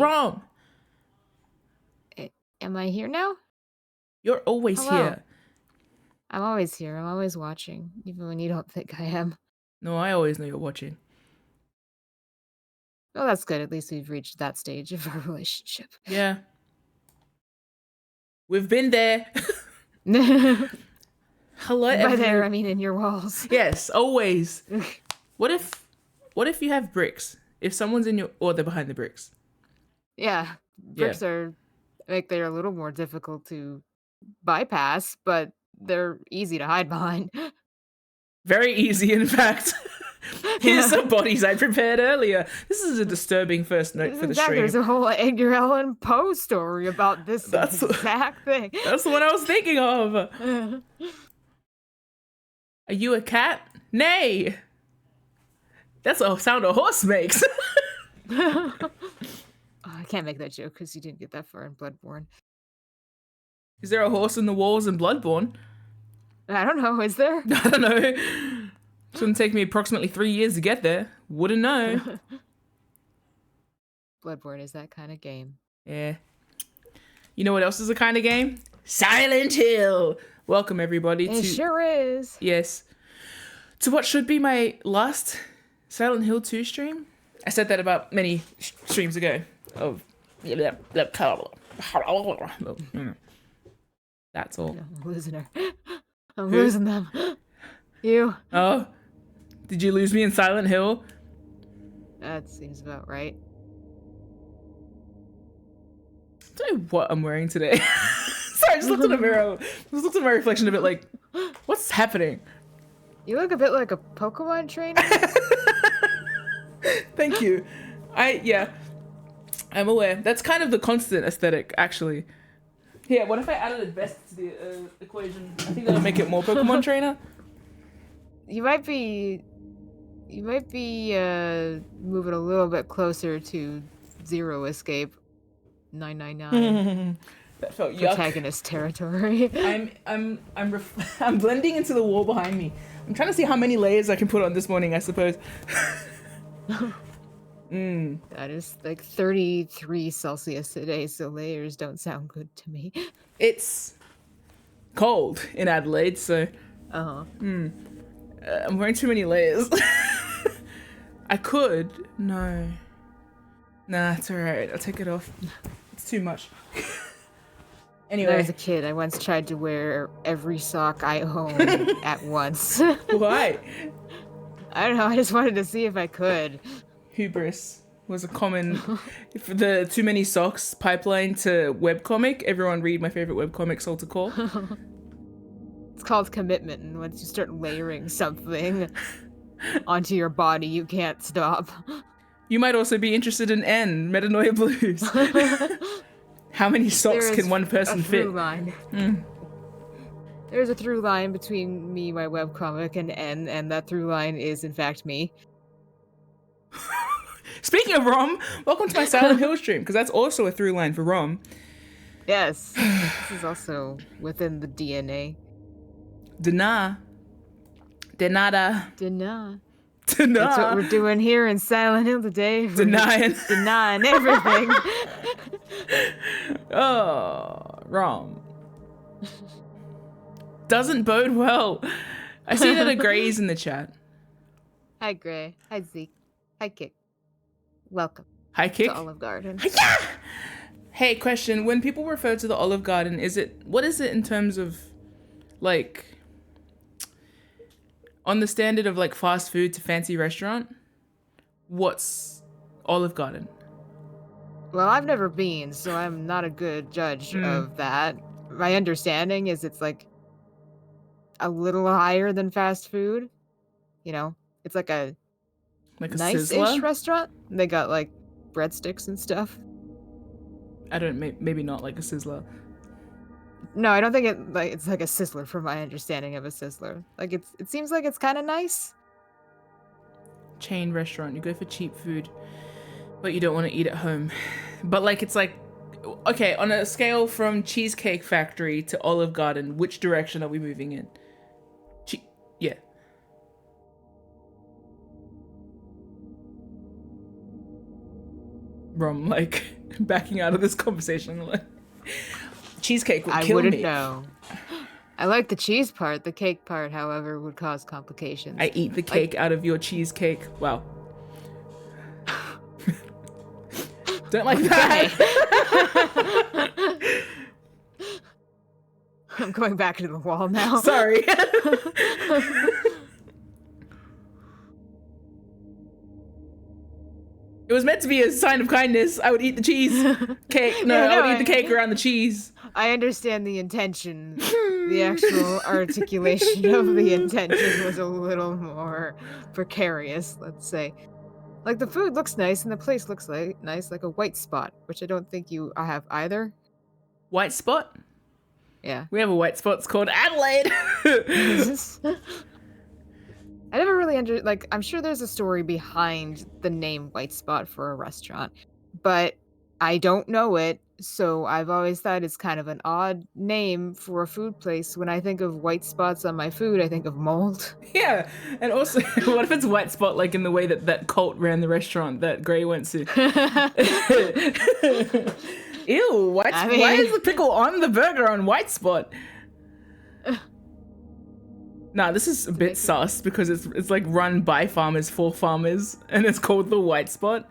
Rom! Am I here now? You're always Hello. here. I'm always here. I'm always watching, even when you don't think I am. No, I always know you're watching. Well, that's good. At least we've reached that stage of our relationship. Yeah. We've been there. Hello, By there, I mean in your walls. Yes, always. What if you have bricks? If someone's in your... Or they're behind the bricks. Yeah. Bricks are... Like, they're a little more difficult to bypass, but they're easy to hide behind. Very easy, in fact. Here's some bodies I prepared earlier. This is a disturbing first note for the stream. There's a whole Edgar Allan Poe story about this exact thing. That's the one I was thinking of. Are you a cat? Nay! That's a sound a horse makes. Oh, I can't make that joke because you didn't get that far in Bloodborne. Is there a horse in the walls in Bloodborne? I don't know, is there? I don't know. It's gonna take me approximately 3 years to get there. Wouldn't know. Bloodborne is that kind of game. Yeah. You know what else is a kind of game? Silent Hill! Welcome everybody It sure is. Yes. To what should be my last Silent Hill 2 stream? I said that about many streams ago. That's all. No, I'm losing her. I'm losing them. You. Oh. Did you lose me in Silent Hill? That seems about right. I don't know what I'm wearing today. Sorry, I just looked in the mirror. Just looked at my reflection a bit like, what's happening? You look a bit like a Pokemon trainer. Thank you. I'm aware. That's kind of the constant aesthetic, actually. Yeah, what if I added a vest to the equation? I think that'll make it more Pokemon trainer. You might be moving a little bit closer to Zero Escape 999. That felt yuck. Protagonist territory. I'm blending into the wall behind me. I'm trying to see how many layers I can put on this morning, I suppose. That is like 33 Celsius today, so layers don't sound good to me. It's cold in Adelaide, so... Uh-huh. I'm wearing too many layers. I could. No. Nah, it's alright. I'll take it off. It's too much. Anyway. When I was a kid, I once tried to wear every sock I owned at once. Why? I don't know. I just wanted to see if I could. Hubris was a common... For the too many socks pipeline to webcomic. Everyone read my favorite webcomic, Soul to Call. It's called commitment, and once you start layering something onto your body, you can't stop. You might also be interested in N, Metanoia Blues. How many socks can one person fit? Line. There's a through line between me, my webcomic, and N, and that through line is, in fact, me. Speaking of Rom, welcome to my Silent Hill stream, because that's also a through line for Rom. Yes. This is also within the DNA. Denada. That's what we're doing here in Silent Hill today. Denying everything. Oh, Rom. Doesn't bode well. I see that a Gray's in the chat. Hi, Gray. Hi, Zeke. Hi, Kick. Welcome. Hi, Kick. To Olive Garden. Yeah! Hey, question. When people refer to the Olive Garden, what is it in terms of, like, on the standard of, like, fast food to fancy restaurant? What's Olive Garden? Well, I've never been, so I'm not a good judge of that. My understanding is it's, like, a little higher than fast food. You know? It's like a nice-ish restaurant. They got, like, breadsticks and stuff. Maybe not like a Sizzler. No, I don't think it's like a Sizzler from my understanding of a Sizzler. Like, it seems like it's kind of nice. Chain restaurant. You go for cheap food, but you don't want to eat at home. But, like, it's like, okay, on a scale from Cheesecake Factory to Olive Garden, which direction are we moving in? Yeah. Rom, like, backing out of this conversation. Like, cheesecake would I kill wouldn't me. know. I like the cheese part. The cake part, however, would cause complications. I eat the cake out of your cheesecake. Wow. Don't like that. I'm going back into the wall now. Sorry. It was meant to be a sign of kindness. I would eat the cheese cake. No, I would eat the cake around the cheese. I understand the intention. The actual articulation of the intention was a little more precarious, let's say. Like, the food looks nice and the place looks nice, like a white spot, which I don't think you have either. White spot? Yeah. We have a white spot. It's called Adelaide. I never really like, I'm sure there's a story behind the name White Spot for a restaurant, but I don't know it, so I've always thought it's kind of an odd name for a food place. When I think of white spots on my food, I think of mold. Yeah, and also, what if it's white spot like in the way that that cult ran the restaurant that Gray went to? Ew, why is the pickle on the burger on white spot? Nah, this is a bit sus because it's like run by farmers for farmers and it's called the white spot.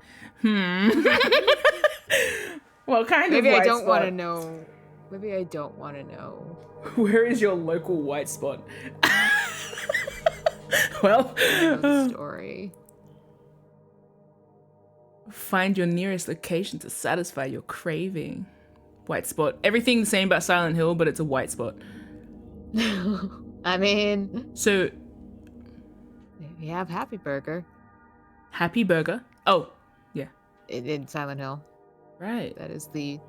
Well, kind Maybe of white I don't spot. want to know. Maybe I don't want to know. Where is your local white spot? Well, the story. Find your nearest location to satisfy your craving. White spot. Everything the same about Silent Hill, but it's a white spot. I mean, so we have Happy Burger. Happy Burger. Oh, yeah. In Silent Hill. Right. That is the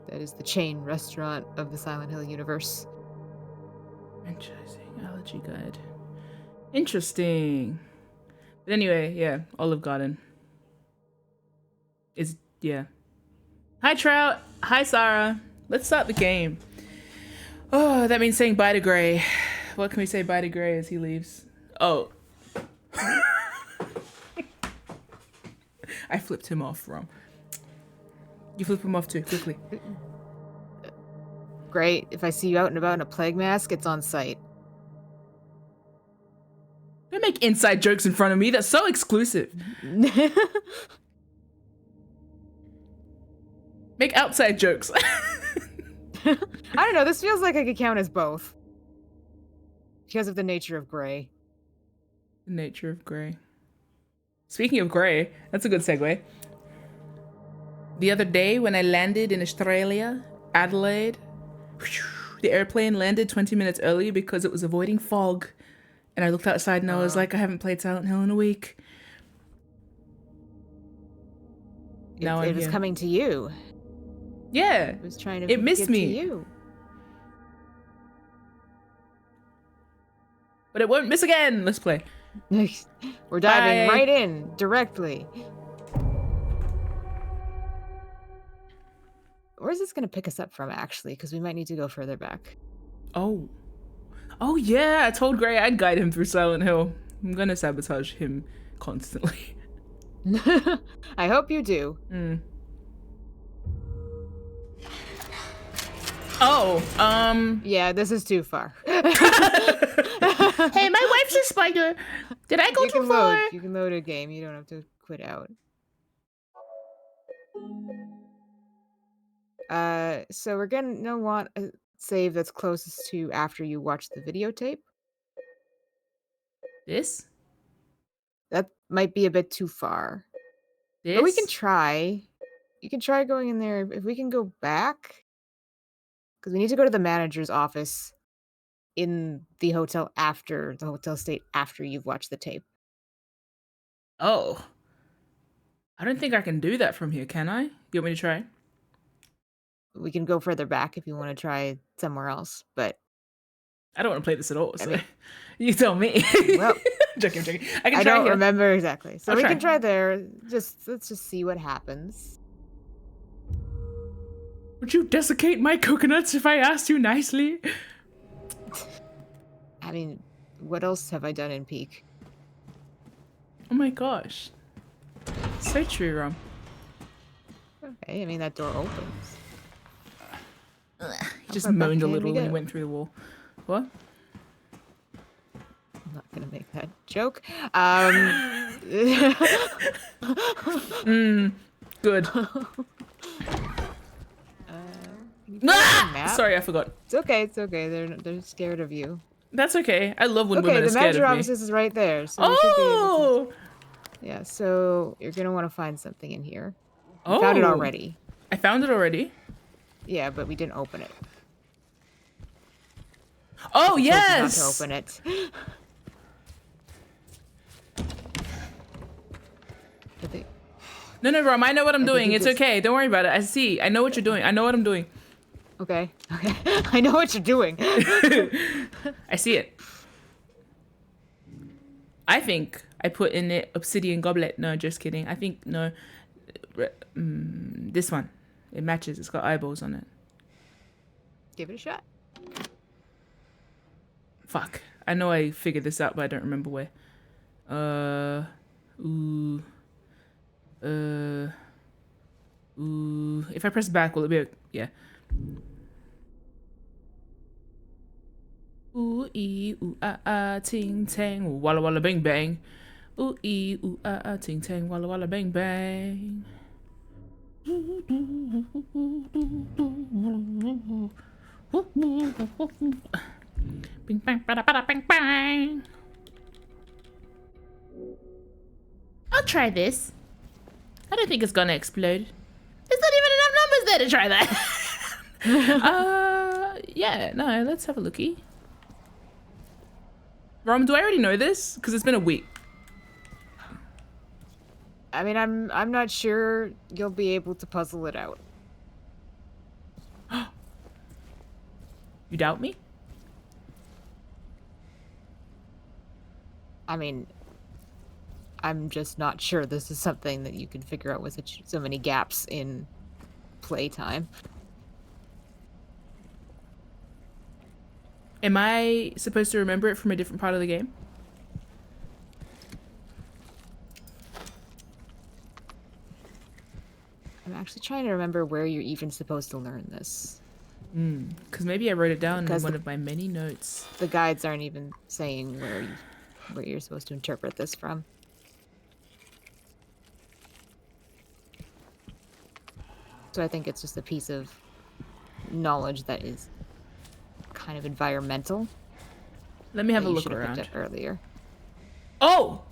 chain restaurant of the Silent Hill universe. Franchising allergy guide. Interesting. But anyway, yeah, Olive Garden. Yeah. Hi Trout. Hi Sarah. Let's start the game. Oh, that means saying bye to Gray. What can we say bye to Gray as he leaves? Oh. I flipped him off, Rom. You flip him off too, quickly. Great. If I see you out and about in a plague mask, it's on site. Don't make inside jokes in front of me. That's so exclusive. Make outside jokes. I don't know. This feels like it could count as both. Because of the nature of Gray. The nature of Gray. Speaking of Gray, that's a good segue. The other day when I landed in Australia, Adelaide, the airplane landed 20 minutes early because it was avoiding fog. And I looked outside and I was like, I haven't played Silent Hill in a week. It was coming to you. Yeah. It was trying to It missed me. To you. But it won't miss again. Let's play. We're diving right in directly. Where's this going to pick us up from, actually? Because we might need to go further back. Oh. Oh, yeah. I told Gray I'd guide him through Silent Hill. I'm going to sabotage him constantly. I hope you do. Oh, yeah, this is too far. Hey, my wife's a spider. Did I go too far? You can load a game. You don't have to quit out. So we're gonna want a save that's closest to after you watch the videotape. This? That might be a bit too far. This? But we can try. You can try going in there. If we can go back. Because we need to go to the manager's office in the hotel state after you've watched the tape. Oh. I don't think I can do that from here, can I? You want me to try? We can go further back if you want to try somewhere else, but... I don't want to play this at all, so you tell me. Well, joking. I don't remember exactly. So we can try there. Let's just see what happens. Would you desiccate my coconuts if I asked you nicely? I mean, what else have I done in Peak? Oh my gosh. So true, Rom. Okay, I mean, that door opens. He just far back moaned a can we little when he go? went through the wall. What? I'm not gonna make that joke. Good. Can you pull up the map? Sorry, I forgot. It's okay. It's okay. They're scared of you. That's okay. I love when Okay, women are the scared manager of me. office is right there, so we should be able to. Oh! Yeah. So you're gonna want to find something in here. You Oh! found it already. I found it already. Yeah, but we didn't open it. Oh, I told you yes! not to open it. I think. No, Rom, I know what I'm doing. you It's just- okay. Don't worry about it. I see. I know what you're doing. I know what I'm doing. Okay. Okay. I know what you're doing. I see it. I think I put in it obsidian goblet. No, just kidding. I think, no. This one. It matches. It's got eyeballs on it. Give it a shot. Fuck. I know I figured this out, but I don't remember where. Ooh. If I press back, will it be? Yeah. Ooh ee ooh ah ting tang ooh, walla walla bang bang. Ooh ee ooh ah ting tang walla walla bang bang. Bing bang bada bada bang bang. I'll try this. I don't think it's gonna explode. There's not even enough numbers there to try that. Yeah, no, let's have a lookie. Rom, do I already know this? Because it's been a week. I mean, I'm not sure you'll be able to puzzle it out. You doubt me? I mean, I'm just not sure this is something that you can figure out with so many gaps in playtime. Am I supposed to remember it from a different part of the game? I'm actually trying to remember where you're even supposed to learn this. Because maybe I wrote it down Because in one of my many notes. The guides aren't even saying where you're supposed to interpret this from. So I think it's just a piece of knowledge that is kind of environmental. Let me have that a you look should have around. picked up earlier. Oh!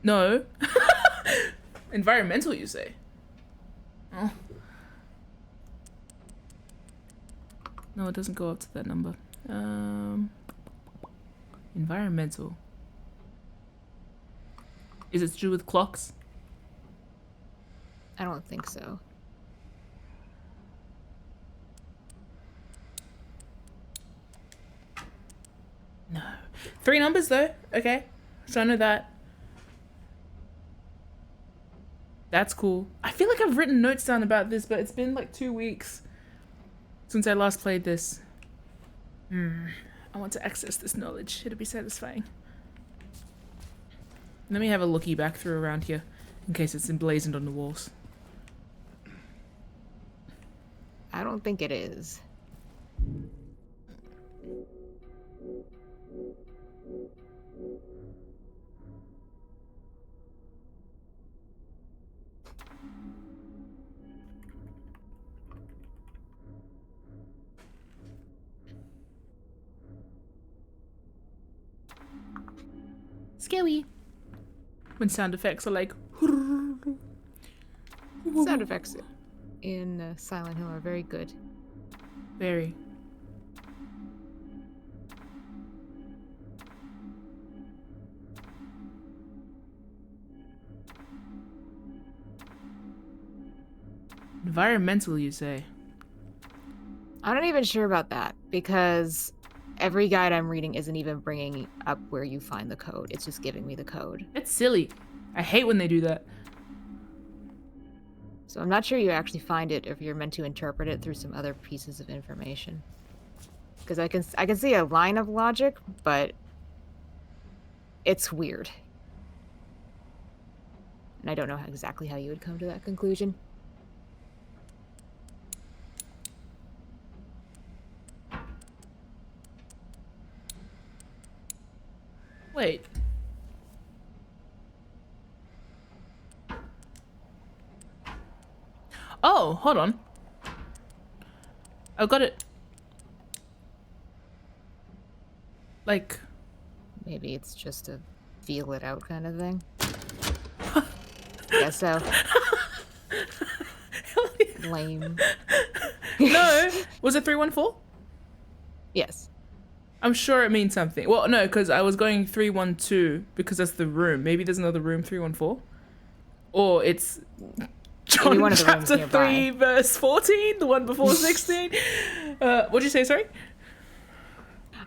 No. Environmental, you say? Oh. No, it doesn't go up to that number. Environmental. Is it to do with clocks? I don't think so. No. 3 numbers though. Okay. So I know that. That's cool. I feel like I've written notes down about this, but it's been like 2 weeks since I last played this. I want to access this knowledge. It'll be satisfying. Let me have a looky back through around here in case it's emblazoned on the walls. I don't think it is. Scary. When sound effects are like... Sound effects in Silent Hill are very good. Very. Environmental, you say? I'm not even sure about that because every guide I'm reading isn't even bringing up where you find the code. It's just giving me the code. It's silly. I hate when they do that. So I'm not sure you actually find it if you're meant to interpret it through some other pieces of information. Because I can see a line of logic, but it's weird. And I don't know exactly how you would come to that conclusion. Wait. Oh, hold on. I got it. Like... Maybe it's just a feel it out kind of thing. Guess so. Lame. No! Was it 314? Yes. I'm sure it means something. Well, no, because I was going 312 because that's the room. Maybe there's another room 314? Or it's John one of the rooms chapter nearby. 3 verse 14, the one before 16. What'd you say, sorry?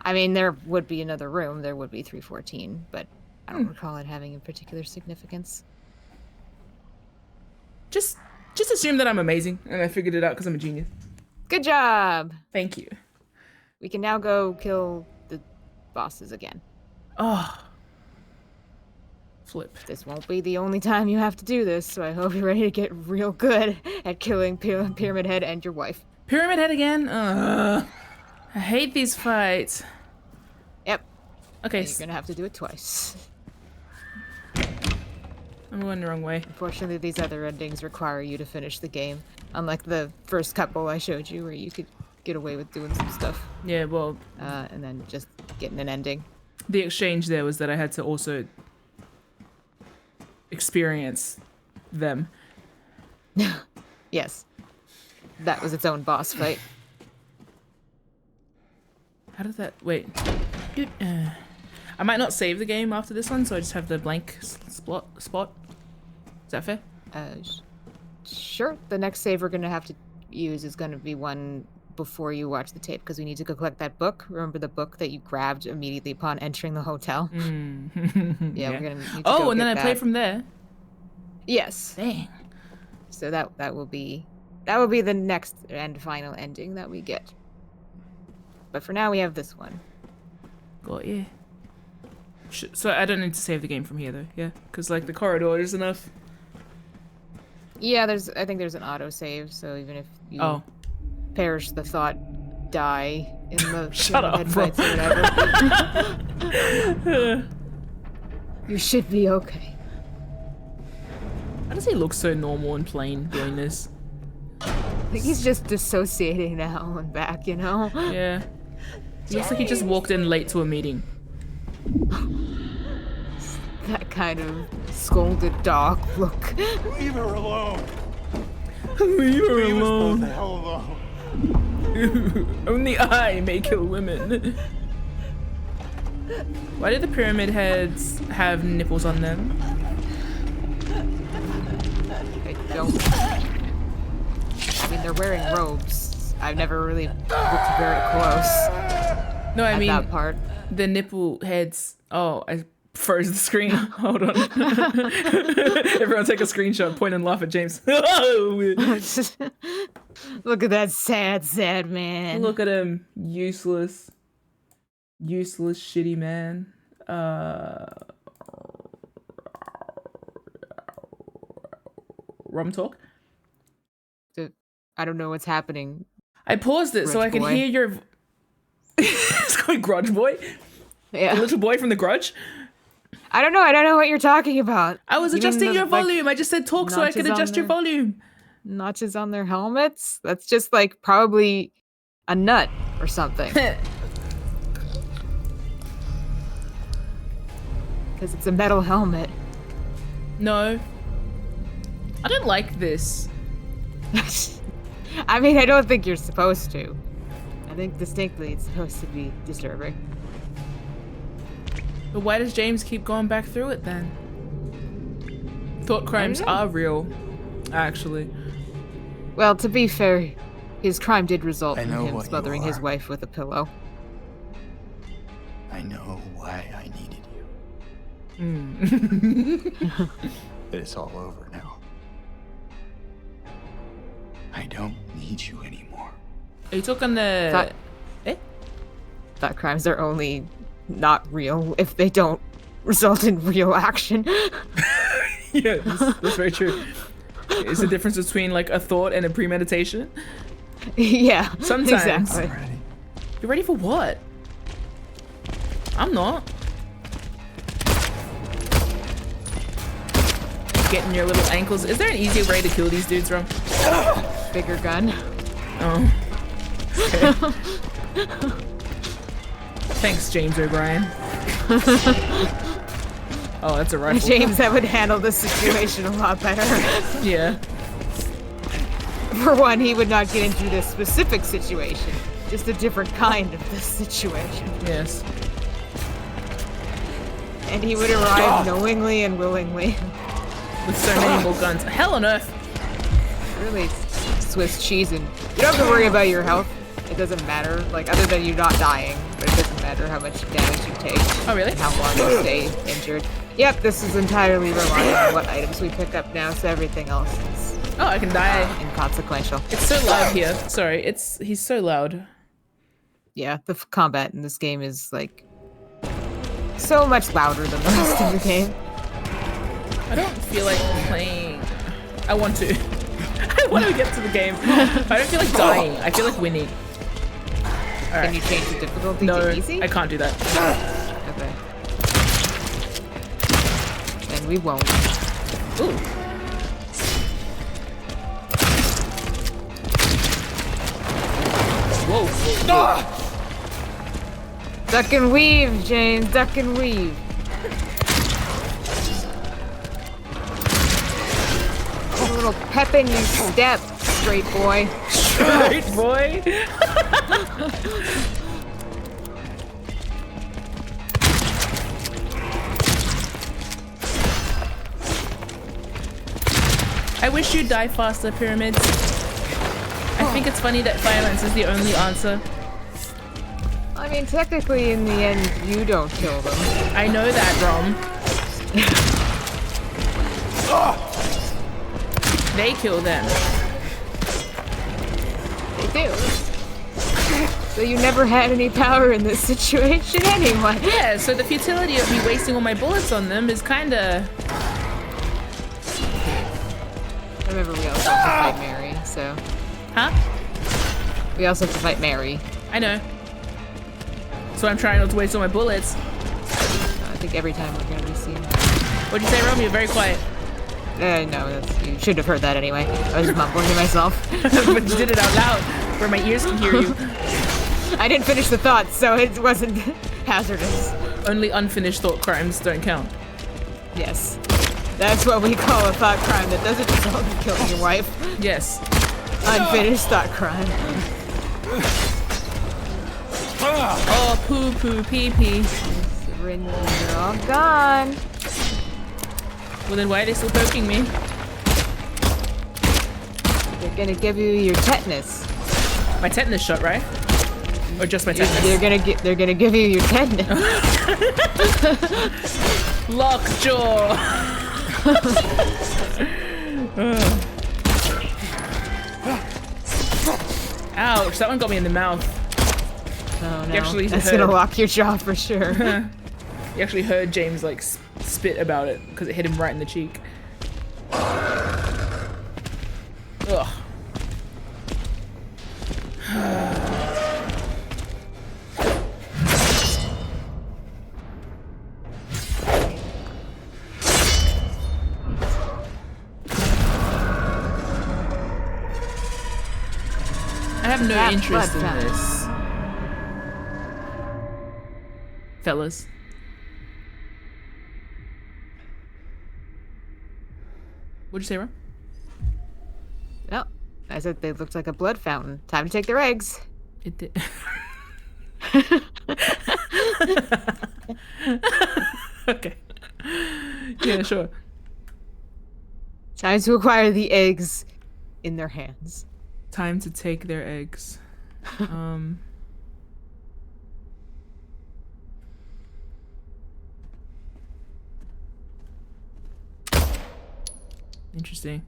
I mean, there would be another room. There would be 314, but I don't recall it having a particular significance. Just assume that I'm amazing and I figured it out because I'm a genius. Good job! Thank you. We can now go kill the bosses again. Oh. Flip. This won't be the only time you have to do this, so I hope you're ready to get real good at killing Pyramid Head and your wife. Pyramid Head again? I hate these fights. Yep. Okay. And you're gonna have to do it twice. I'm going the wrong way. Unfortunately, these other endings require you to finish the game. Unlike the first couple I showed you, where you could get away with doing some stuff. Yeah, well... and then just getting an ending. The exchange there was that I had to also experience them. Yes. That was its own boss fight. How did that... Wait. Dude, I might not save the game after this one, so I just have the blank spot. Is that fair? Sure. The next save we're gonna have to use is gonna be one before you watch the tape, because we need to go collect that book. Remember the book that you grabbed immediately upon entering the hotel? Yeah, we're gonna need to go and then get I play that. from there. Yes. Dang. So that will be the next and final ending that we get. But for now, we have this one. Got you. So I don't need to save the game from here though, yeah? Because like the corridor is enough. Yeah, I think there's an autosave, so even if you perish the thought, die in the Shut up, bro. fights or whatever, you should be okay. How does he look so normal and plain doing this? I think he's just dissociating now and back, you know? Yeah. He looks like he just walked in late to a meeting. That kind of scolded dog look. Leave her alone. Leave her Leave us both the alone. hell alone. Only I may kill women. Why do the pyramid heads have nipples on them? I don't. I mean, they're wearing robes. I've never really looked very close. No, I at mean that part. the nipple heads. Oh, I froze the screen. Hold on. Everyone take a screenshot, point and laugh at James. Look at that sad man. Look at him. Useless, shitty man. Rum talk? I don't know what's happening. I paused it so I Grudge can boy. hear your... It's called Grudge Boy? The Yeah. little boy from The Grudge? I don't know what you're talking about. I was You mean adjusting the, your like, volume. I just said talk so I could notches on adjust your there? volume. Notches on their helmets? That's just like probably a nut or something. Because it's a metal helmet. No. I don't like this. I mean, I don't think you're supposed to. I think distinctly it's supposed to be disturbing. But why does James keep going back through it then? Thought crimes are real, actually. Well, to be fair, his crime did result I in know him what you smothering his are. wife with a pillow. I know why I needed you. But it's all over now. I don't need you anymore. Are you talking the... Thought- Eh? thought crimes are only not real if they don't result in real action. Yeah, that's very true. It's the difference between like a thought and a premeditation. Yeah, Sometimes. exactly. Ready? You're ready for what? I'm not. Getting your little ankles. Is there an easier way to kill these dudes, Rom? Bigger gun. Oh. Okay. Thanks, James O'Brien. Oh, that's a rifle. James, that would handle the situation a lot better. Yeah. For one, he would not get into this specific situation, just a different kind of this situation. Yes. And he would arrive knowingly and willingly. With so many more guns. Hell on earth. Really Swiss cheese, and you don't have to worry about your health. It doesn't matter, like, other than you not dying, but it doesn't matter how much damage you take. Oh, really? And how long you stay injured. Yep, this is entirely relying on what items we pick up now, so everything else is Oh, I can die. inconsequential. It's so loud here. Sorry, he's so loud. Yeah, the combat in this game is, like, so much louder than the rest of the game. I don't feel like playing. I want to. I want to get to the game. I don't feel like dying. I feel like winning. Alright. Can you change the difficulty No, to easy? I can't do that. Okay. Then we won't. Ooh. Whoa. Whoa. Duck and weave, James. Duck and weave. Put a little pep in your step, straight boy. Straight boy. I wish you'd die faster, Pyramids. I think it's funny that violence is the only answer. I mean, technically, in the end, you don't kill them. I know that, Rom. They kill them. They do. So you never had any power in this situation anyway. Yeah, so the futility of me wasting all my bullets on them is kinda... Remember, we also have to fight Mary, so... Huh? We also have to fight Mary. I know. So I'm trying not to waste all my bullets. I think every time we're gonna be seeing her. What'd you say, Rom? You're very quiet. No, you should have heard that anyway. I was just mumbling to myself. But you did it out loud, where my ears can hear you. I didn't finish the thought, so it wasn't hazardous. Only unfinished thought crimes don't count. Yes. That's what we call a thought crime that doesn't result in killing your wife. Yes. Unfinished thought crime. Oh, poo poo pee pee. They're all gone. Well then why are they still poking me? They're gonna give you your tetanus. My tetanus shot, right? Or just my tetanus? They're gonna give you your tetanus. Lockjaw! Ouch, that one got me in the mouth. Oh no, actually that's heard- gonna lock your jaw for sure. You actually heard James like spit about it because it hit him right in the cheek. Ugh. I have no That interest in blood this. Fellas. What'd you say, Ron? No, I said they looked like a blood fountain. Time to take their eggs. It did. Okay. Yeah, sure. Time to acquire the eggs in their hands. Time to take their eggs. Interesting.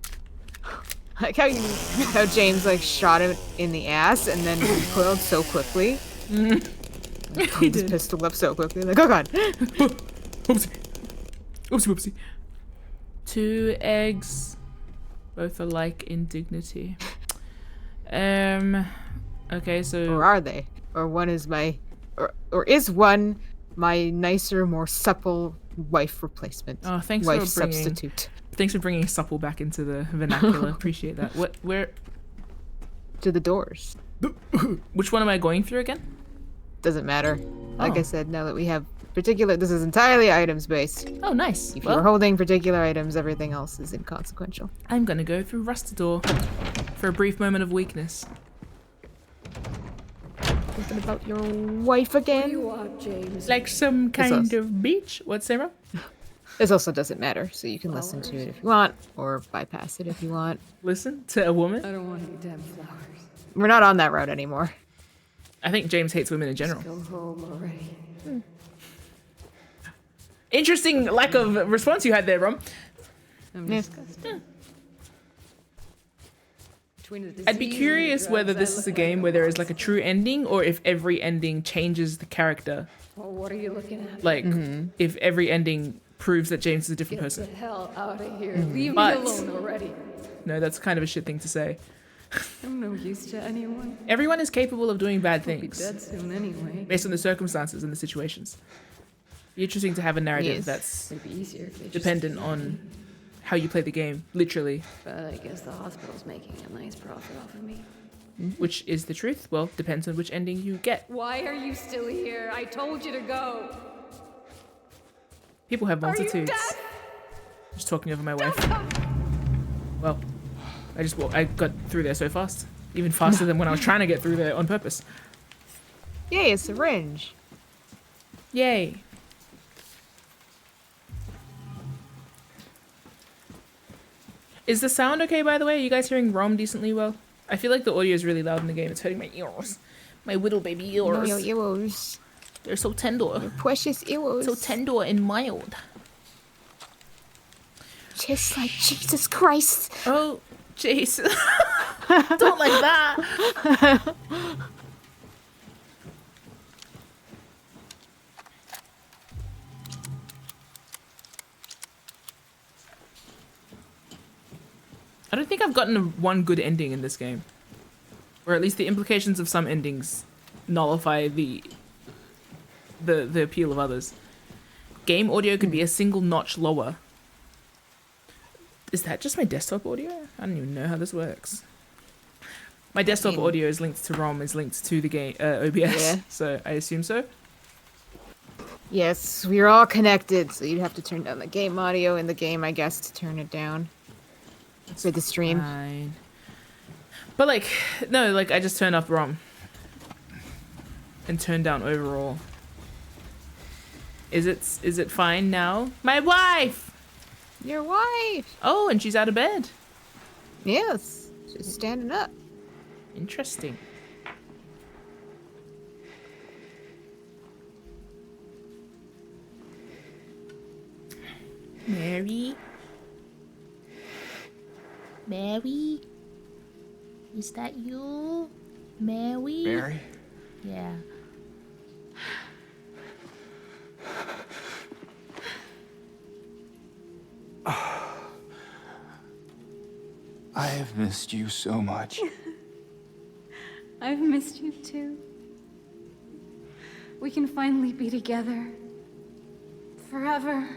Like how James like shot him in the ass and then recoiled so quickly. Like He Pulled his did. pistol up so quickly, like, oh god. Oopsie. Oopsie whoopsie. 2 eggs. Both alike in dignity. Okay, so Or are they? Or one is my, or is one my nicer, more supple wife replacement? oh, thanks wife for bringing substitute. thanks for bringing supple back into the vernacular. Appreciate that. Where To the doors. which one am I going through again? Doesn't matter. Like I Oh. said, now that we have particular, this is entirely items based. Oh, nice. If Well, you're holding particular items, everything else is inconsequential. I'm gonna go through Rustador for a brief moment of weakness. Thinking about your wife again? You are James. Like some This kind us. of beach? What, Sarah? This also doesn't matter, so you can listen to it if you want, or bypass it if you want. Listen to a woman? I don't want any damn flowers. We're not on that route anymore. I think James hates women in general. Go home already. Interesting lack of response you had there, Rom. I'm Yeah. disgusted. Between the I'd be disease curious and whether drugs, this I is a look game where there is like a monster. true ending or if every ending changes the character. Well, what are you looking at? Like, if every ending proves that James is a different Get person. the hell out of here. Leave But- me alone already. No, that's kind of a shit thing to say. I'm no use to anyone. Everyone is capable of doing bad I'll be things dead soon anyway. based on the circumstances and the situations. Be interesting to have a narrative Yes. that's It'd be easier if they just dependent killed on me. how you play the game, literally. But I guess the hospital's making a nice profit off of me. Which is the truth? Well, depends on which ending you get. Why are you still here? I told you to go. People have Are you multitudes. deaf? Just talking over my wife. Don't come. Well, I got through there so fast. Even faster than when I was trying to get through there on purpose. Yay, a syringe. Yay. Is the sound okay, by the way? Are you guys hearing Rom decently well? I feel like the audio is really loud in the game. It's hurting my ears. My little baby ears. No, your ears. They're so tender. Precious ears. So tender and mild. Just like Jesus Christ. Oh, jeez. Don't like that. I don't think I've gotten one good ending in this game. Or at least the implications of some endings nullify the appeal of others. Game audio could be a single notch lower. Is that just my desktop audio? I don't even know how this works. My desktop audio is linked to ROM, is linked to the game OBS, Yeah. so I assume so. Yes, we're all connected, so you'd have to turn down the game audio in the game, I guess, to turn it down. For the stream. Fine. But like, no, like I just turn up ROM and turn down overall. Is it fine now? My wife! Your wife! Oh, and she's out of bed. Yes, she's standing up. Interesting. Mary? Mary? Is that you? Mary? Mary? Yeah. I have missed you so much. I've missed you too. We can finally be together. Forever.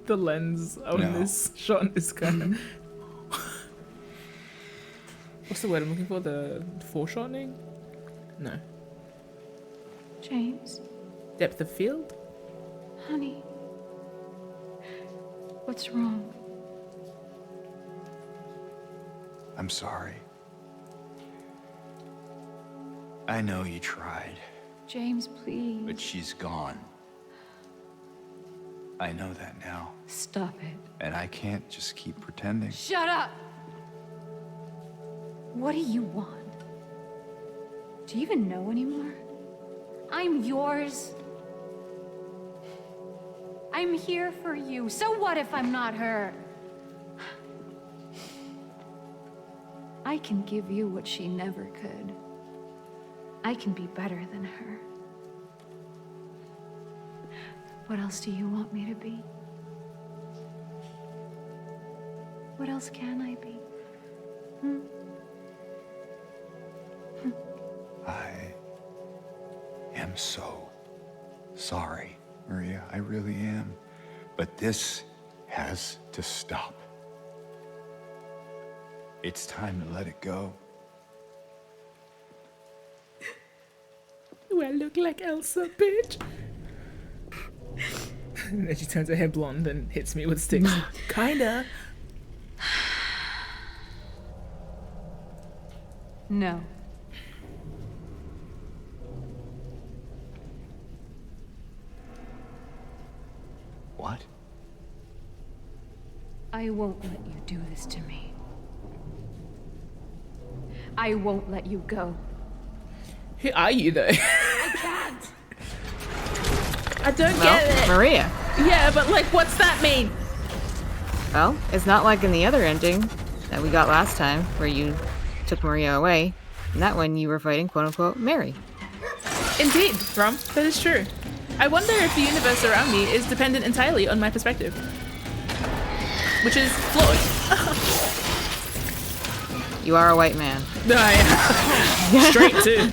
The lens on No. this shot is kind of. What's the word I'm looking for? The foreshortening? No. James, Depth of field? honey. What's wrong? I'm sorry. I know you tried, James, please. but she's gone. I know that now, Stop it. and I can't just keep pretending. Shut up! What do you want? Do you even know anymore? I'm yours. I'm here for you. So what if I'm not her? I can give you what she never could. I can be better than her. What else do you want me to be? What else can I be? I am so sorry, Maria. I really am. But this has to stop. It's time to let it go. Do I look like Elsa, bitch? And then she turns her hair blonde and hits me with sticks. Kinda. No. What? I won't let you do this to me. I won't let you go. Who are you, though? I can't. I don't get it. Maria. Yeah, but like, what's that mean? Well, it's not like in the other ending that we got last time, where you took Maria away. In that one, you were fighting quote-unquote Mary. Indeed, Rom, that is true. I wonder if the universe around me is dependent entirely on my perspective. Which is flawed. You are a white man. No, I am. Straight too.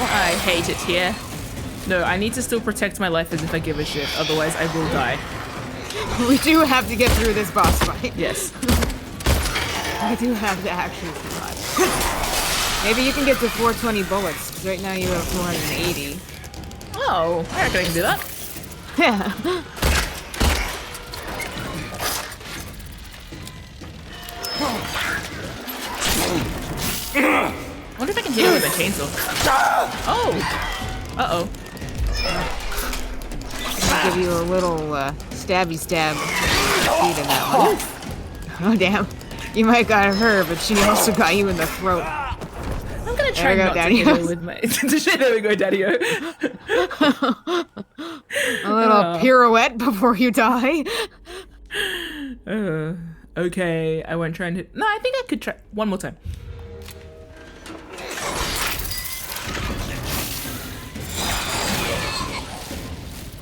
I hate it here. No, I need to still protect my life as if I give a shit, otherwise I will die. We do have to get through this boss fight. Yes. We do have to actually survive. Maybe you can get to 420 bullets, because right now you have 480. Oh, I reckon I can do that. Yeah. I wonder if I can hit it with a chainsaw. Oh! Uh-oh. I'll give you a little stabby stab feet in that one. Oh damn. You might got her, but she also got you in the throat. I'm gonna try There we go, not to hit her Daddy-o. with my... There we go, Daddy-o. A little pirouette before you die. Okay, I won't try and hit... No, I think I could try one more time.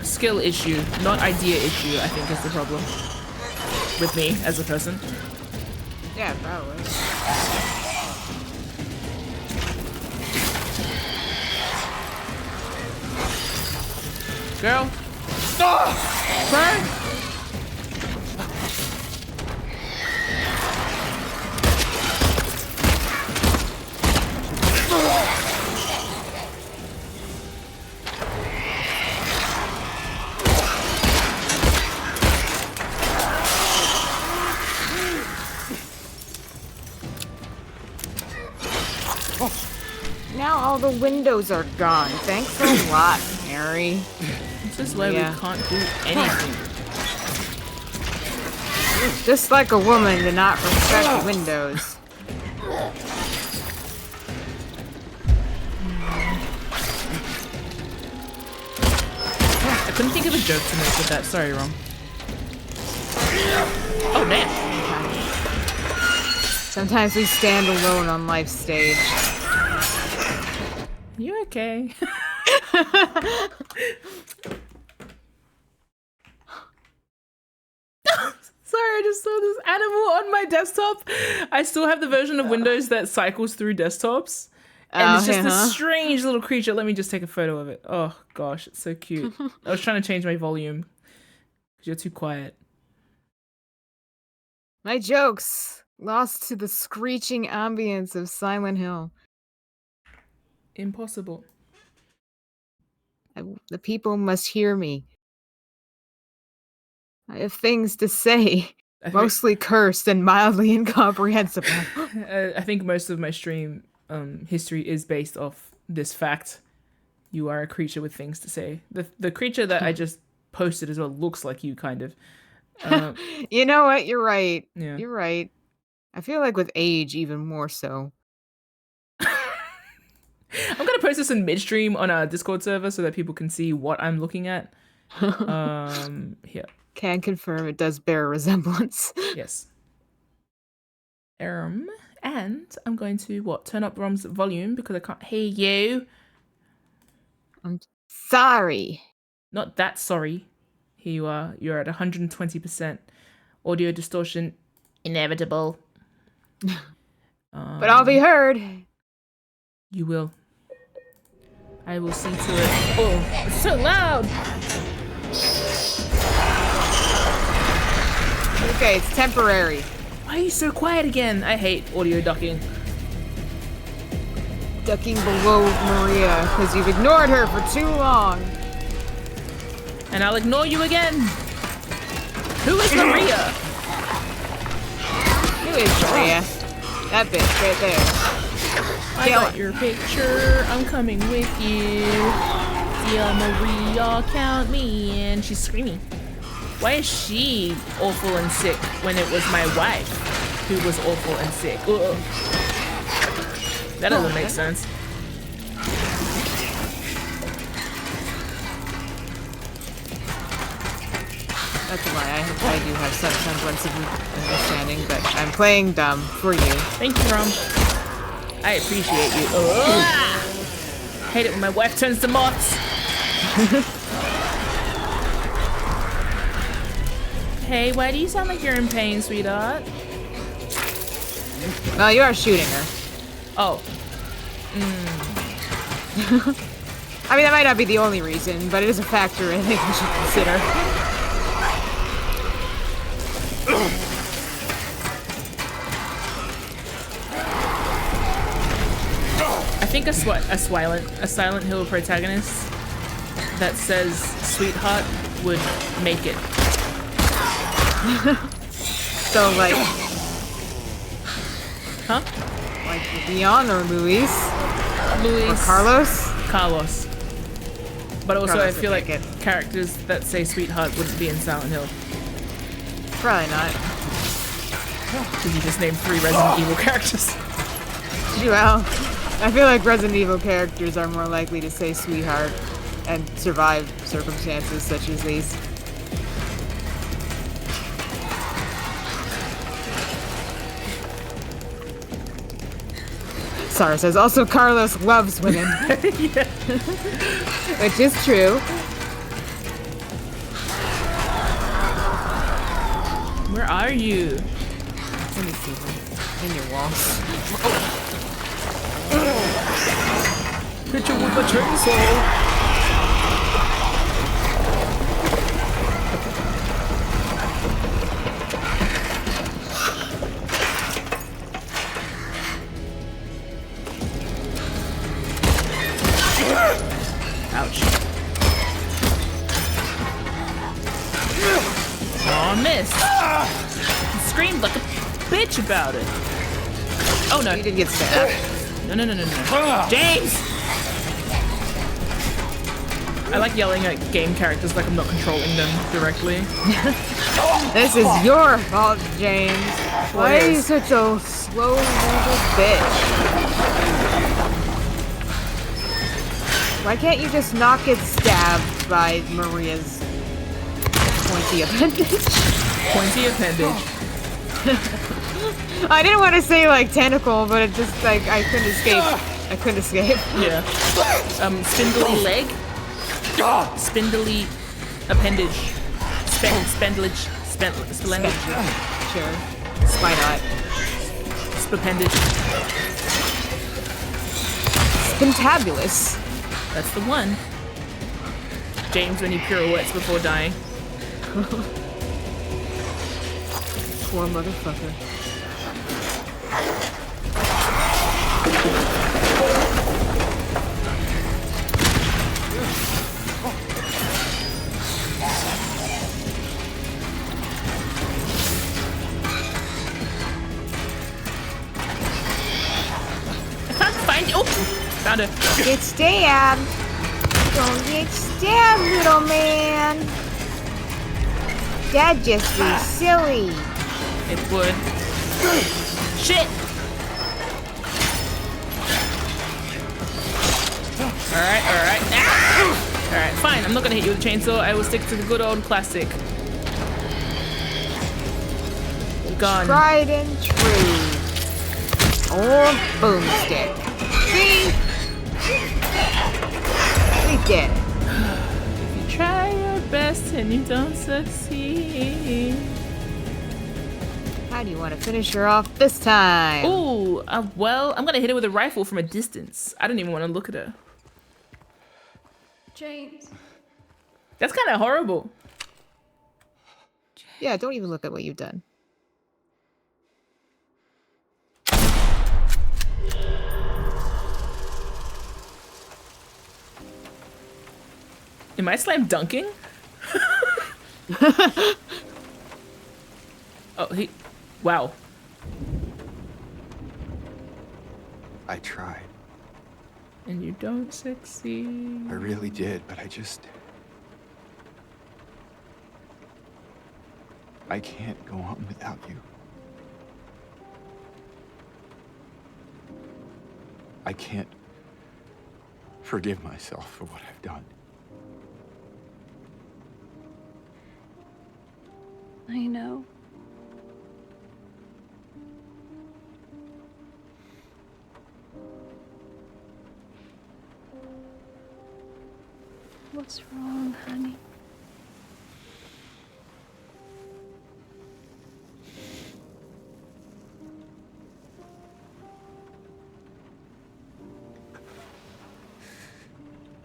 Skill issue, not idea issue, I think is the problem. With me, as a person. Yeah, probably. Girl. Burn! Now all the windows are gone. Thanks a lot, Mary. This is why Yeah. we can't do anything. Just like a woman to not respect windows. I couldn't think of a joke to make with that. Sorry, Rom. Oh, damn. Sometimes we stand alone on life's stage. You okay? Sorry, I just saw this animal on my desktop. I still have the version of Windows that cycles through desktops. And it's just this strange little creature. Let me just take a photo of it. Oh, gosh, it's so cute. I was trying to change my volume. Because you're too quiet. My jokes lost to the screeching ambience of Silent Hill. Impossible. The people must hear me. I have things to say, mostly cursed and mildly incomprehensible. I think most of my stream history is based off this fact. You are a creature with things to say. The creature that I just posted as well looks like you, kind of. You know what? You're right. Yeah. You're right. I feel like with age, even more so. I'm gonna post this in midstream on our Discord server so that people can see what I'm looking at. Here. Can confirm it does bear a resemblance. Yes. And I'm going to turn up Rom's volume because I can't hear you. I'm sorry. Not that sorry. Here you are. You're at 120%. Audio distortion inevitable. But I'll be heard. You will. I will see to it. Oh, it's so loud. Okay, it's temporary. Why are you so quiet again? I hate audio ducking. Ducking below Maria because you've ignored her for too long. And I'll ignore you again. Who is Maria? Who is Maria? That bitch right there. I got your picture. I'm coming with you. Dear Maria, count me in. She's screaming. Why is she awful and sick when it was my wife who was awful and sick? Ugh. That doesn't make sense. That's a lie. I do have some semblance of understanding, but I'm playing dumb for you. Thank you, Rom. I appreciate you. Ugh. Hate it when my wife turns to moths. Hey, why do you sound like you're in pain, sweetheart? Well, you are shooting her. Oh. I mean, that might not be the only reason, but it is a factor I think we should consider. I think a Silent Hill protagonist that says sweetheart would make it. So, like... Huh? Like Leon or Luis? Luis. Or Carlos? Carlos. But also Carlos I feel would like make characters that say sweetheart wouldn't be in Silent Hill. Probably not. Because you just named 3 Resident Evil characters. Well, I feel like Resident Evil characters are more likely to say sweetheart and survive circumstances such as these. Sarah says, also Carlos loves women. Yeah. Which is true. Where are you? Let me see. In your walls. Hit you with a chainsaw. Ouch. Aw, miss. You screamed like a bitch about it. Oh no. You did get stabbed. No. James! I like yelling at game characters like I'm not controlling them directly. This is your fault, James. Why are you such a slow-moving bitch? Why can't you just not get stabbed by Maria's pointy appendage? Pointy appendage. I didn't want to say like tentacle, but it just like I couldn't escape. I couldn't escape. Yeah. Spindly leg. Spindly appendage. Spendage. Spendage. Sure. Why not? Spendage. Spintabulous. That's the one. James when he pirouettes before dying. Poor motherfucker. I can't find you. Oh, found her. Get stabbed. Don't get stabbed, little man. That'd just be silly. It would. Shit! Alright. Ah! Alright, fine. I'm not gonna hit you with a chainsaw. I will stick to the good old classic. Gun. Tried and true. Or boomstick. See? We did it. If you try your best and you don't succeed. How do you want to finish her off this time? Ooh, well, I'm gonna hit her with a rifle from a distance. I don't even want to look at her. James. That's kind of horrible. Yeah, don't even look at what you've done. Am I slam dunking? Oh, he... Wow. I tried. And you don't succeed. I really did, but I can't go on without you. I can't forgive myself for what I've done. I know. What's wrong, honey?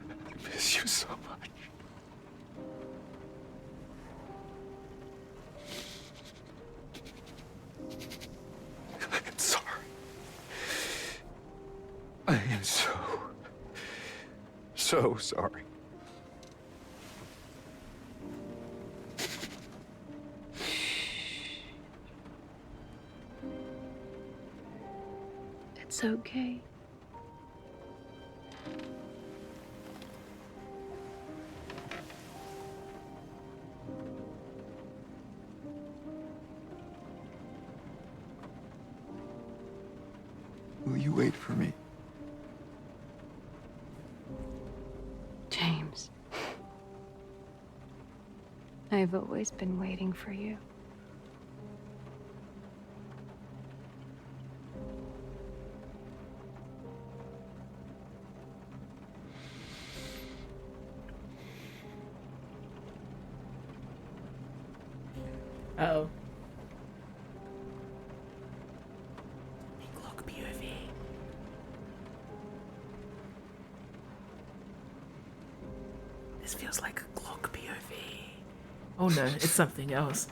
I miss you so much. I'm sorry. I am so sorry. It's okay. Will you wait for me? James. I've always been waiting for you. Uh-oh. Glock POV. This feels like a Glock POV. Oh no, it's something else.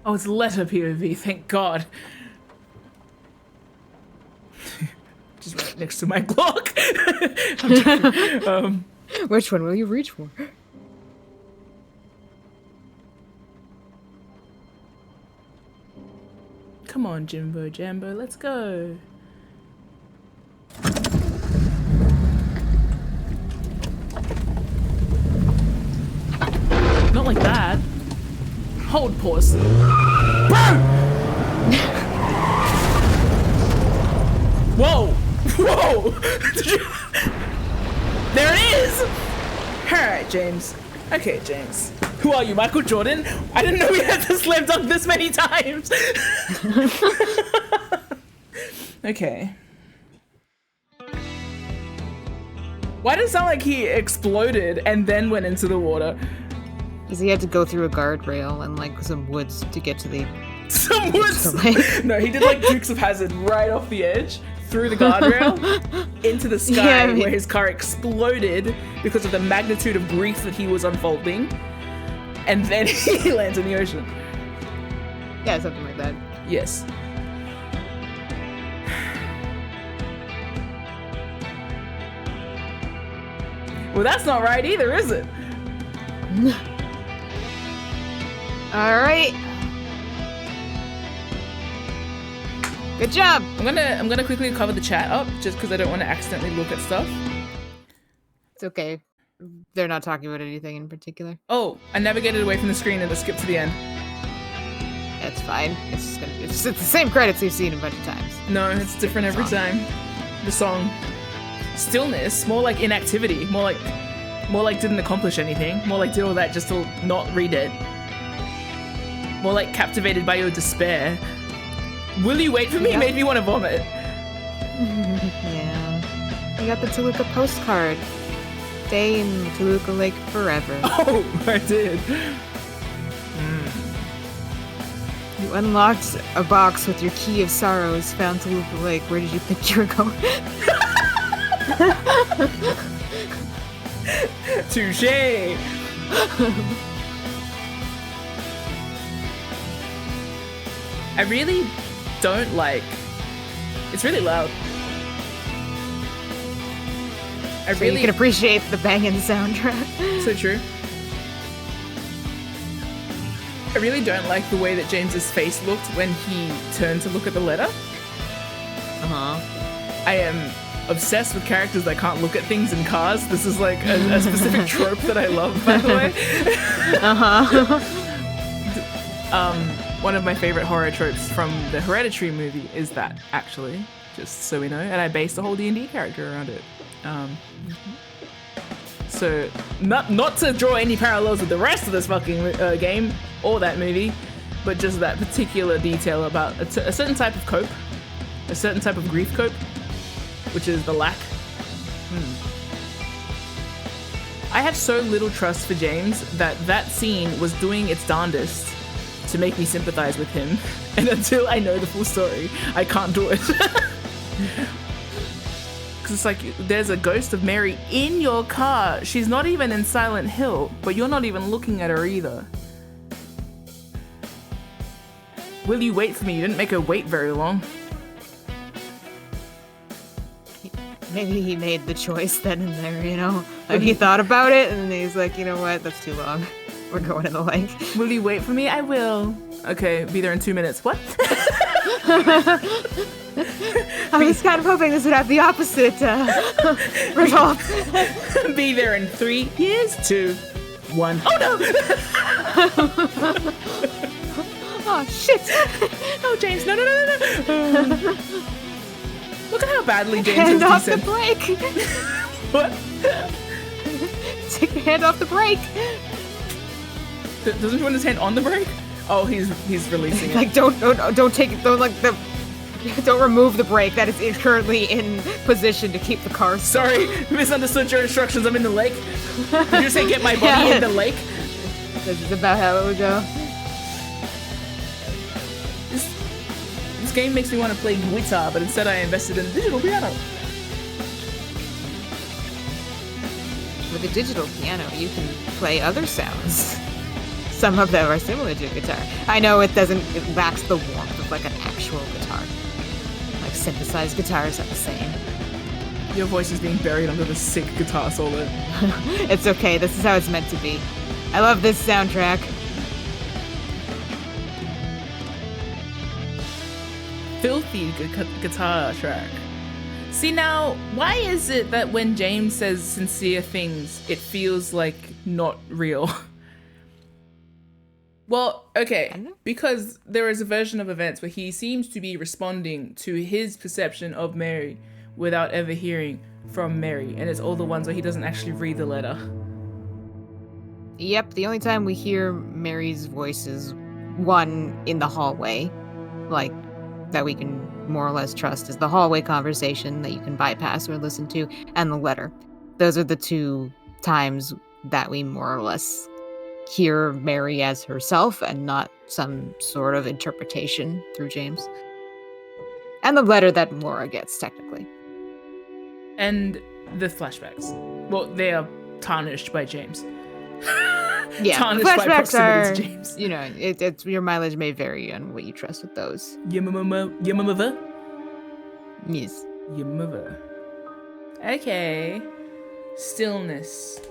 Oh, it's letter POV, thank God. Just right next to my Glock. I'm joking. Which one will you reach for? Come on, Jimbo Jambo, let's go. Not like that. Hold pause. Whoa! Whoa! There it is! Alright, James. Okay, James. Who are you, Michael Jordan? I didn't know we had to slam dunk this many times! Okay. Why does it sound like he exploded and then went into the water? Because he had to go through a guardrail and like some woods to get to the. Some woods! No, he did like Dukes of Hazzard right off the edge, through the guardrail, into the sky, Yeah, I mean- where his car exploded because of the magnitude of grief that he was unfolding. And then he lands in the ocean. Yeah, something like that. Yes. Well, that's not right either, is it? All right. Good job. I'm gonna quickly cover the chat up just because I don't want to accidentally look at stuff. It's okay. They're not talking about anything in particular. Oh, I navigated away from the screen and it skipped to the end. That's fine. It's the same credits we've seen a bunch of times. No, it's different every time. the song Stillness, more like inactivity, more like didn't accomplish anything, more like did all that just to not read it, more like captivated by your despair. Will you wait for me? Made me want to vomit. Yeah. You got the Toluca postcard. Stay in Toluca Lake forever. Oh, I did. You unlocked a box with your key of sorrows, found Toluca Lake. Where did you think you were going? Touché. I really don't like. It's really loud. I So really you can appreciate the banging soundtrack. So true. I really don't like the way that James's face looked when he turned to look at the letter. I am obsessed with characters that can't look at things in cars. This is like a specific trope that I love, by the way. One of my favorite horror tropes from the Hereditary movie is that, actually, just so we know. And I based a whole D&D character around it. So, not to draw any parallels with the rest of this fucking game or that movie, but just that particular detail about a certain type of cope, a certain type of grief cope, which is the lack. I have so little trust for James that scene was doing its darndest to make me sympathize with him, and until I know the full story, I can't do it. It's like, there's a ghost of Mary in your car. She's not even in Silent Hill, but you're not even looking at her either. Will you wait for me? You didn't make her wait very long. Maybe he made the choice then and there, you know? Like, he thought about it, and then he's like, you know what? That's too long. We're going in the lake. Will you wait for me? I will. Okay, be there in 2 minutes. What? I was kind of hoping this would have the opposite result. Be there in 3 years, 2, 1. Oh no! Oh shit! Oh, James, no. Look at how badly James Hand has off the descended. brake! What? Take your hand off the brake! Doesn't he want his hand on the brake? Oh, he's releasing it. Like, don't take it, don't remove the brake that is currently in position to keep the car stop. Sorry, misunderstood your instructions. I'm in the lake. Did you say get my body in the lake? This is about how it would go. This game makes me want to play guitar, but instead I invested in a digital piano. With a digital piano, you can play other sounds. Some of them are similar to guitar. I know it lacks the warmth of like an actual guitar. Like synthesized guitars are the same. Your voice is being buried under the sick guitar solo. It's okay, this is how it's meant to be. I love this soundtrack. Filthy guitar track. See now, why is it that when James says sincere things, it feels like not real? Well, okay, because there is a version of events where he seems to be responding to his perception of Mary without ever hearing from Mary, and it's all the ones where he doesn't actually read the letter. Yep, the only time we hear Mary's voice is one in the hallway, like, that we can more or less trust, is the hallway conversation that you can bypass or listen to, and the letter. Those are the two times that we more or less hear Mary as herself and not some sort of interpretation through James. And the letter that Laura gets, technically. And the flashbacks. Well, they are tarnished by James. Yeah, tarnished by flashbacks proximity are, to James. you know, it's your mileage may vary on what you trust with those. Your mother? Yes. Your mother. Okay. Stillness.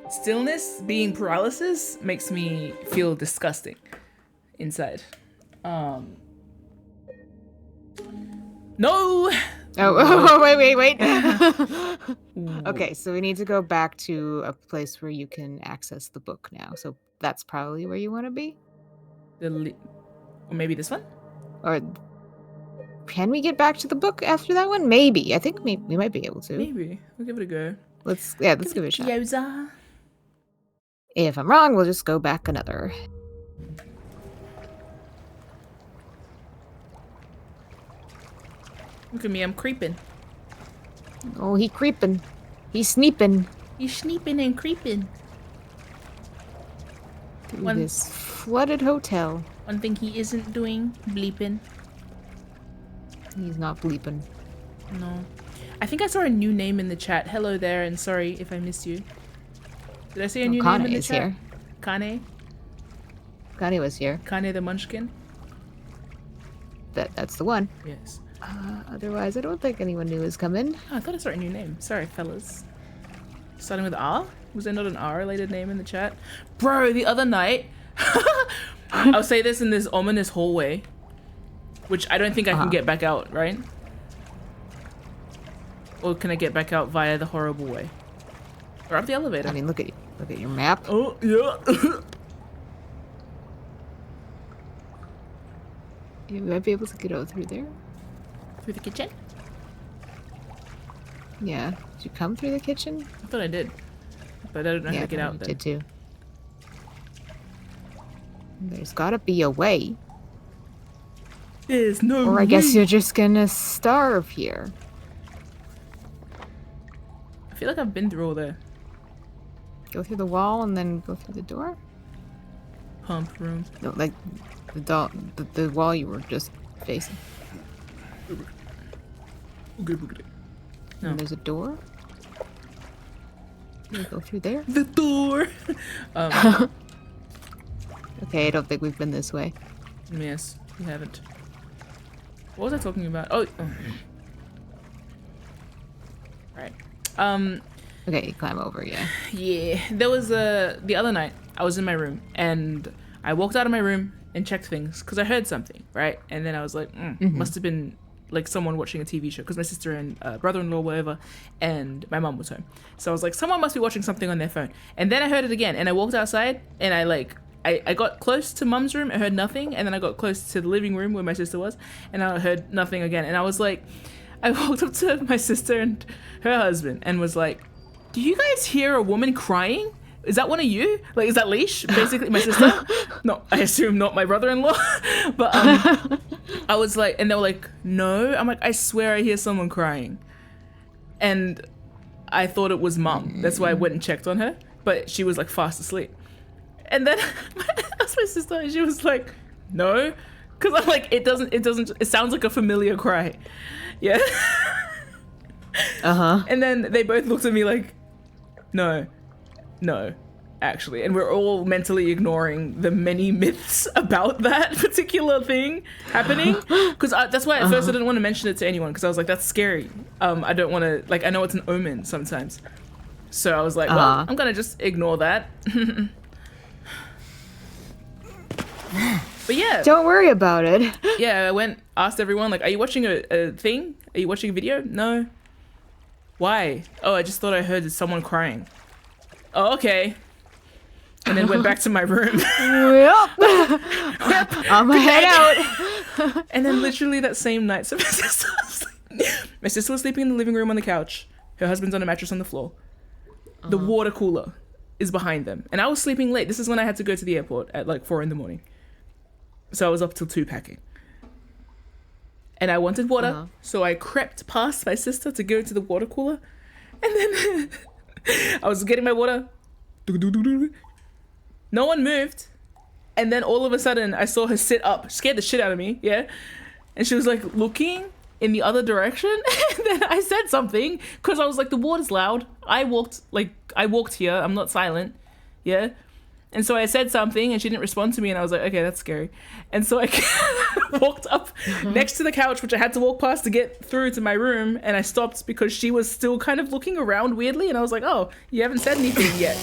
Stillness being paralysis makes me feel disgusting inside. No! Oh, wait. Okay, so we need to go back to a place where you can access the book now. So that's probably where you want to be? Or maybe this one? Or can we get back to the book after that one? Maybe. I think we might be able to. Maybe. We'll give it a go. Let's give it a shot. Yoza. If I'm wrong, we'll just go back another. Look at me, I'm creeping. Oh, he creeping. He's sneeping He's sneaping and creeping. through this flooded hotel. One thing he isn't doing, bleeping. He's not bleeping. No. I think I saw a new name in the chat. Hello there, and sorry if I missed you. Did I see a new name in the is chat? here. Kane? Connie was here. Kane the Munchkin? That's the one. Yes. Otherwise, I don't think anyone new has come in. Oh, I thought I saw a new name. Sorry, fellas. Starting with R? Was there not an R-related name in the chat? Bro, the other night... I'll say this in this ominous hallway. Which I don't think I can get back out, right? Or can I get back out via the horrible way? Or up the elevator? I mean, look at your map. Oh, yeah. You might be able to get out through there. Through the kitchen? Yeah. Did you come through the kitchen? I thought I did. But I don't know how to get out you then. did too. There's gotta be a way. There's no Or I guess you're just gonna starve here. I feel like I've been through all the Go through the wall and then go through the door? pump room. No, like the wall you were just facing. No. And there's a door? Can we go through there? The door! Okay, I don't think we've been this way. Yes, we haven't. What was I talking about? Oh. Right. Okay, climb over, yeah. Yeah. There was the other night, I was in my room, and I walked out of my room and checked things, because I heard something, right? And then I was like, must have been like someone watching a TV show, because my sister and brother-in-law were over, and my mum was home. So I was like, someone must be watching something on their phone. And then I heard it again, and I walked outside, and I got close to mum's room, I heard nothing, and then I got close to the living room where my sister was, and I heard nothing again. And I was like, I walked up to my sister and her husband and was like, do you guys hear a woman crying? Is that one of you? Like, is that Leash? Basically, my sister? No, I assume not my brother-in-law. But I was like, and they were like, no. I'm like, I swear I hear someone crying. And I thought it was mum. That's why I went and checked on her. But she was like fast asleep. And then I asked my sister, and she was like, no. Because I'm like, it sounds like a familiar cry. Yeah. And then they both looked at me like, no, actually. And we're all mentally ignoring the many myths about that particular thing happening. Because that's why at first I didn't want to mention it to anyone, because I was like, that's scary. I don't want to, like, I know it's an omen sometimes. So I was like, well, I'm going to just ignore that. But yeah. Don't worry about it. Yeah, I asked everyone, like, are you watching a thing? Are you watching a video? No. Why? Oh, I just thought I heard someone crying. Oh, okay. And then went back to my room. Yep. I'm gonna head out. And then literally that same night, so my sister was sleeping in the living room on the couch. Her husband's on a mattress on the floor. The water cooler is behind them. And I was sleeping late. This is when I had to go to the airport at like 4 a.m. So I was up till 2 packing. And I wanted water, so I crept past my sister to go to the water cooler. And then I was getting my water. No one moved. And then all of a sudden, I saw her sit up. Scared the shit out of me, yeah? And she was like looking in the other direction. And then I said something, because I was like, the water's loud. I walked here. I'm not silent, yeah? And so I said something and she didn't respond to me, and I was like, okay, that's scary. And so I walked up next to the couch, which I had to walk past to get through to my room, and I stopped because she was still kind of looking around weirdly, and I was like, oh, you haven't said anything yet.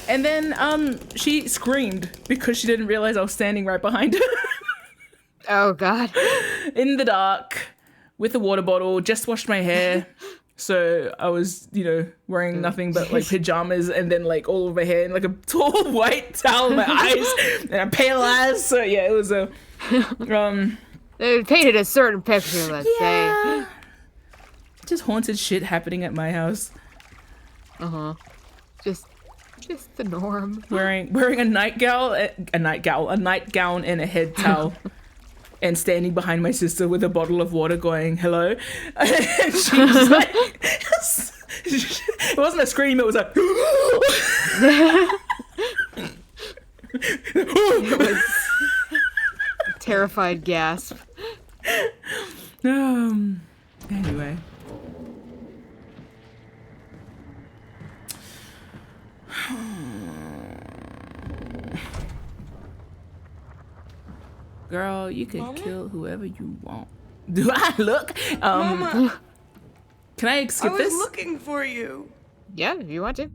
And then she screamed because she didn't realize I was standing right behind her. Oh, God. In the dark with a water bottle, just washed my hair. So I was, wearing nothing but like pajamas, and then like all of my hair and like a tall white towel in my eyes, and I'm pale as. So yeah, it was a They painted a certain picture, let's say. Yeah. Just haunted shit happening at my house. Uh-huh. Just the norm. Wearing a nightgown and a head towel. And standing behind my sister with a bottle of water going, hello. And she was like, it wasn't a scream, it was a. It was a terrified gasp. Anyway. Girl, you can kill whoever you want. Do I look? Mama, Can I skip I was this? looking for you. Yeah, if you want to.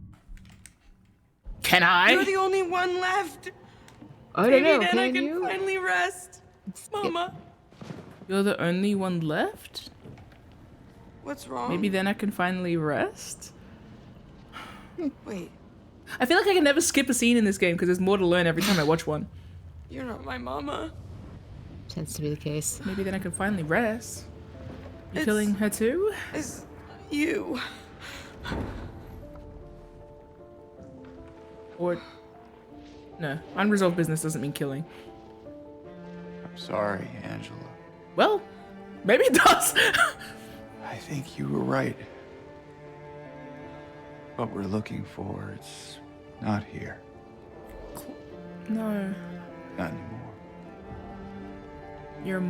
Can I? You're the only one left. I don't know, Maybe then can I can you? finally rest. Mama, You're the only one left? what's wrong? Maybe then I can finally rest? Wait, I feel like I can never skip a scene in this game because there's more to learn every time I watch one. you're not my mama. Tends to be the case. Maybe then I can finally rest. You It's- killing her too? It's you. Or... No, unresolved business doesn't mean killing. I'm sorry, Angela. Well, maybe it does. I think you were right. What we're looking for, it's not here. No. Not anymore. Your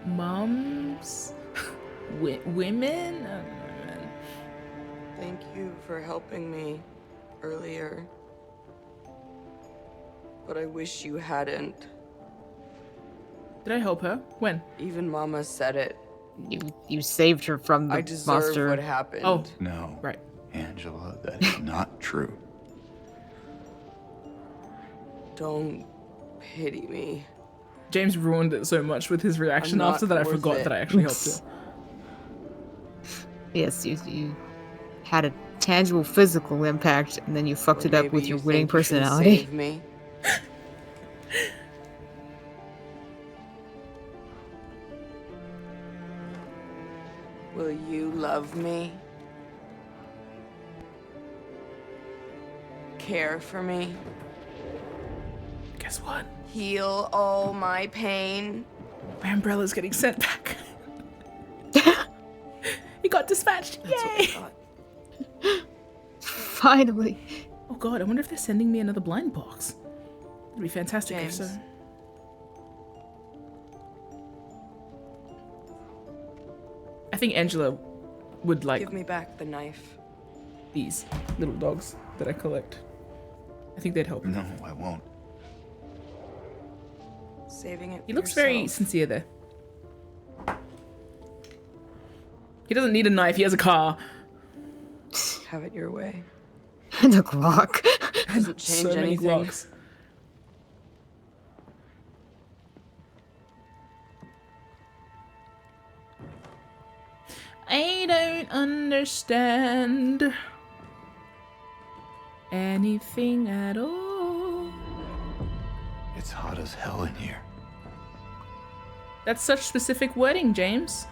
mom's women? I don't know, man. Thank you for helping me earlier. But I wish you hadn't. Did I help her? When? Even Mama said it. You saved her from the I deserve monster. what happened. Oh, No. right. Angela, that is not true. Don't pity me. James ruined it so much with his reaction I'm not after that I worth forgot it. that I actually helped her. Yes, you had a tangible physical impact, and then you fucked Or it up maybe with you your winning think you can personality. Save me. Will you love me? Care for me? Guess what? Heal all my pain? My umbrella's getting sent back. He got dispatched. That's what I Yay! thought. Finally. Oh god, I wonder if they're sending me another blind box. It'd be fantastic if so. James. I think Angela would like Give me back the knife. these little dogs that I collect. I think they'd help. No, I won't. Saving it. He for looks very yourself. sincere there. He doesn't need a knife, he has a car. Have it your way. The Glock. Doesn't change So many anything. Glocks. I don't understand anything at all. It's hot as hell in here. That's such specific wording, James.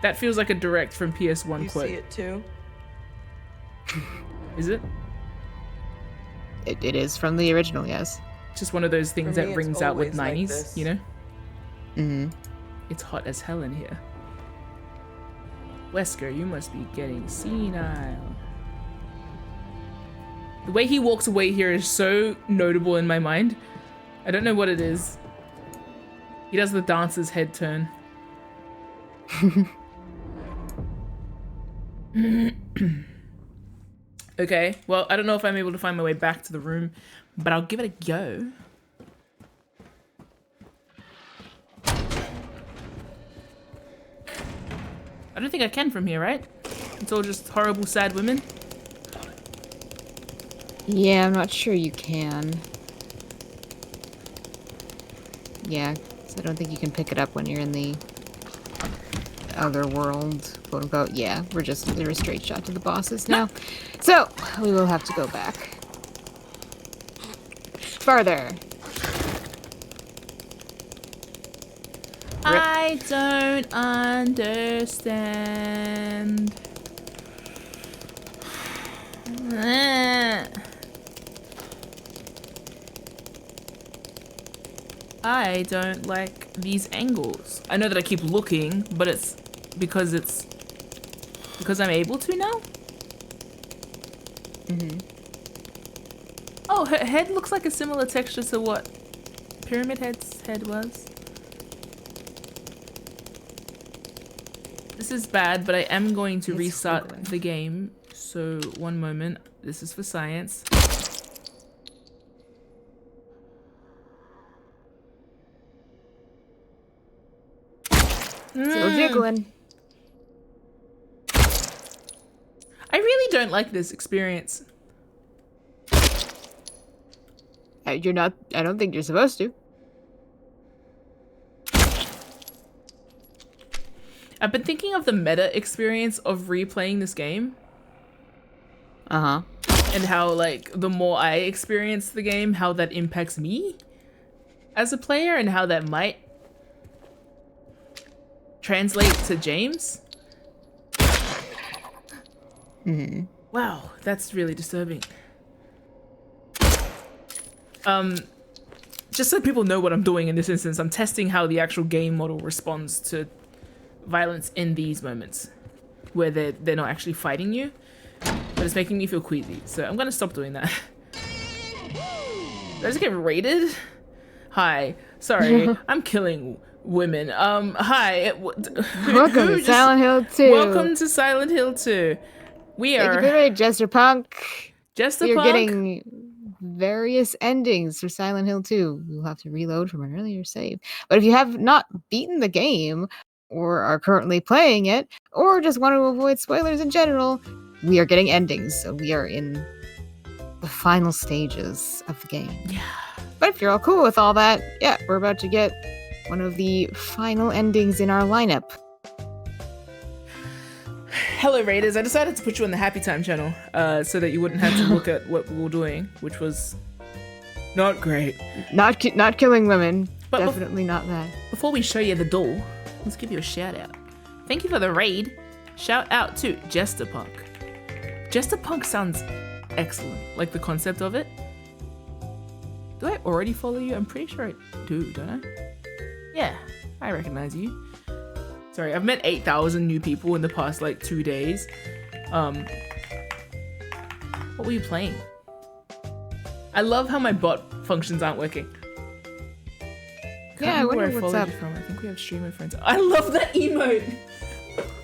That feels like a direct from PS1 You quote. see it too? Is it? It is from the original, yes. Just one of those things For me, that it's rings out with always like 90s, this. you know? Mm-hmm. It's hot as hell in here. Wesker, you must be getting senile. The way he walks away here is so notable in my mind. I don't know what it is. He does the dancer's head turn. Okay, well, I don't know if I'm able to find my way back to the room, but I'll give it a go. I don't think I can from here, right? It's all just horrible, sad women. Yeah, I'm not sure you can. Yeah, 'cause I don't think you can pick it up when you're in the other world, quote unquote. Yeah, we're a straight shot to the bosses now. So, we will have to go back. Farther. I don't understand. I don't like these angles. I know that I keep looking, but it's because I'm able to now. Oh, her head looks like a similar texture to what Pyramid Head's head was. This is bad, but I am going to restart the game. So, one moment. This is for science. Still jiggling. I really don't like this experience. You're not. I don't think you're supposed to. I've been thinking of the meta experience of replaying this game. And how, like, the more I experience the game, how that impacts me as a player and how that might translate to James. Wow, that's really disturbing. Just so people know what I'm doing in this instance, I'm testing how the actual game model responds to violence in these moments where they're not actually fighting you, but it's making me feel queasy. So I'm gonna stop doing that. Did I just get raided? Hi, sorry, I'm killing women. Hi. Welcome to Silent Hill 2. Welcome to Silent Hill 2. We are. Thank you very much, Jester Punk. Jester You're Punk. getting various endings for Silent Hill 2. You'll have to reload from an earlier save. But if you have not beaten the game, or are currently playing it, or just want to avoid spoilers in general, we are getting endings. So we are in the final stages of the game. Yeah. But if you're all cool with all that, yeah, we're about to get one of the final endings in our lineup. Hello, Raiders. I decided to put you on the Happy Time channel so that you wouldn't have to look at what we were doing, which was not great. Not killing women. But definitely not that. Before we show you the door, let's give you a shout out. Thank you for the raid. Shout out to Jester Punk. Jester Punk sounds excellent. Like the concept of it. Do I already follow you? I'm pretty sure I do, don't I? Yeah, I recognize you. Sorry, I've met 8,000 new people in the past like 2 days. What were you playing? I love how my bot functions aren't working. Yeah, I wonder what's up. From. I think we have streamer friends. I love that emote.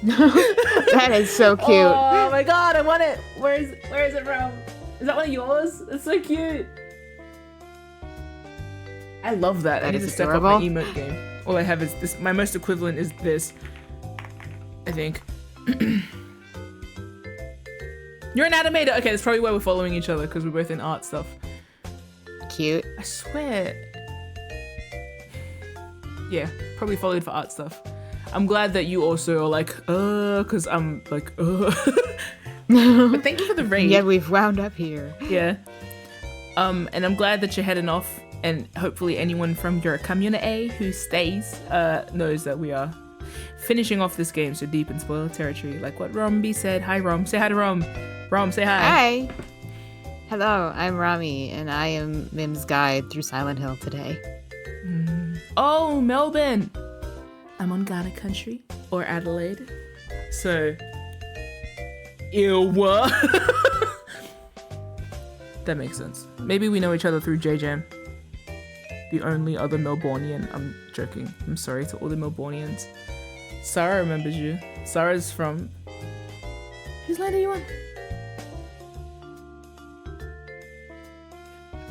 That is so cute. Oh my god, I want it. Where is it from? Is that one of yours? It's so cute. I love that. I need to step up my emote game. All I have is this. My most equivalent is this. I think. You're an animator. Okay, that's probably why we're following each other, because we're both in art stuff. Cute. I swear. Yeah, probably followed for art stuff. I'm glad that you also are like, because I'm like, But thank you for the raid. Yeah, we've wound up here. Yeah. And I'm glad that you're heading off, and hopefully anyone from your community who stays knows that we are finishing off this game so deep in spoiler territory, like what Romby said. Hi, Rom. Say hi to Rom. Rom, say hi. Hi. Hello, I'm Rami, and I am Mim's guide through Silent Hill today. Oh, Melbourne. I'm on Ghana country, or Adelaide. So, ew. That makes sense. Maybe we know each other through JJam. The only other Melbourneian. I'm joking. I'm sorry to all the Melbourneians. Sarah remembers you. Sarah's from... Whose land are you on?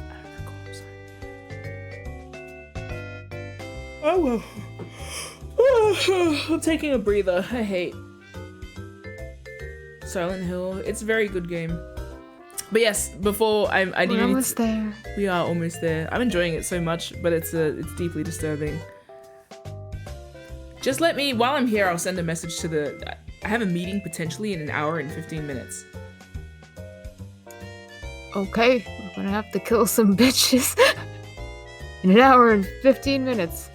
I don't recall. I'm sorry. Oh well. I'm taking a breather. I hate Silent Hill. It's a very good game. But yes, before I need We're almost there. We are almost there. I'm enjoying it so much, but it's deeply disturbing. Just let me, while I'm here, I'll send a message to the... I have a meeting potentially in an hour and 15 minutes. Okay, we're gonna have to kill some bitches in an hour and 15 minutes.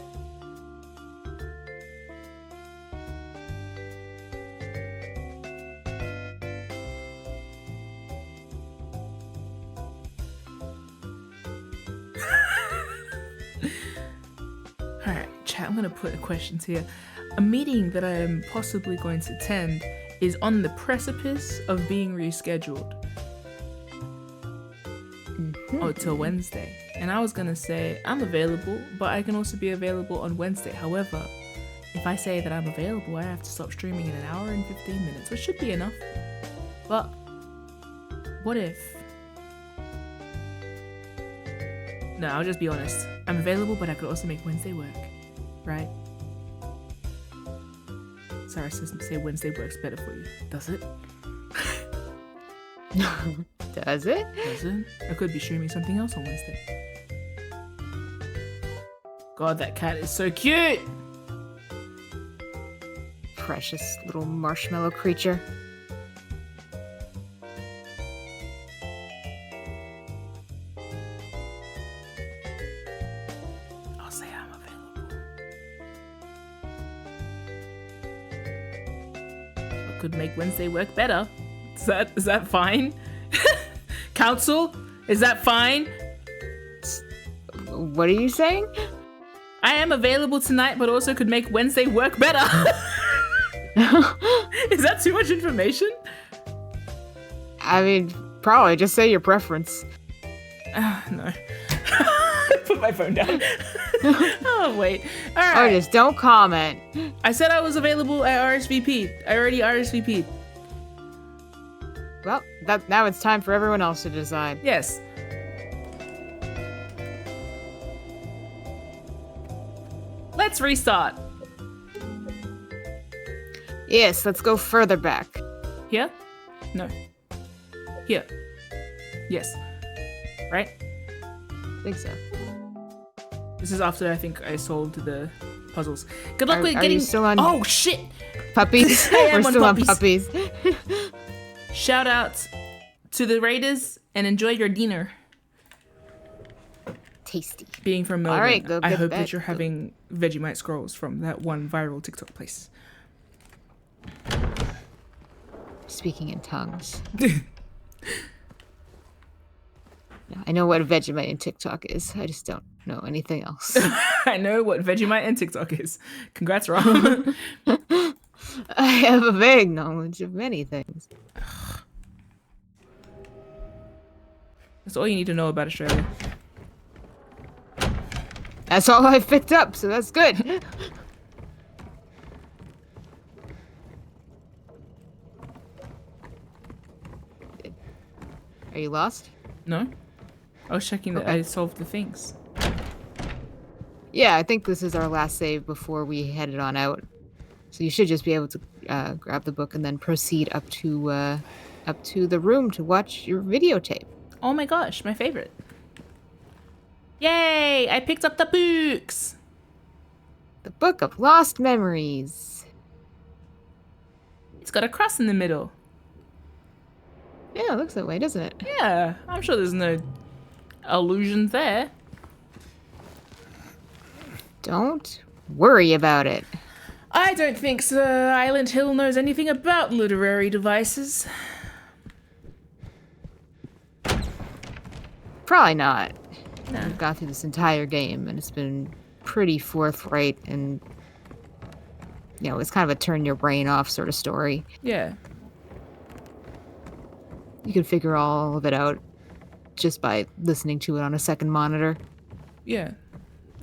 Okay, I'm gonna put a question here. A meeting that I am possibly going to attend is on the precipice of being rescheduled. Oh, till Wednesday. And I was gonna say I'm available, but I can also be available on Wednesday. However, if I say that I'm available, I have to stop streaming in an hour and 15 minutes, which should be enough. But what if? No, I'll just be honest. I'm available, but I could also make Wednesday work, right? Sarah says say Wednesday works better for you. Does it? Does it? Does it? I could be streaming something else on Wednesday. God, that cat is so cute! Precious little marshmallow creature. I'll say I'm available. I could make Wednesday work better. Is that fine? Council? Is that fine? What are you saying? I am available tonight, but also could make Wednesday work better. Is that too much information? I mean, probably just say your preference. No. Put my phone down. Oh, wait. All Or right. just don't comment. I said I was available at RSVP'd. I already RSVP'd. Well, now it's time for everyone else to decide. Yes. Let's restart. Yes, let's go further back. Here? No. Here. Yes. Right? I think so. This is after I think I solved the puzzles. Good luck with Are getting. you still on Oh shit! puppies? I am We're on still on puppies. puppies. Shout out to the Raiders and enjoy your dinner. Tasty. Being from Melbourne, right, go I get hope back. that you're having Vegemite scrolls from that one viral TikTok place. Speaking in tongues. I know what Vegemite and TikTok is. I just don't know anything else. I know what Vegemite and TikTok is. Congrats, Rob. I have a vague knowledge of many things. That's all you need to know about Australia. That's all I've picked up, so that's good. Are you lost? No? I was checking that Okay. I solved the things. Yeah, I think this is our last save before we headed on out. So you should just be able to grab the book and then proceed up to the room to watch your videotape. Oh my gosh, my favorite. Yay! I picked up the books! The Book of Lost Memories. It's got a cross in the middle. Yeah, it looks that way, doesn't it? Yeah, I'm sure there's no allusions there. Don't worry about it. I don't think Sir Island Hill knows anything about literary devices. Probably not. No. We've gone through this entire game and it's been pretty forthright and, you know, it's kind of a turn your brain off sort of story. Yeah. You can figure all of it out just by listening to it on a second monitor. Yeah.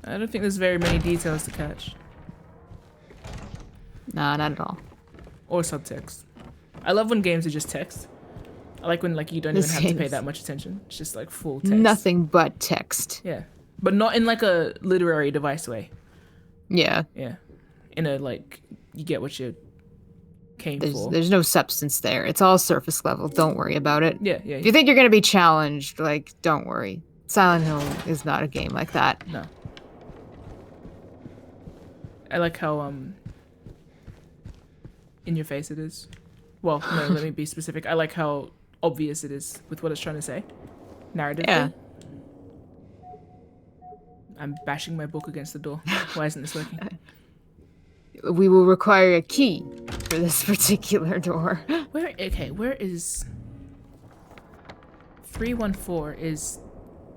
I don't think there's very many details to catch. Nah, not at all. Or subtext. I love when games are just text. I like when like you don't This even have to pay game's that much attention. It's just like full text. Nothing but text. Yeah. But not in like a literary device way. Yeah. Yeah. In a like you get what you came for. There's no substance there. It's all surface level. Don't worry about it. Yeah, yeah. If you think you're going to be challenged, like, don't worry. Silent Hill is not a game like that. No. I like how in your face it is. Well, no, let me be specific. I like how obvious it is with what it's trying to say. Narratively. Yeah. I'm bashing my book against the door. Why isn't this working? We will require a key for this particular door. Where is 314 is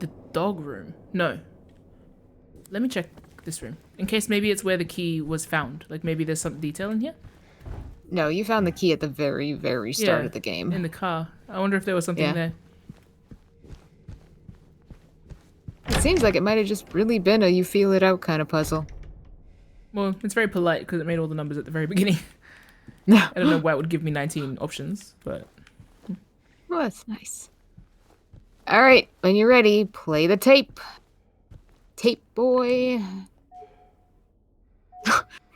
the dog room. No. Let me check this room. In case maybe it's where the key was found. Like maybe there's some detail in here. No, you found the key at the very, very start Yeah, of the game. in the car. I wonder if there was something Yeah. there. It seems like it might have just really been a you feel it out kind of puzzle. Well, it's very polite because it made all the numbers at the very beginning. No. I don't know why it would give me 19 options, but Well, that's nice. All right, when you're ready, play the tape. Tape boy.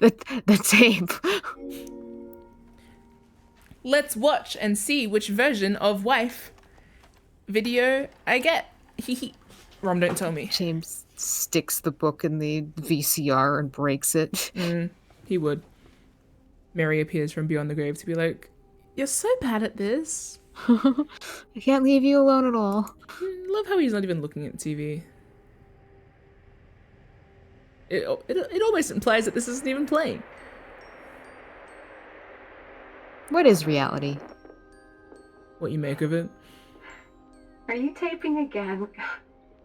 the tape. let's watch and see which version of wife video I get. Hee. Rom, don't tell me. James sticks the book in the VCR and breaks it. He would. Mary appears from beyond the grave to be like, "You're so bad at this." I can't leave you alone at all. Love how he's not even looking at TV. It almost implies that this isn't even playing. What is reality? What you make of it? Are you taping again?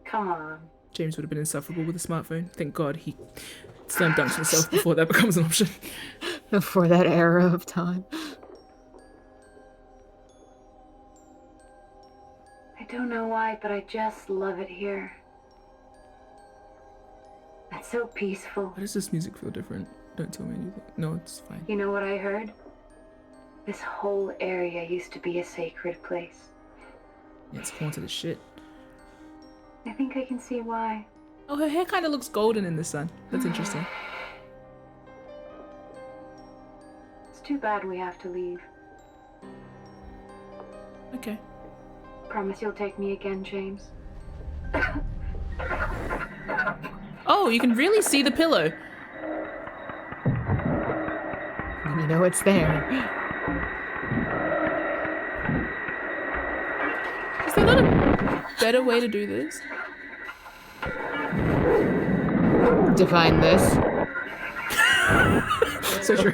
Come on. James would have been insufferable with a smartphone. Thank God he slam dunks himself before that becomes an option. Before that era of time. I don't know why, but I just love it here. It's so peaceful. Why does this music feel different? Don't tell me anything. No, it's fine. You know what I heard? This whole area used to be a sacred place. Yeah, it's haunted as shit. I think I can see why. Oh, her hair kind of looks golden in the sun. That's interesting. It's too bad we have to leave. Okay. Promise you'll take me again, James. Oh, you can really see the pillow. And you know it's there. Is there not a better way to do this? Define this. So true.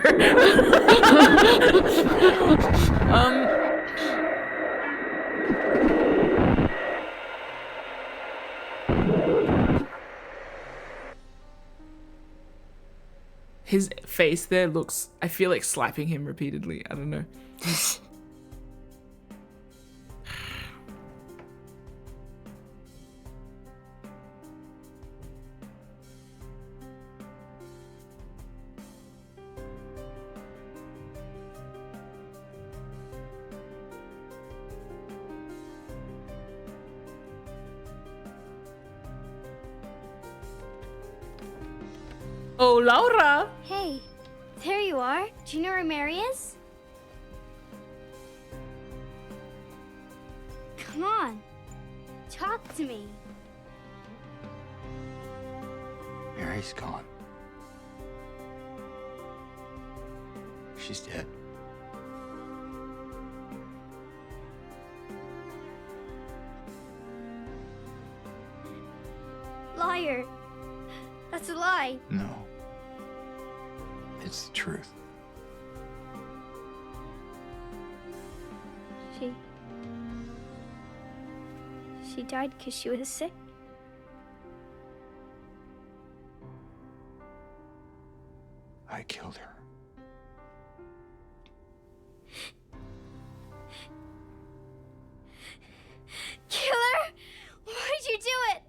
His face there looks, I feel like slapping him repeatedly. I don't know. Oh, Laura! Hey, there you are. Do you know where Mary is? Come on, talk to me. Mary's gone. She's dead. Liar. That's a lie. No. It's the truth. She died because she was sick? I killed her. Kill her? Why'd you do it?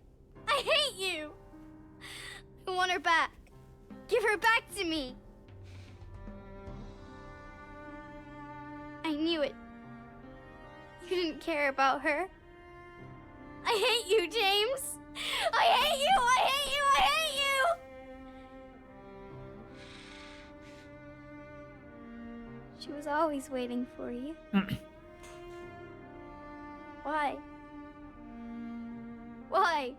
I hate you. I want her back. Give her back to me. I knew it. You didn't care about her. I hate you, James. I hate you. I hate you. I hate you. She was always waiting for you. Why? Why?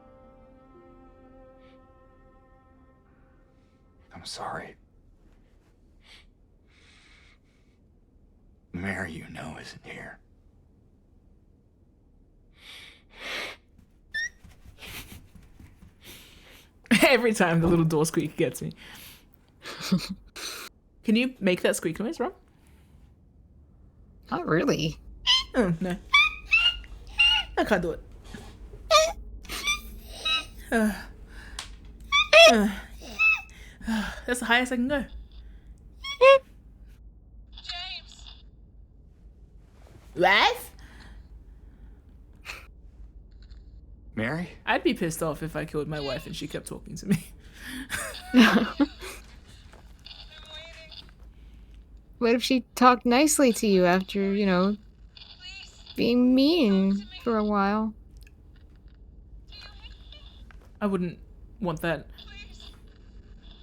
I'm sorry. Mary, you know, isn't here. Every time the little door squeak gets me. Can you make that squeak noise, Rob? Not really. Oh, no. I can't do it. That's the highest I can go. James! Life? Mary? I'd be pissed off if I killed my wife and she kept talking to me. I'm waiting. What if she talked nicely to you after, you know, Please. being mean for a while? I wouldn't want that Please.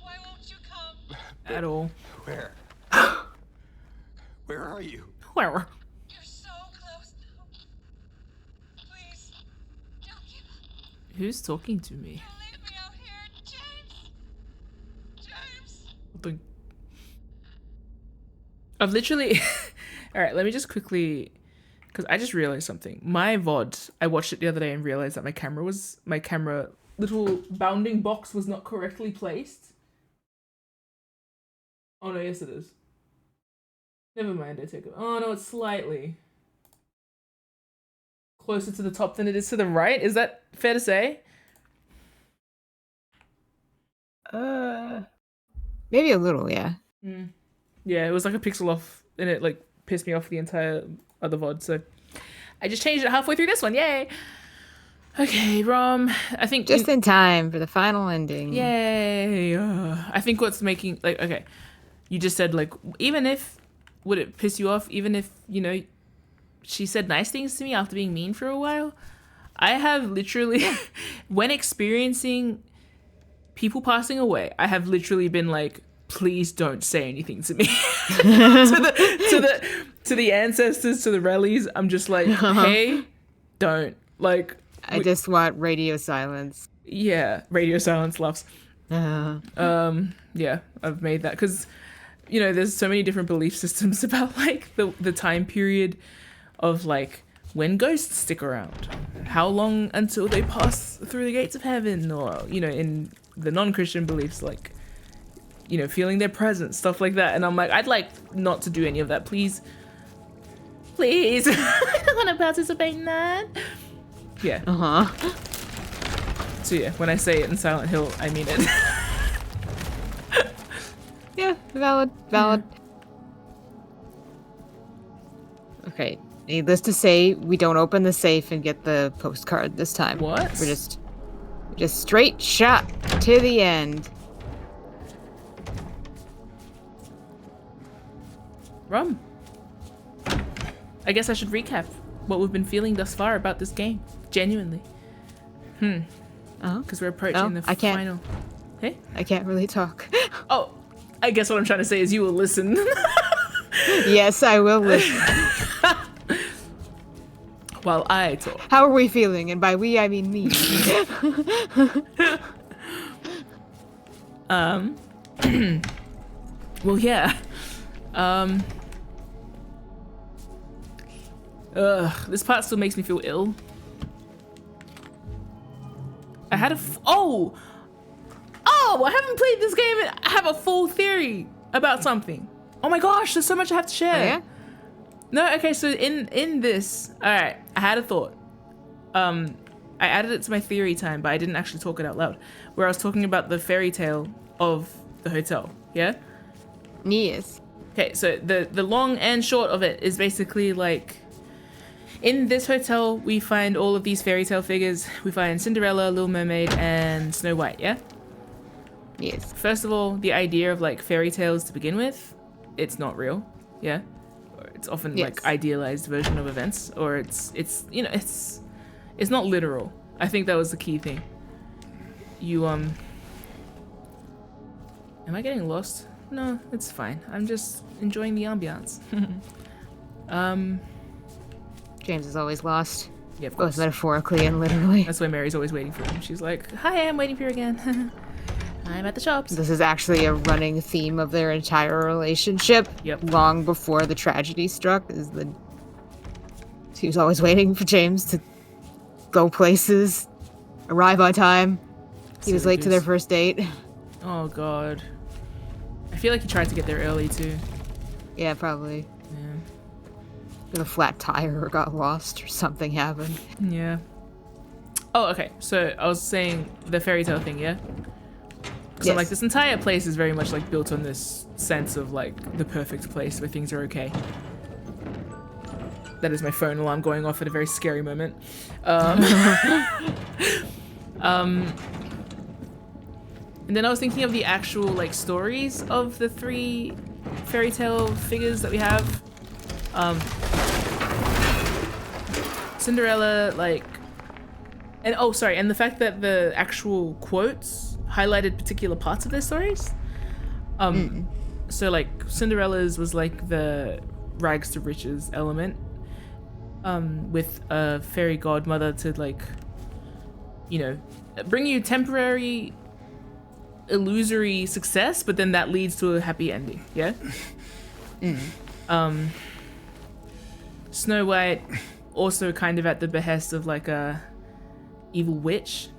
Why won't you come? at all. Where? Where are you? Where? You're so close now. Please. Don't give up. Who's talking to me? Don't leave me out here. James! James! The- I've literally... Alright, let me just quickly... Because I just realized something. My VOD, I watched it the other day and realized that my camera little bounding box was not correctly placed. Oh no, yes it is. Never mind, I take it. Oh no, it's slightly closer to the top than it is to the right. Is that fair to say? Maybe a little, yeah. Yeah, it was like a pixel off and it like pissed me off the entire other VOD, so I just changed it halfway through this one. Yay! Okay, Rom, I think Just in time for the final ending. yay. I think what's making like okay, you just said like even if would it piss you off even if you know she said nice things to me after being mean for a while. I have literally when experiencing people passing away, I have literally been like, please don't say anything to me. to the ancestors, to the rallies, I'm just like, hey, don't like. I just want radio silence. Yeah, radio silence loves. Yeah, I've made that because, you know, there's so many different belief systems about like the time period of like when ghosts stick around, how long until they pass through the gates of heaven, or you know, in the non-Christian beliefs, like, you know, feeling their presence, stuff like that. And I'm like, I'd like not to do any of that, please. Please, I don't want to participate in that. Yeah. So yeah, when I say it in Silent Hill, I mean it. Yeah, valid. Okay, needless to say, we don't open the safe and get the postcard this time. What? We're just straight shot to the end. Rum. I guess I should recap what we've been feeling thus far about this game. Genuinely. Because we're approaching the I can't. final. Hey? I can't really talk. Oh, I guess what I'm trying to say is you will listen. Yes, I will listen. While I talk. How are we feeling? And by we, I mean me. Well, yeah. This part still makes me feel ill. I had a I haven't played this game and I have a full theory about something. Oh my gosh, there's so much I have to share. Oh, yeah? No, okay, so in this, all right, I had a thought. I added it to my theory time, but I didn't actually talk it out loud. Where I was talking about the fairy tale of the hotel, yeah? Yes. Okay, so the long and short of it is basically like, in this hotel, we find all of these fairy tale figures. We find Cinderella, Little Mermaid, and Snow White, yeah? Yes. First of all, the idea of like fairy tales to begin with, it's not real, yeah? Or it's often like idealized version of events, or it's you know, it's not literal. I think that was the key thing. You am I getting lost? No, it's fine. I'm just enjoying the ambiance. James is always lost. Yeah, of Both course. metaphorically and literally. That's why Mary's always waiting for him. She's like, hi, I'm waiting for you again. I'm at the shops. This is actually a running theme of their entire relationship. Yep. Long before the tragedy struck, she was always waiting for James to go places, arrive on time. He was late to their first date. Oh god. I feel like he tried to get there early too. Yeah, probably. Yeah. Got a flat tire or got lost or something happened. Yeah. Oh, okay. So I was saying the fairy tale thing, yeah? So like this entire place is very much like built on this sense of like the perfect place where things are okay. That is my phone alarm going off at a very scary moment. And then I was thinking of the actual like stories of the 3 fairy tale figures that we have. Cinderella, like, and oh sorry, and the fact that the actual quotes highlighted particular parts of their stories. So like Cinderella's was like the rags to riches element, with a fairy godmother to like, you know, bring you temporary illusory success, but then that leads to a happy ending. Yeah. Snow White, also kind of at the behest of like a evil witch,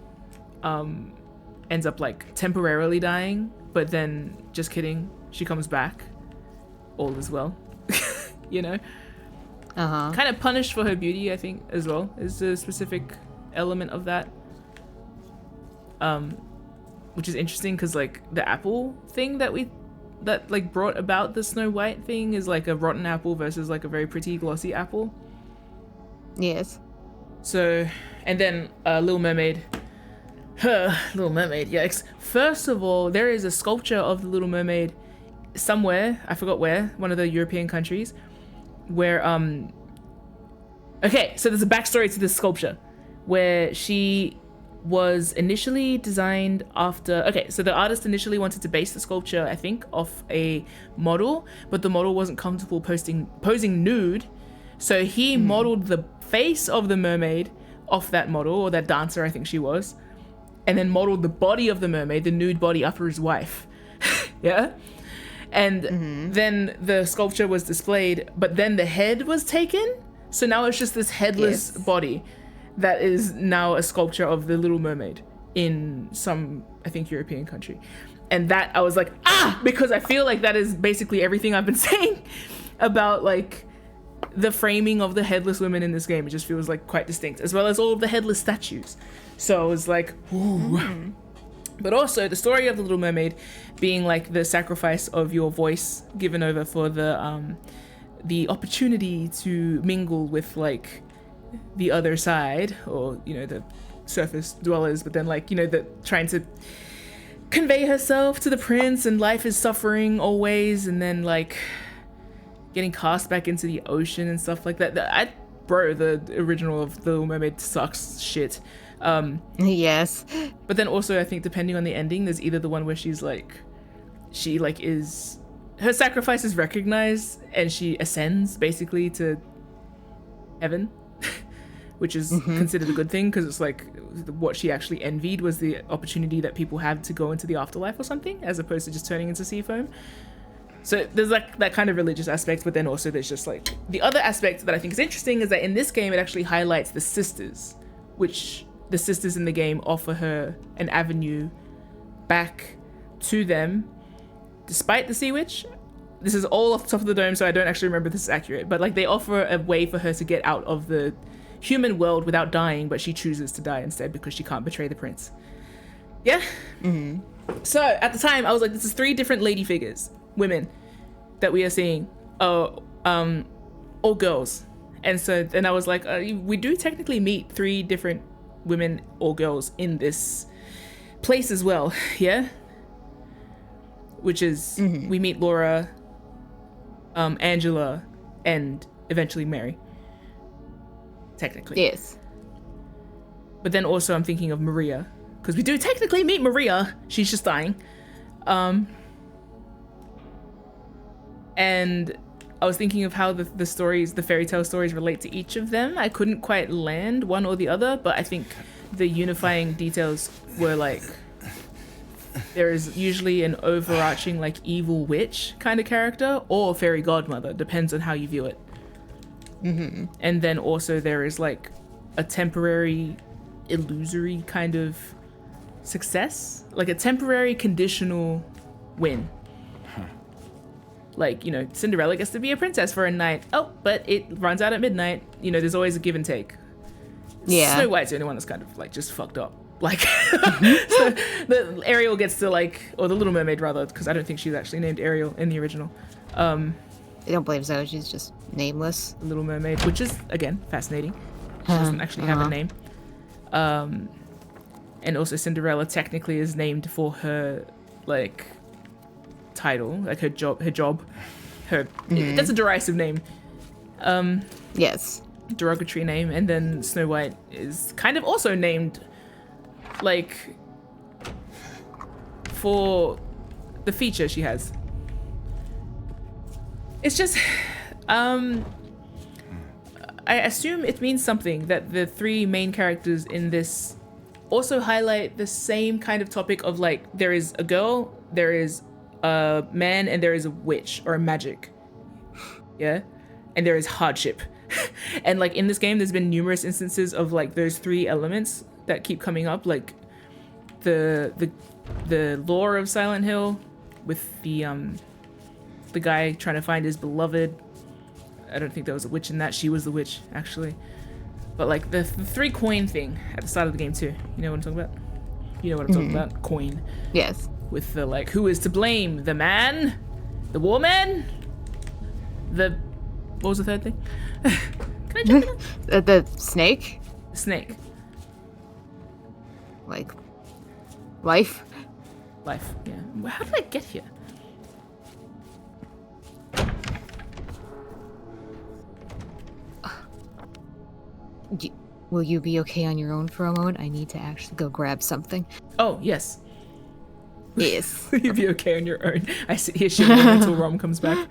ends up like temporarily dying, but then just kidding, she comes back, all is well. You know, kind of punished for her beauty, I think, as well, is a specific element of that, which is interesting because like the apple thing that like brought about the Snow White thing is like a rotten apple versus like a very pretty glossy apple. Yes. So, and then Little Mermaid. Little Mermaid, yikes. First of all, there is a sculpture of the Little Mermaid somewhere, I forgot where, one of the European countries, where okay, so there's a backstory to this sculpture where she was initially designed after, okay, so the artist initially wanted to base the sculpture, I think, off a model, but the model wasn't comfortable posing nude, so he modeled the face of the mermaid off that model, or that dancer I think she was, and then modeled the body of the mermaid, the nude body, after his wife. Yeah. And then the sculpture was displayed, but then the head was taken, so now it's just this headless body that is now a sculpture of the Little Mermaid in some, I think, European country. And that, I was like, because I feel like that is basically everything I've been saying about like the framing of the headless women in this game. It just feels like quite distinct, as well as all of the headless statues. So I was like, ooh. But also the story of the Little Mermaid being like the sacrifice of your voice given over for the opportunity to mingle with like the other side, or, you know, the surface dwellers, but then like, you know, the trying to convey herself to the prince, and life is suffering always, and then like getting cast back into the ocean and stuff like that. Bro, the original of The Little Mermaid sucks shit. Yes. But then also I think depending on the ending, there's either the one where she is her sacrifice is recognized and she ascends basically to heaven, which is considered a good thing, because it's like what she actually envied was the opportunity that people had to go into the afterlife or something, as opposed to just turning into sea foam. So there's like that kind of religious aspect, but then also there's just like the other aspect that I think is interesting is that in this game it actually highlights the sisters, which the sisters in the game offer her an avenue back to them despite the sea witch. This is all off the top of the dome, so I don't actually remember if this is accurate, but like they offer a way for her to get out of the human world without dying, but she chooses to die instead because she can't betray the prince. Yeah. So at the time I was like, this is 3 different lady figures, women, that we are seeing, all girls. And so then I was like, we do technically meet 3 different women or girls in this place as well. Yeah. Which is we meet Laura, Angela, and eventually Mary, technically. Yes. But then also I'm thinking of Maria, because we do technically meet Maria. She's just dying. And I was thinking of how the stories, the fairy tale stories, relate to each of them. I couldn't quite land one or the other, but I think the unifying details were like, there is usually an overarching like evil witch kind of character, or fairy godmother, depends on how you view it. And then also there is like a temporary illusory kind of success, like a temporary conditional win. Like, you know, Cinderella gets to be a princess for a night. Oh, but it runs out at midnight. You know, there's always a give and take. Yeah. Snow White's the only one that's kind of like just fucked up. Like, so the Ariel gets to like, or the Little Mermaid rather, because I don't think she's actually named Ariel in the original. I don't believe so. She's just nameless. Little Mermaid, which is again fascinating. She doesn't actually have a name. And also Cinderella technically is named for her like title, like her job. That's a derisive name. Yes. Derogatory name. And then Snow White is kind of also named like for the feature she has. It's just I assume it means something that the three main characters in this also highlight the same kind of topic of like, there is a girl, there is a man, and there is a witch or a magic. Yeah? And there is hardship. And like in this game, there's been numerous instances of like those three elements that keep coming up, like the lore of Silent Hill with the guy trying to find his beloved. I don't think there was a witch in that. She was the witch, actually. But like the 3 coin thing at the start of the game too. You know what I'm talking about? You know what I'm talking about? Coin. Yes. With the like, who is to blame? The man? The woman? What was the third thing? Can I jump in? The snake? The snake. Like, life? Life, yeah. How did I get here? Will you be okay on your own for a moment? I need to actually go grab something. Oh, yes. Yes. You'll be okay on your own. I sit here shivering until Rom comes back.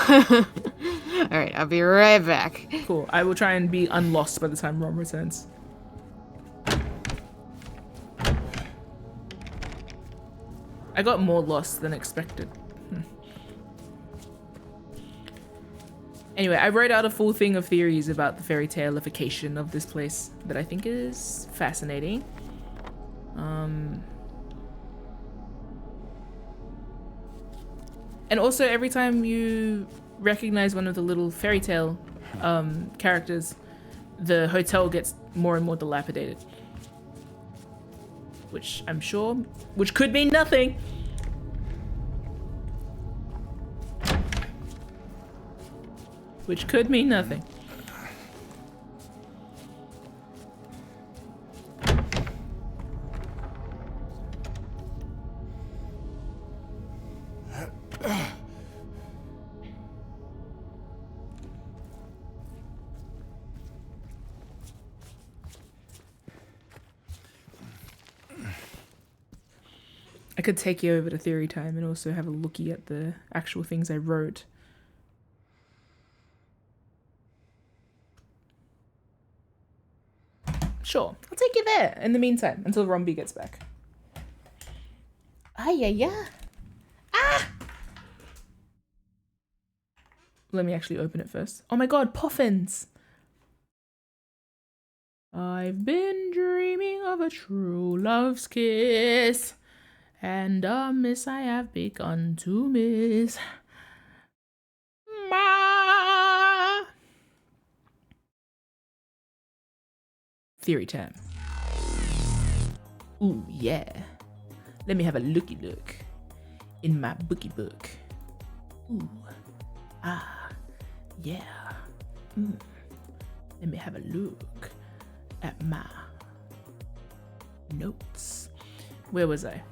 Alright, I'll be right back. Cool. I will try and be unlost by the time Rom returns. I got more lost than expected. Anyway, I wrote out a full thing of theories about the fairy taleification of this place that I think is fascinating. And also, every time you recognize one of the little fairy tale characters, the hotel gets more and more dilapidated. Which I'm sure, which could mean nothing. Which could mean nothing. I could take you over to theory time and also have a looky at the actual things I wrote. Sure, I'll take you there in the meantime until Romby gets back. Yeah. Ah! Let me actually open it first. Oh my god, puffins! I've been dreaming of a true love's kiss, and a miss I have begun to miss. Ma! Theory time. Ooh, yeah. Let me have a looky look in my bookie book. Ooh. Ah. Yeah. Let me have a look at my notes. Where was I?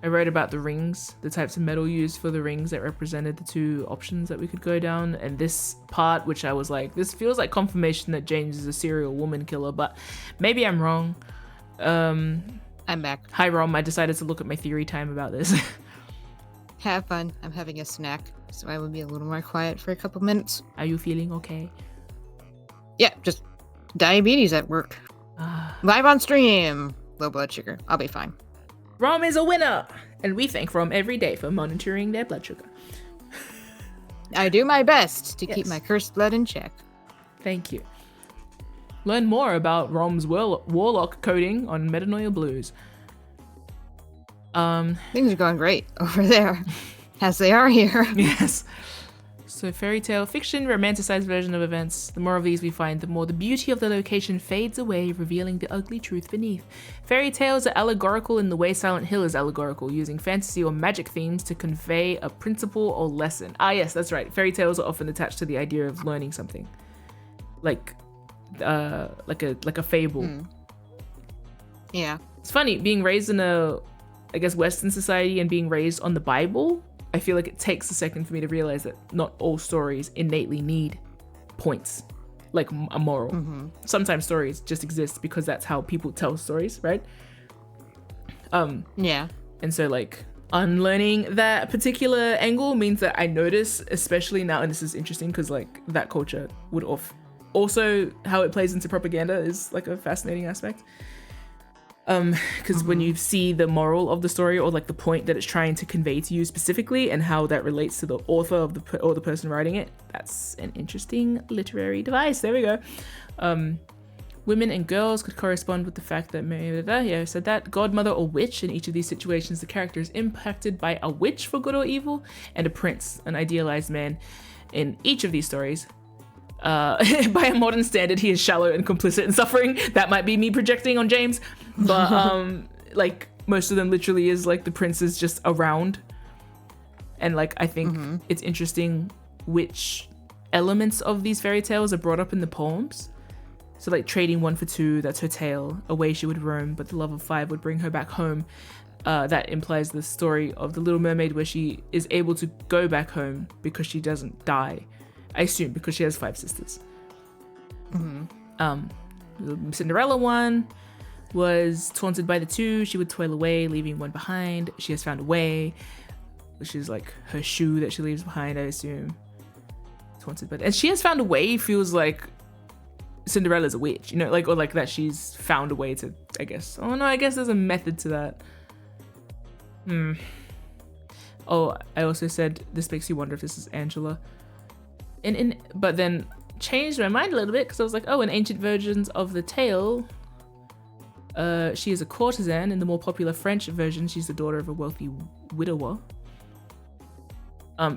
I wrote about the rings, the types of metal used for the rings that represented the 2 options that we could go down, and this part, which I was like, this feels like confirmation that James is a serial woman killer, but maybe I'm wrong. I'm back. Hi Rom, I decided to look at my theory time about this. Have fun. I'm having a snack, so I will be a little more quiet for a couple minutes. Are you feeling okay? Yeah, just diabetes at work. Live on stream. Low blood sugar. I'll be fine. Rom is a winner, and we thank Rom every day for monitoring their blood sugar. I do my best to keep my cursed blood in check. Thank you. Learn more about Rom's warlock coding on Metanoia Blues. Things are going great over there, as they are here. Yes. So fairy tale fiction, romanticized version of events. The more of these we find, the more the beauty of the location fades away, revealing the ugly truth beneath. Fairy tales are allegorical in the way Silent Hill is allegorical, using fantasy or magic themes to convey a principle or lesson. Ah yes, that's right. Fairy tales are often attached to the idea of learning something. Like a fable. Yeah. It's funny, being raised in a, I guess, Western society and being raised on the Bible, I feel like it takes a second for me to realize that not all stories innately need points, like a moral. Sometimes stories just exist because that's how people tell stories, right? Yeah. And so like unlearning that particular angle means that I notice, especially now, and this is interesting because like that culture would also how it plays into propaganda is like a fascinating aspect. Because when you see the moral of the story or like the point that it's trying to convey to you specifically and how that relates to the author of or the person writing it, that's an interesting literary device. There we go. Women and girls could correspond with the fact that I said that godmother or witch. In each of these situations, the character is impacted by a witch for good or evil, and a prince, an idealized man. In each of these stories, by a modern standard, he is shallow and complicit in suffering. That might be me projecting on James, but like most of them literally is like the prince is just around, and like I think it's interesting which elements of these fairy tales are brought up in the poems. So like trading 1 for 2, that's her tale. Away she would roam, but the love of 5 would bring her back home. That implies the story of the Little Mermaid, where she is able to go back home because she doesn't die. I assume because she has 5 sisters. The Cinderella one was taunted by the 2. She would toil away, leaving 1 behind. She has found a way, which is like her shoe that she leaves behind, I assume. Taunted by, and she has found a way feels like Cinderella's a witch, you know, like, or like that she's found a way to, I guess. Oh no, I guess there's a method to that. Oh, I also said this makes you wonder if this is Angela. But then changed my mind a little bit because I was like, oh, in ancient versions of the tale, she is a courtesan. In the more popular French version, she's the daughter of a wealthy widower.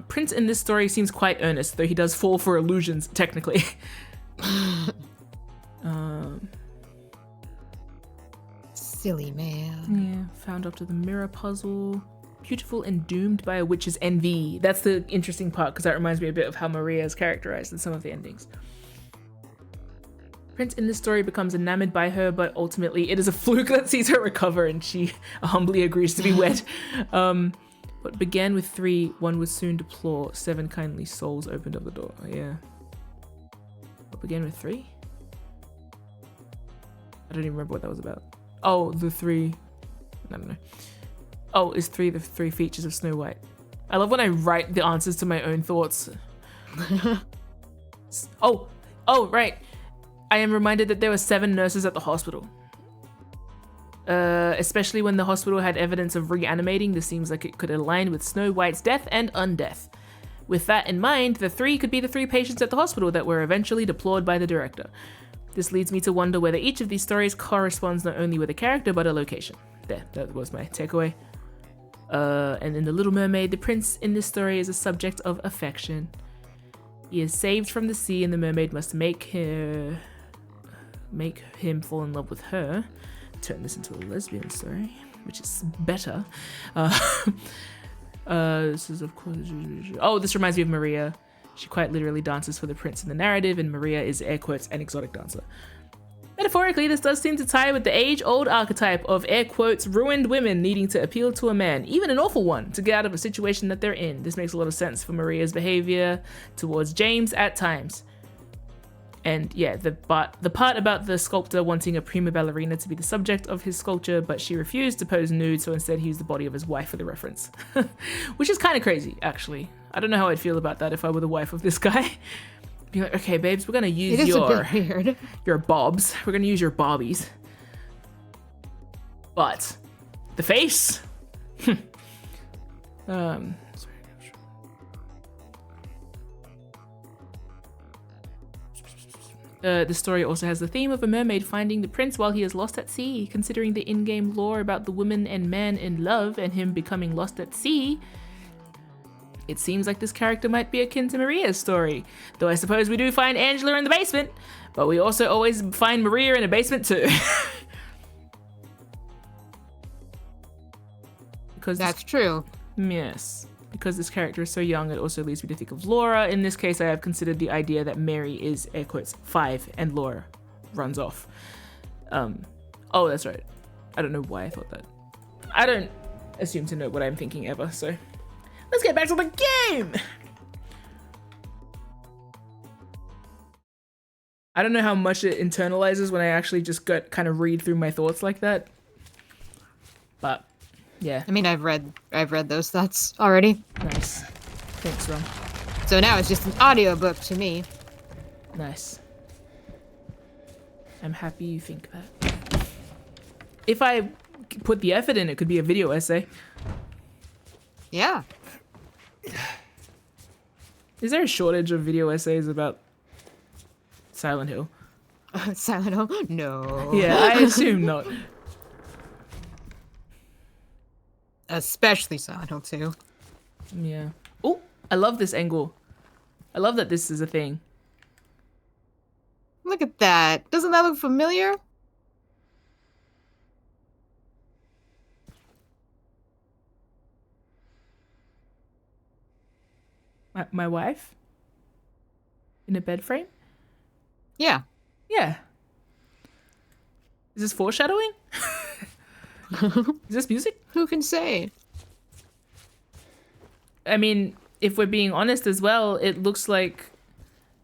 Prince in this story seems quite earnest, though he does fall for illusions, technically. Silly man. Yeah, found after the mirror puzzle. Beautiful and doomed by a witch's envy. That's the interesting part, because that reminds me a bit of how Maria is characterized in some of the endings. Prince in this story becomes enamored by her, but ultimately it is a fluke that sees her recover and she humbly agrees to be wed. What began with 3, 1 would soon deplore. 7 kindly souls opened up the door. Yeah. What began with 3? I don't even remember what that was about. Oh, the 3. I don't know. Oh, is 3 the 3 features of Snow White? I love when I write the answers to my own thoughts. Oh, right. I am reminded that there were 7 nurses at the hospital. Especially when the hospital had evidence of reanimating, this seems like it could align with Snow White's death and undeath. With that in mind, the 3 could be the 3 patients at the hospital that were eventually deplored by the director. This leads me to wonder whether each of these stories corresponds not only with a character, but a location. There, that was my takeaway. And in The Little Mermaid, the prince in this story is a subject of affection. He is saved from the sea, and the mermaid must make him fall in love with her. Turn this into a lesbian story, which is better. This is, of course... Oh, this reminds me of Maria. She quite literally dances for the prince in the narrative, and Maria is, air quotes, an exotic dancer. Metaphorically, this does seem to tie with the age-old archetype of, air quotes, ruined women needing to appeal to a man, even an awful one, to get out of a situation that they're in. This makes a lot of sense for Maria's behavior towards James at times. And yeah, the part about the sculptor wanting a prima ballerina to be the subject of his sculpture, but she refused to pose nude, so instead he used the body of his wife for the reference. Which is kind of crazy, actually. I don't know how I'd feel about that if I were the wife of this guy. Be like, okay, babes, we're gonna use your bobs. We're gonna use your bobbies. But the face? The story also has the theme of a mermaid finding the prince while he is lost at sea. Considering the in-game lore about the woman and man in love and him becoming lost at sea, It seems like this character might be akin to Maria's story, though I suppose we do find Angela in the basement, but we also always find Maria in a basement too. Because That's true. yes, because this character is so young, it also leads me to think of Laura. In this case, I have considered the idea that Mary is, air quotes, 5 and Laura runs off. Oh, that's right. I don't know why I thought that. I don't assume to know what I'm thinking ever, so let's get back to the game! I don't know how much it internalizes when I actually just kind of read through my thoughts like that. But, yeah. I mean, I've read those thoughts already. Nice. Thanks, Ron. So now it's just an audiobook to me. Nice. I'm happy you think that. If I put the effort in, it could be a video essay. Yeah. Is there a shortage of video essays about Silent Hill? Silent Hill? No. Yeah, I assume not. Especially Silent Hill 2. Yeah. Oh, I love this angle. I love that this is a thing. Look at that. Doesn't that look familiar? My wife? In a bed frame? Yeah. Yeah. Is this foreshadowing? Is this music? Who can say? I mean, if we're being honest as well, it looks like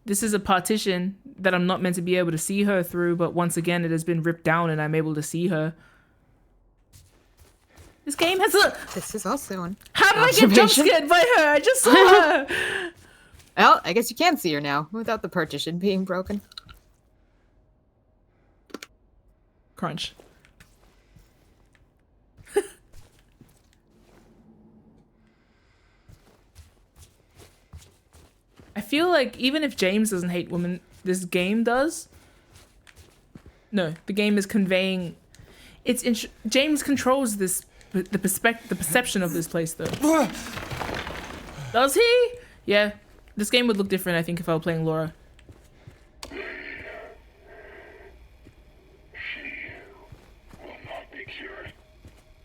this is a partition that I'm not meant to be able to see her through, but once again, it has been ripped down and I'm able to see her. This game has a... This is also an How did I get jump scared by her? I just saw her! Well, I guess you can see her now, without the partition being broken. Crunch. I feel like even if James doesn't hate women, this game does. No, the game is conveying... James controls this... The perception of this place, though. Does he? Yeah. This game would look different, I think, if I were playing Laura. She will not be cured.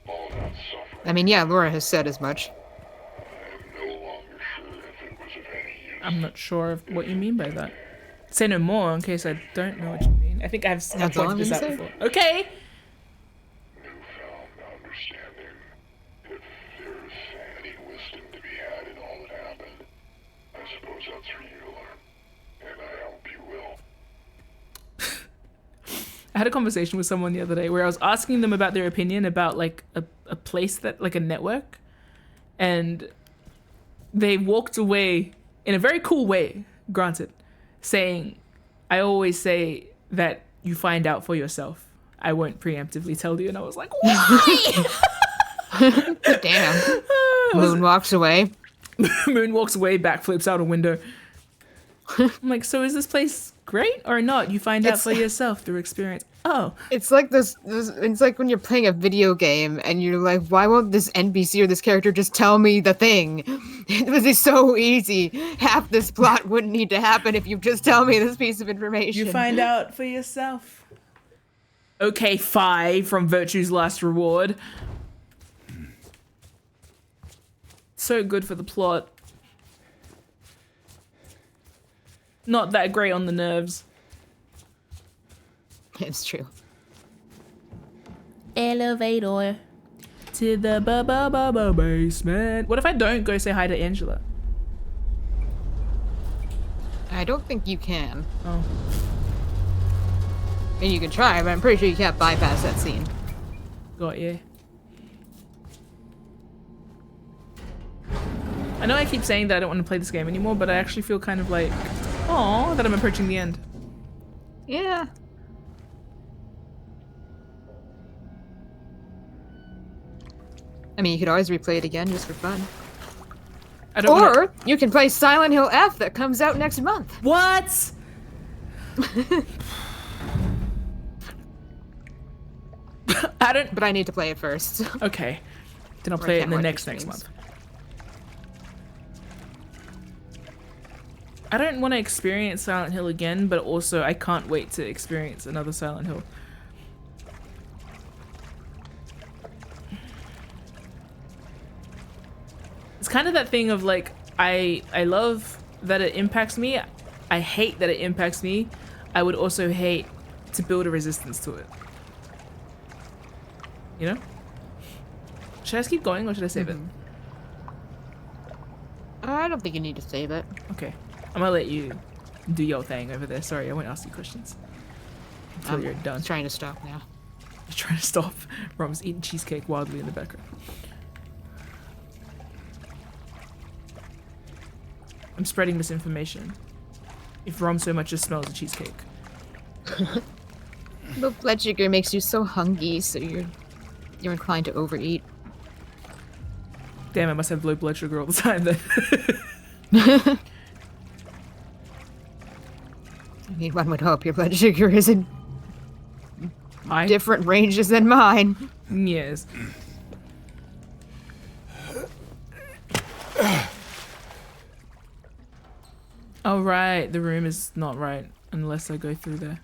All that suffering. I mean, yeah, Laura has said as much. I am no longer sure if it was of any use. I'm not sure of what you mean by that. Say no more in case I don't know what you mean. I think I've That's all pointed I'm this gonna out say. before. Okay! Newfound understanding. If there is any wisdom to be had in all that happened, I suppose that's for you to learn. And I hope you will. I had a conversation with someone the other day where I was asking them about their opinion about like a place that, like a network, and they walked away in a very cool way, granted, saying, I always say that you find out for yourself. I won't preemptively tell you. And I was like, why? Damn. Moon walks away. Moon walks away, backflips out a window. I'm like, so is this place great or not? You find out for yourself through experience. Oh. It's like this. It's like when you're playing a video game and you're like, why won't this NPC or this character just tell me the thing? This is so easy. Half this plot wouldn't need to happen if you just tell me this piece of information. You find out for yourself. Okay, Fi from Virtue's Last Reward. So good for the plot. Not that great on the nerves. It's true. Elevator to the basement. What if I don't go say hi to Angela? I don't think you can. Oh. I mean, you can try, but I'm pretty sure you can't bypass that scene. Got you. I know I keep saying that I don't want to play this game anymore, but I actually feel kind of like, oh, that I'm approaching the end. Yeah. I mean, you could always replay it again just for fun. I don't wanna... Or you can play Silent Hill F that comes out next month. What? I don't... But I need to play it first. Okay. Then I'll Or I play it can't in the watch next the streams. month. I don't want to experience Silent Hill again, but also I can't wait to experience another Silent Hill. It's kind of that thing of like, I love that it impacts me. I hate that it impacts me. I would also hate to build a resistance to it. You know? Should I just keep going or should I save it? I don't think you need to save it. Okay. I'm gonna let you do your thing over there. Sorry, I won't ask you questions until you're done. I'm trying to stop now. You're trying to stop. Rom's eating cheesecake wildly in the background. I'm spreading misinformation. If Rom so much as smells a cheesecake. The blood sugar makes you so hungry, so you're inclined to overeat. Damn, I must have low blood sugar all the time then. I mean, one would hope your blood sugar is in Hi. different ranges than mine. Yes. Oh right, the room is not right unless I go through there.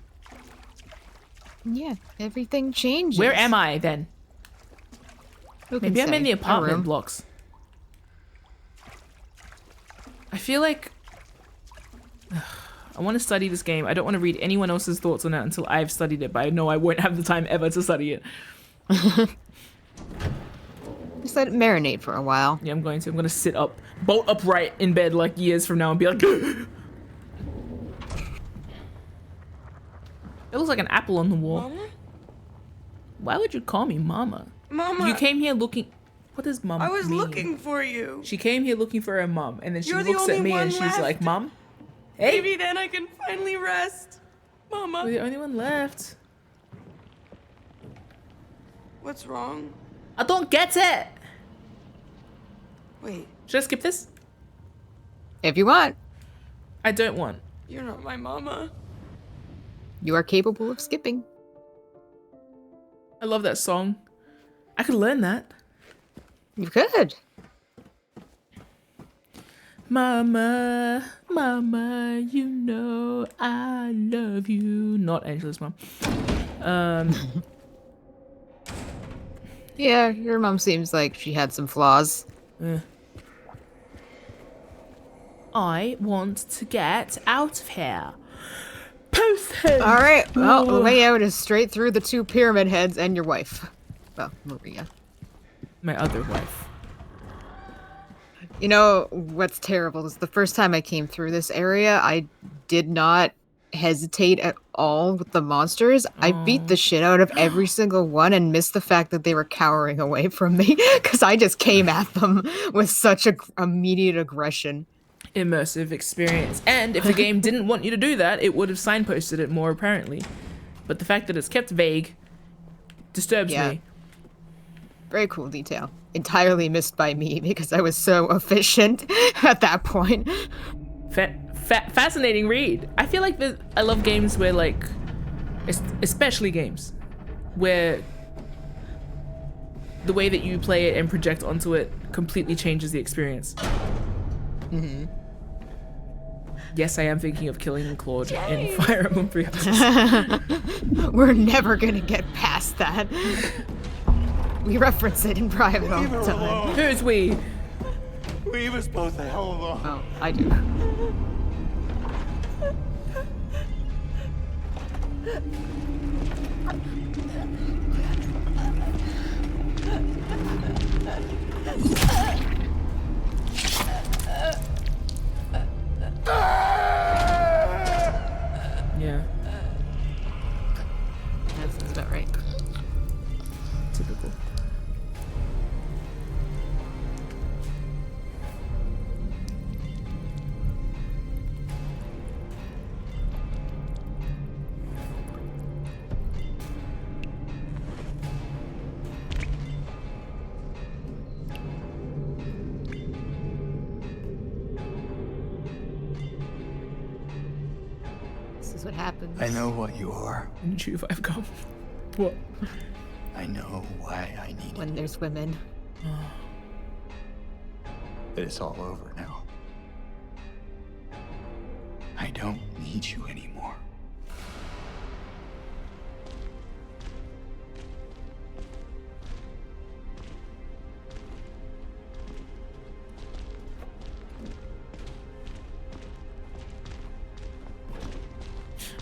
Yeah, everything changes. Where am I then? Who can Maybe I'm in say? the apartment A room. blocks. I feel like I want to study this game. I don't want to read anyone else's thoughts on it until I've studied it, but I know I won't have the time ever to study it. Just let it marinate for a while. Yeah, I'm going to. I'm going to sit up, bolt upright in bed like years from now and be like, it looks like an apple on the wall. Mama? Why would you call me mama? Mama! You came here looking... What does mom I was mean? looking for you. She came here looking for her mom, and then she You're the looks at only me and one she's left. like, Mom? Hey! Maybe then I can finally rest. Mama. We're the only one left. What's wrong? I don't get it! Wait, Should I skip this? If you want, I don't want. you're not my mama. you are capable of skipping. I love that song. I could learn that. You could. Mama, mama, you know I love you. Not Angela's mom. Yeah, your mom seems like she had some flaws. I want to get out of here. Post him. All right. Well, the way out is straight through the two pyramid heads and your wife. Well, Maria. My other wife. You know what's terrible is the first time I came through this area, I did not hesitate at all with the monsters. I beat the shit out of every single one and missed the fact that they were cowering away from me because I just came at them with such immediate aggression. Immersive experience. And if the game didn't want you to do that, it would have signposted it more apparently. But the fact that it's kept vague disturbs me. Very cool detail. Entirely missed by me because I was so efficient at that point. Fascinating read. I feel like I love games where, like, especially games where the way that you play it and project onto it completely changes the experience. Mm-hmm. Yes, I am thinking of killing Claude in Fire Emblem 3 Houses. We're never gonna get past that. We reference it in private all the time. Who's we? Leave us both the hell alone. Oh, I do. Yeah. That's about right. Typical. This is what happens. I know what you are. And you, if I've come. What? I know why I need it. When there's women. But it's all over now. I don't need you anymore.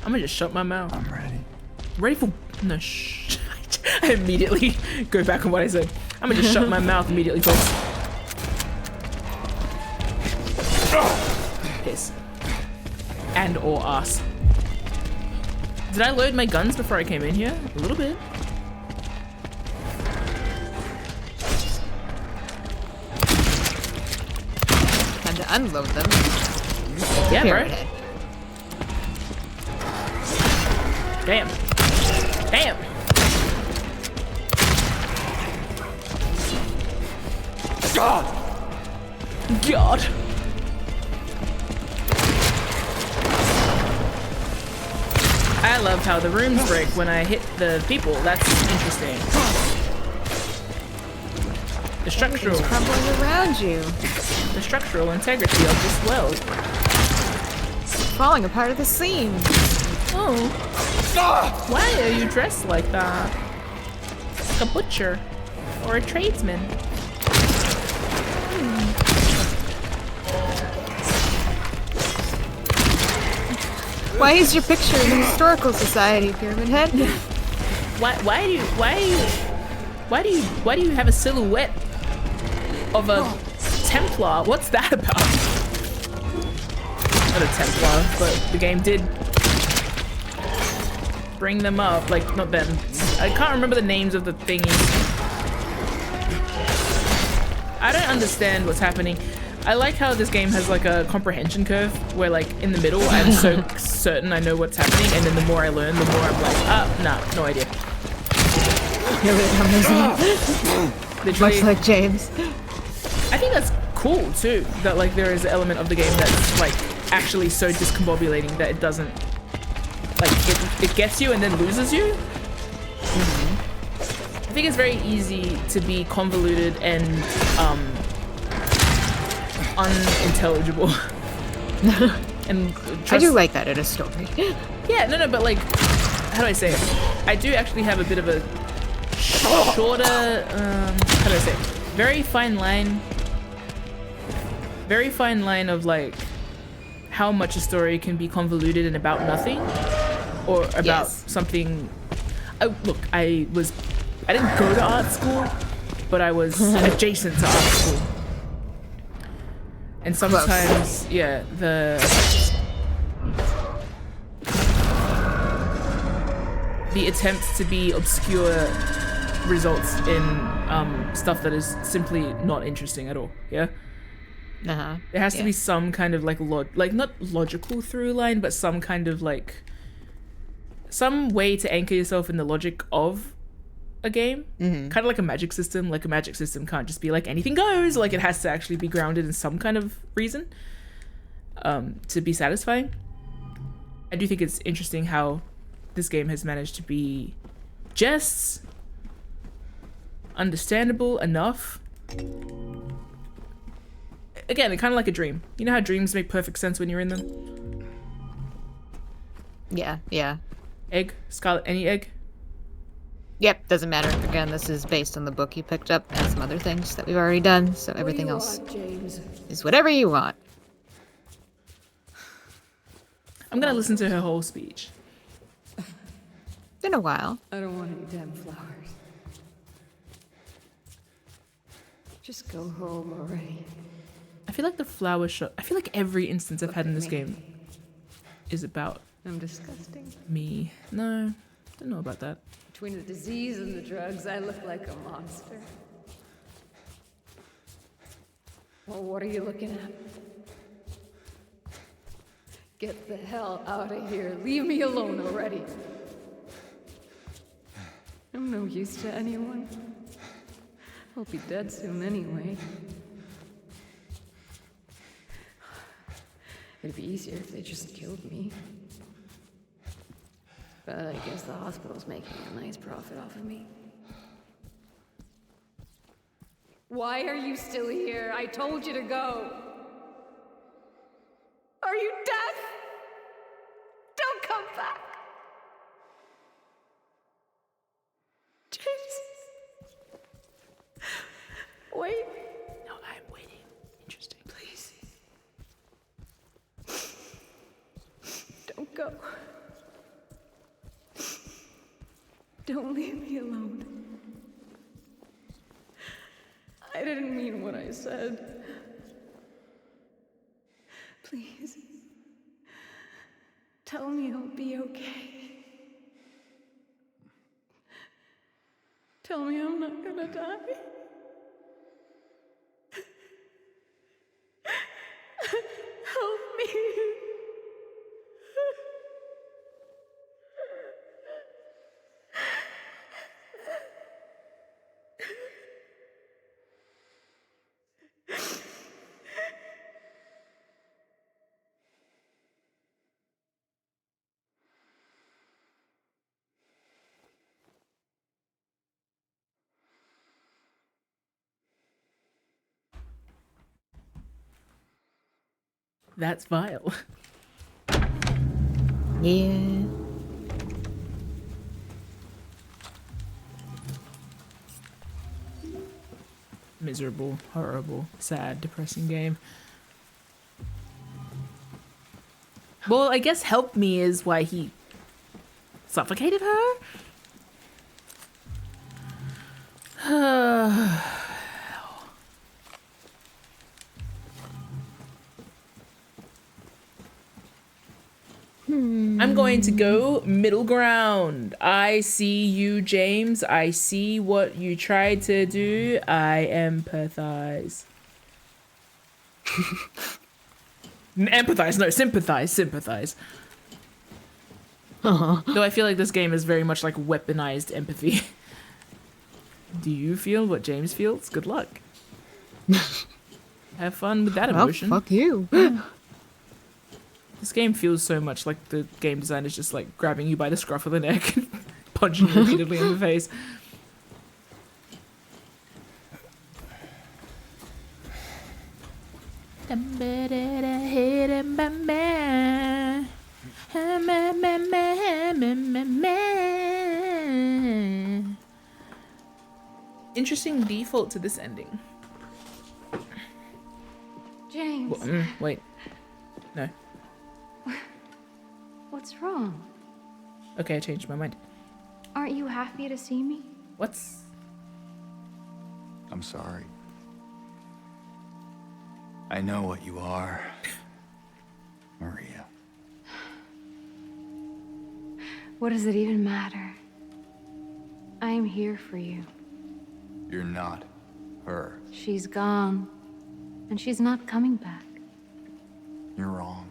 I'm gonna just shut my mouth. I'm ready. Ready for no shh. I immediately go back on what I said. I'm gonna just shut my mouth immediately, folks. Piss. And or ass. Did I load my guns before I came in here? A little bit. Time to unload them. Yeah, bro. Pyramid. Damn. Damn. God. God. I love how the rooms break when I hit the people. That's interesting. The structural, Crumbling around you. the structural integrity of this world. Falling apart at the seams. Oh. Why are you dressed like that? Like a butcher or a tradesman. Why is your picture in the historical society, Pyramid Head? Why do you have a silhouette of a Templar? What's that about? Not a Templar, but the game did bring them up. Like, not them. I can't remember the names of the thingies. I don't understand what's happening. I like how this game has like a comprehension curve where like in the middle I'm so certain I know what's happening, and then the more I learn, the more I'm like, nah, no idea. Literally, Much like James. I think that's cool too, that like there is an element of the game that's like actually so discombobulating that it doesn't, like it gets you and then loses you. I think it's very easy to be convoluted and unintelligible. And I do like that in a story. yeah, no, but like, how do I say it? I do actually have a bit of a shorter, how do I say it? Very fine line of like how much a story can be convoluted and about nothing, or about something. Look, I didn't go to art school, but I was adjacent to art school. And sometimes, yeah, the attempt to be obscure results in stuff that is simply not interesting at all. Yeah. Uh-huh. There has to be some kind of like not logical through line, but some kind of like some way to anchor yourself in the logic of a game. Kind of like a magic system. Like a magic system can't just be like anything goes. Like it has to actually be grounded in some kind of reason to be satisfying. I do think it's interesting how this game has managed to be just understandable enough. Again, kind of like a dream. You know how dreams make perfect sense when you're in them? Yeah. Egg? Scarlet, any egg? Yep, doesn't matter. Again, this is based on the book you picked up and some other things that we've already done, so everything else is whatever you want. I'm gonna listen to her whole speech. In a while. I don't want any damn flowers. Just go home already. I feel like the flower shop. I feel like every instance I've had in this game is about I'm disgusting. me. No, don't know about that. Between the disease and the drugs, I look like a monster. Well, what are you looking at? Get the hell out of here. Leave me alone already. I'm no use to anyone. I'll be dead soon anyway. It'd be easier if they just killed me. But I guess the hospital's making a nice profit off of me. Why are you still here? I told you to go. Are you deaf? Wait. No, I'm waiting. Interesting. Please. Don't go. Don't leave me alone. I didn't mean what I said. Please. Tell me I'll be okay. Tell me I'm not gonna die. Help me. That's vile. Yeah. Miserable, horrible, sad, depressing game. Well, I guess help me is why he suffocated her? I'm going to go middle ground. I see you, James. I see what you tried to do. I empathize. Empathize, no, sympathize. Though I feel like this game is very much like weaponized empathy. Do you feel what James feels? Good luck. Have fun with that emotion. Oh, fuck you. This game feels so much like the game design is just like grabbing you by the scruff of the neck and punching you repeatedly in the face. Interesting default to this ending. James. Wait. No. What's wrong? Okay, I changed my mind. Aren't you happy to see me? What's... I'm sorry. I know what you are, Maria. What does it even matter? I am here for you. You're not her. She's gone. And she's not coming back. You're wrong.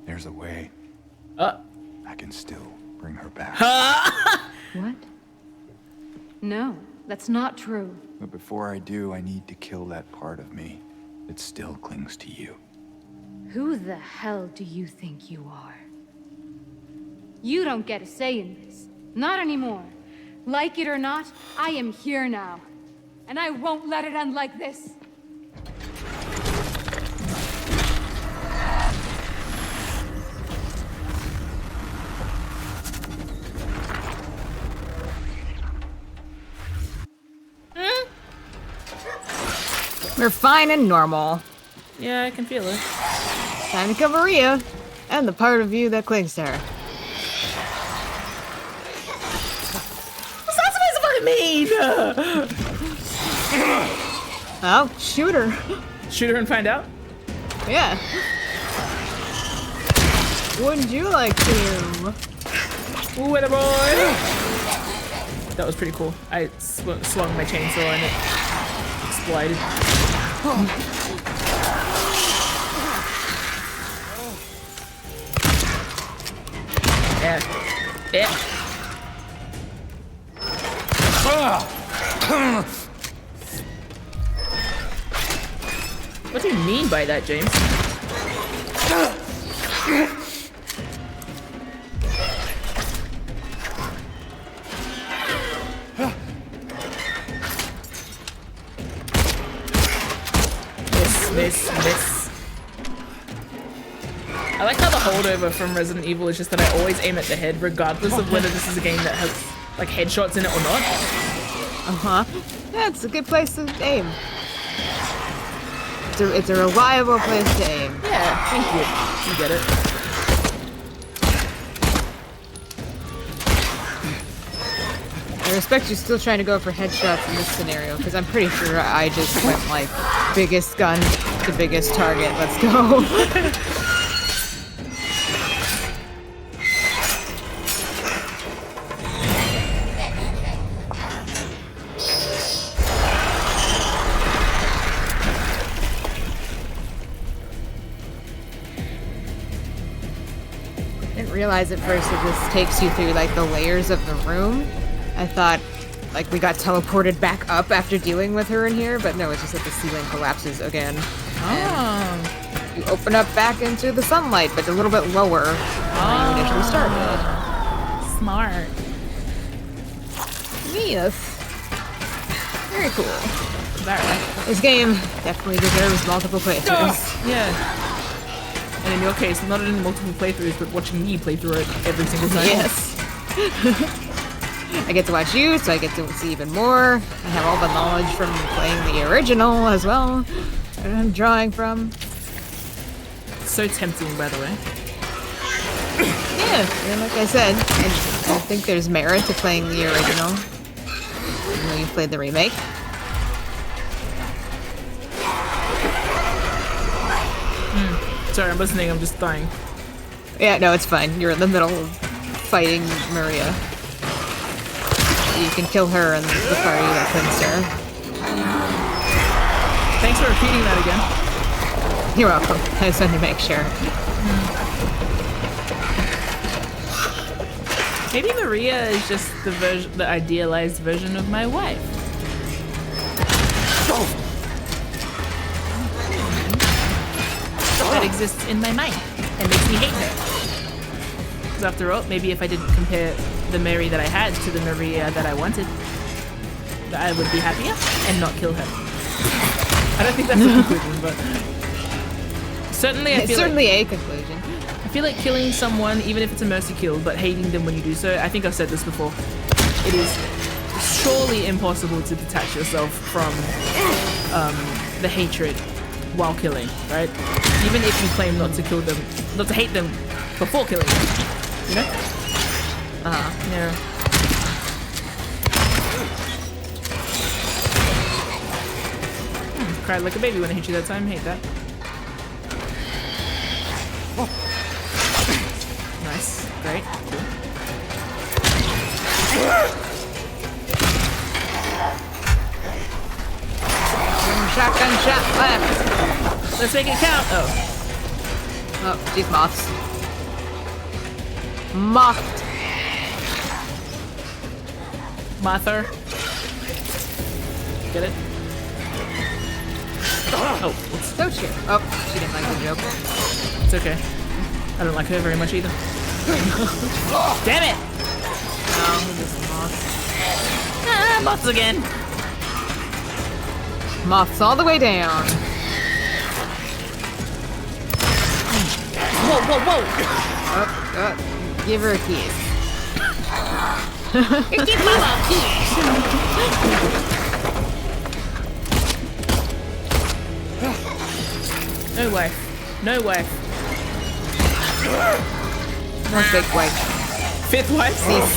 There's a way. I can still bring her back. What? No, that's not true. But before I do, I need to kill that part of me that still clings to you. Who the hell do you think you are? You don't get a say in this. Not anymore. Like it or not, I am here now. And I won't let it end like this. We're fine and normal. Yeah, I can feel it. Time to kill Maria and the part of you that clings to her. What's that supposed to fucking mean? Oh, shoot her. Shoot her and find out? Yeah. Wouldn't you like to? Ooh, atta boy! That was pretty cool. I swung my chainsaw and it exploded. Yeah. Yeah. What do you mean by that, James? Miss. I like how the holdover from Resident Evil is just that I always aim at the head, regardless of whether this is a game that has like headshots in it or not. Yeah, it's a good place to aim. It's a reliable place to aim. Yeah, thank you. You get it. I respect you still trying to go for headshots in this scenario, because I'm pretty sure I just went like biggest gun to biggest target. Let's go. Realize at first that this takes you through like the layers of the room. I thought like we got teleported back up after dealing with her in here, but no, it's just that the ceiling collapses again. Oh. You open up back into the sunlight, but a little bit lower than you initially started. Smart. Yes. Very cool. That right? This game definitely deserves multiple playthroughs. Yeah. And in your case, not only multiple playthroughs, but watching me play through it every single time. Yes. I get to watch you, so I get to see even more. I have all the knowledge from playing the original as well that I'm drawing from. So tempting, by the way. Yeah, and like I said, I think there's merit to playing the original, even though you played the remake. Sorry, I'm listening, I'm just dying. Yeah, no, it's fine. You're in the middle of fighting Maria. You can kill her and the party that cleansed her. Thanks for repeating that again. You're welcome. I just wanted to make sure. Maybe Maria is just the idealized version of my wife. That exists in my mind and makes me hate her. Because after all, maybe if I didn't compare the Mary that I had to the Maria that I wanted, that I would be happier and not kill her. I don't think that's a conclusion, but certainly I feel certainly a conclusion. I feel like killing someone, even if it's a mercy kill, but hating them when you do so, I think I've said this before, it is surely impossible to detach yourself from the hatred while killing, right? Even if you claim not to kill them, not to hate them before killing them, you know? Yeah. Cried like a baby when I hit you that time, hate that. Nice, great, cool. Shotgun shot left. Let's make it count. Oh, These moths. Mocked. Mother. Get it? Oh, whoops. So true. Oh, she didn't like the joke. It's okay. I don't like her very much either. Damn it! Oh, this moths. Ah, moths again. Moths all the way down. Whoa, whoa, whoa! Give her a kiss. Give mama a kiss! No way. No way. Not big wife. Fifth wife? Cease.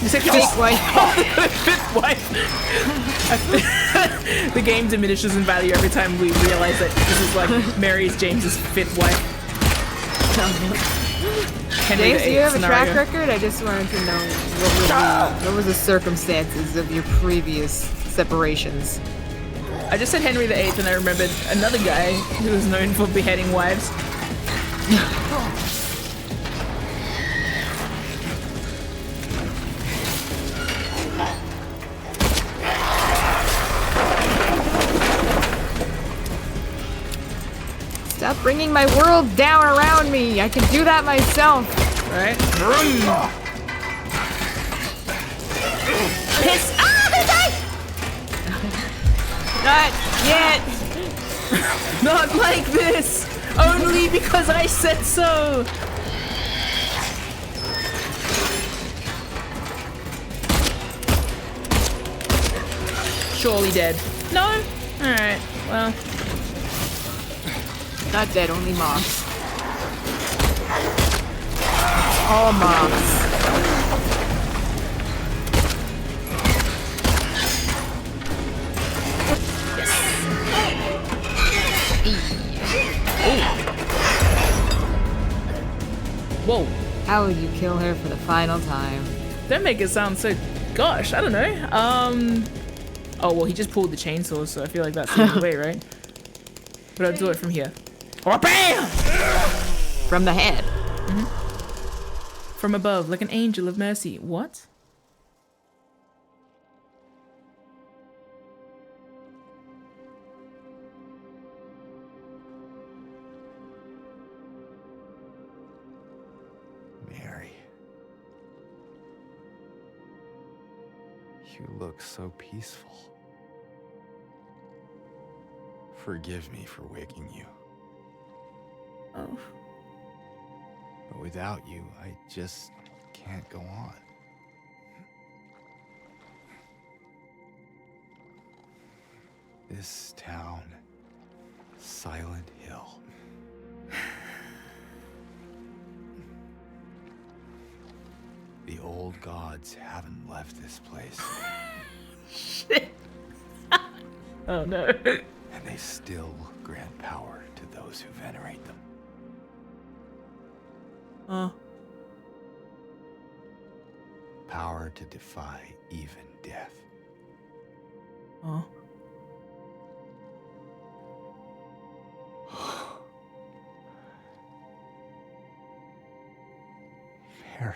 You said Fake wife. Fifth wife. The game diminishes in value every time we realize that this is like Mary's James's fifth wife. James, do you have a track record? I just wanted to know what were the circumstances of your previous separations. I just said Henry VIII and I remembered another guy who was known for beheading wives. Stop bringing my world down around me. I can do that myself. Right? Piss! Ah, Not yet. Not like this! Only because I said so! Surely dead. No? Alright, well. Not dead, only moths. All moths. Whoa. How would you kill her for the final time? Don't make it sound so... Gosh, I don't know. Oh, well, he just pulled the chainsaw, so I feel like that's the only way, right? But I'll do it from here. Oh, bam! From the head. From above, like an angel of mercy. What? Mary. You look so peaceful. Forgive me for waking you. Oh. But without you, I just can't go on. This town, Silent Hill. The old gods haven't left this place. Shit. Oh no. And they still grant power to those who venerate them. Power to defy even death. Oh. Mary.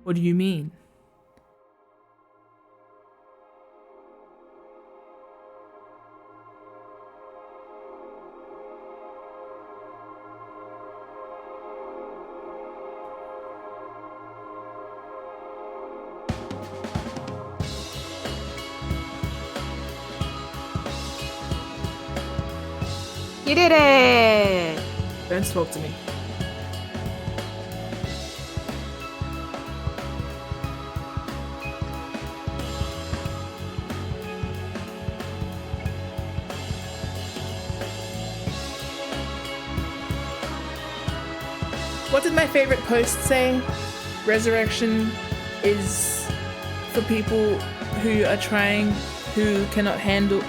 What do you mean? You did it! Don't talk to me. What did my favorite post say? Resurrection is for people who are trying, who cannot handle...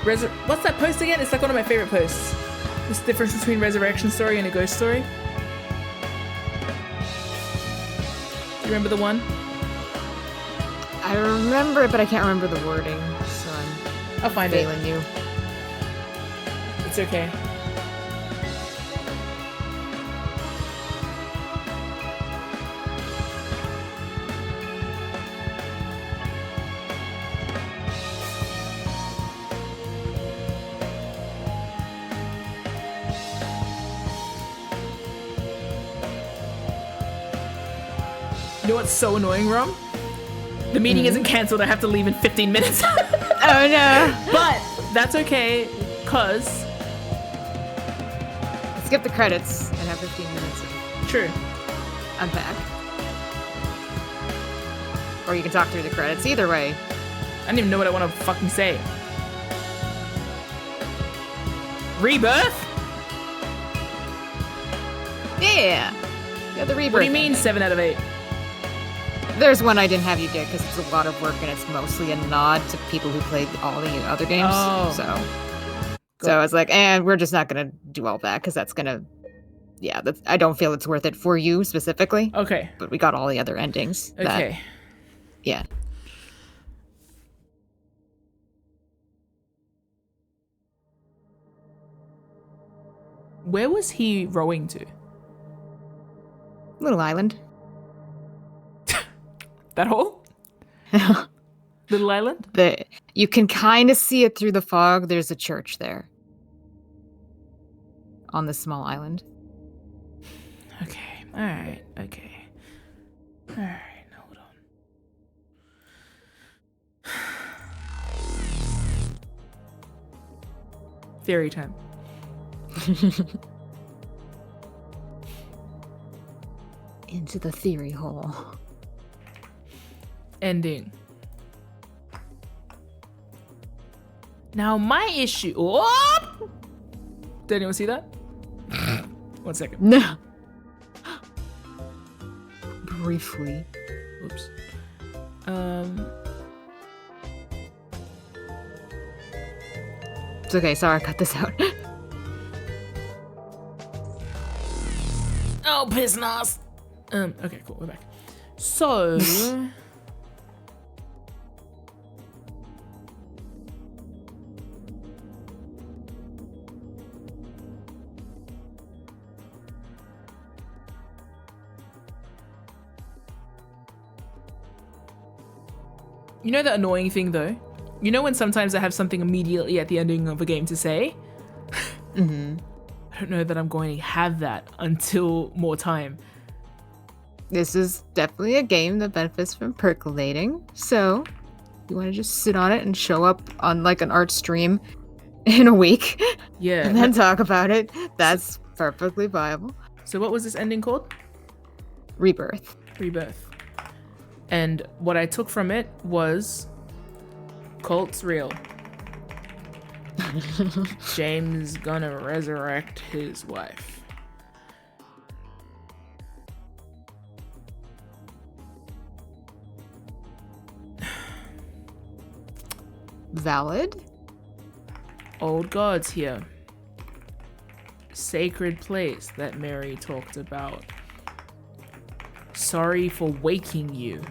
What's that post again? It's like one of my favorite posts. This difference between resurrection story and a ghost story. Do you remember the one? I remember it, but I can't remember the wording, so I'll find failing you. It's okay. You know what's so annoying, Rom? The meeting isn't cancelled. I have to leave in 15 minutes. Oh no. But that's okay, cause skip the credits and have 15 minutes of true. unpack. Or you can talk through the credits. Either way. I don't even know what I want to fucking say. Rebirth? Yeah. Yeah, the rebirth. What do you mean ending. 7 out of 8? There's one I didn't have you get because it's a lot of work and it's mostly a nod to people who played all the other games. Oh. So I was like, and we're just not gonna do all that because that's gonna, yeah, I don't feel it's worth it for you specifically. Okay. But we got all the other endings. Okay. Yeah. Where was he rowing to? Little island. That hole? Little island? You can kind of see it through the fog. There's a church there. On this small island. Okay. Alright. Okay. Alright. Hold on. Theory time. Into the theory hole. Ending. Now my issue. Oh! Did anyone see that? 1 second. No. Briefly. Oops. It's okay. Sorry, I cut this out. Oh, piss nos. Okay, cool. We're back. So. You know the annoying thing though? You know when sometimes I have something immediately at the ending of a game to say? Mm-hmm. I don't know that I'm going to have that until more time. This is definitely a game that benefits from percolating. So, you want to just sit on it and show up on like an art stream in a week, Yeah. and then talk about it. That's perfectly viable. So what was this ending called? Rebirth. Rebirth. And what I took from it was cult's real. James gonna resurrect his wife. Valid? Old gods here. Sacred place that Mary talked about. Sorry for waking you.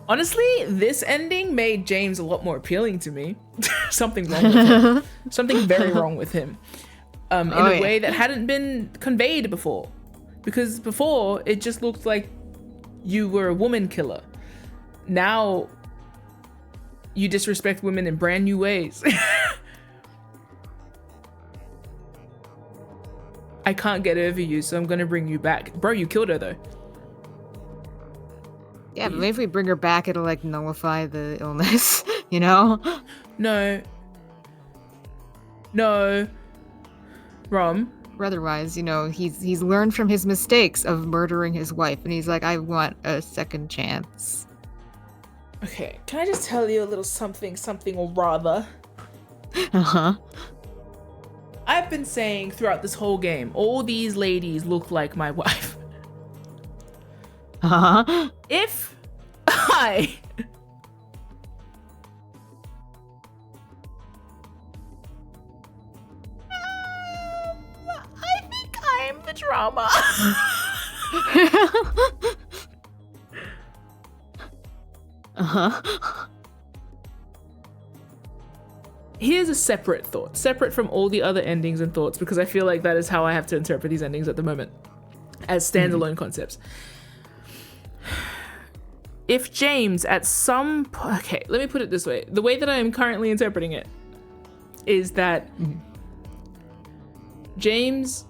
Honestly, this ending made James a lot more appealing to me. Something wrong with him. Something very wrong with him. In a way that hadn't been conveyed before. Because before, it just looked like you were a woman killer. Now, you disrespect women in brand new ways. I can't get over you, so I'm gonna bring you back. Bro, you killed her though. Yeah, but maybe if we bring her back, it'll like nullify the illness, you know? No. No. Rom. Otherwise, you know, he's learned from his mistakes of murdering his wife, and he's like, I want a second chance. Okay, can I just tell you a little something or rather? Uh-huh. I've been saying throughout this whole game, all these ladies look like my wife. Uh-huh. If I think I'm the drama. Uh-huh. Here's a separate thought, separate from all the other endings and thoughts, because I feel like that is how I have to interpret these endings at the moment, as standalone concepts. If James at some okay, let me put it this way. The way that I am currently interpreting it is that James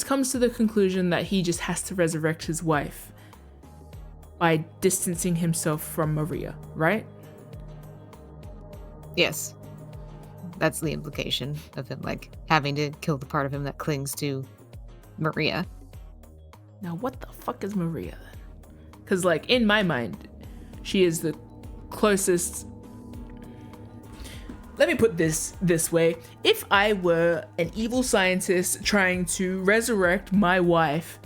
comes to the conclusion that he just has to resurrect his wife by distancing himself from Maria, right? Yes. That's the implication of him, like, having to kill the part of him that clings to Maria. Now, what the fuck is Maria then? Because, like, in my mind, she is the closest. Let me put this way. If I were an evil scientist trying to resurrect my wife,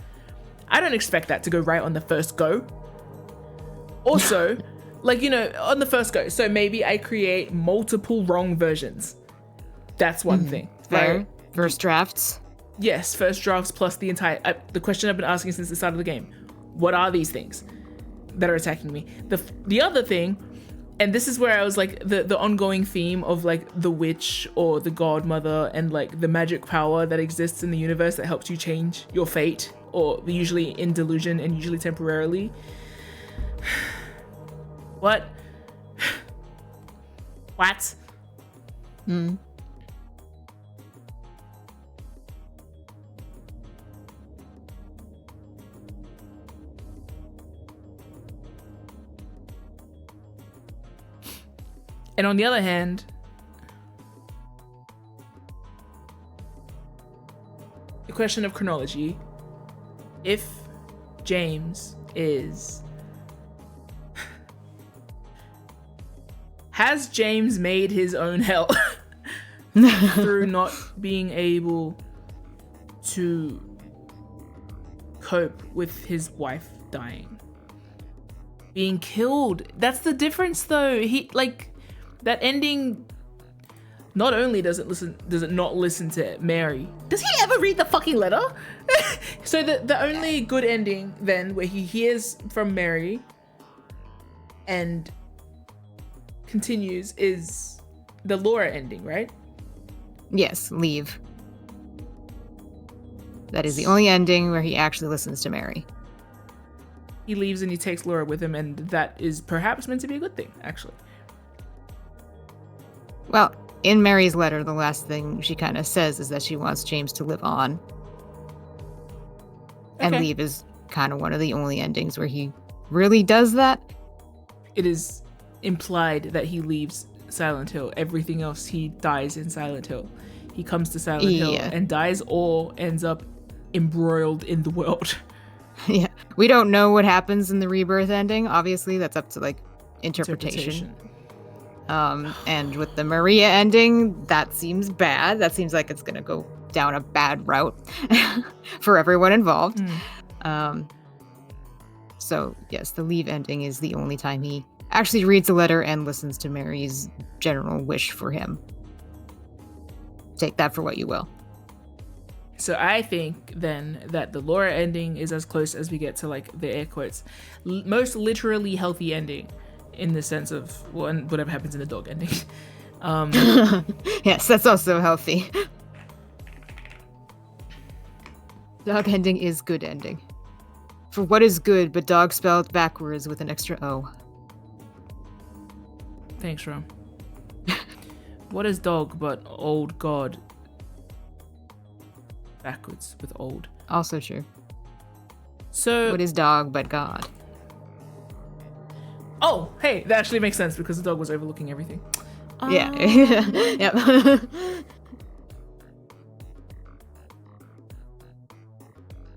I don't expect that to go right on the first go. Also, like, you know, on the first go. So maybe I create multiple wrong versions. That's one thing. Fair. Right? First drafts. Yes, first drafts plus the entire... the question I've been asking since the start of the game. What are these things that are attacking me? The other thing, and this is where I was like, the ongoing theme of like the witch or the godmother and like the magic power that exists in the universe that helps you change your fate, or usually in delusion and usually temporarily. What? What? And on the other hand, the question of chronology, if James is... Has James made his own hell through not being able to cope with his wife dying? Being killed. That's the difference though. He, like, that ending, not only does it not listen to Mary, does he ever read the fucking letter? So the only good ending then, where he hears from Mary and continues, is the Laura ending, right? Yes, leave. That is the only ending where he actually listens to Mary. He leaves and he takes Laura with him, and that is perhaps meant to be a good thing, actually. Well, in Mary's letter, the last thing she kind of says is that she wants James to live on. And Okay. leave is kind of one of the only endings where he really does that. It is implied that he leaves Silent Hill. Everything else, he dies in Silent Hill. He comes to Silent Hill and dies, or ends up embroiled in the world. Yeah. We don't know what happens in the rebirth ending. Obviously, that's up to, like, interpretation. And with the Maria ending, that seems bad. That seems like it's going to go down a bad route for everyone involved. So, yes, the leave ending is the only time he actually reads the letter and listens to Mary's general wish for him. Take that for what you will. So I think then that the Laura ending is as close as we get to, like, the air quotes, most literally healthy ending, in the sense of, well, and whatever happens in the dog ending. Yes, that's also healthy. Dog ending is good ending. For what is good, but dog spelled backwards with an extra O. Thanks, Rom. What is dog but old god backwards with old? Also true. So what is dog but God? Oh, hey, that actually makes sense because the dog was overlooking everything. Yeah. Yep.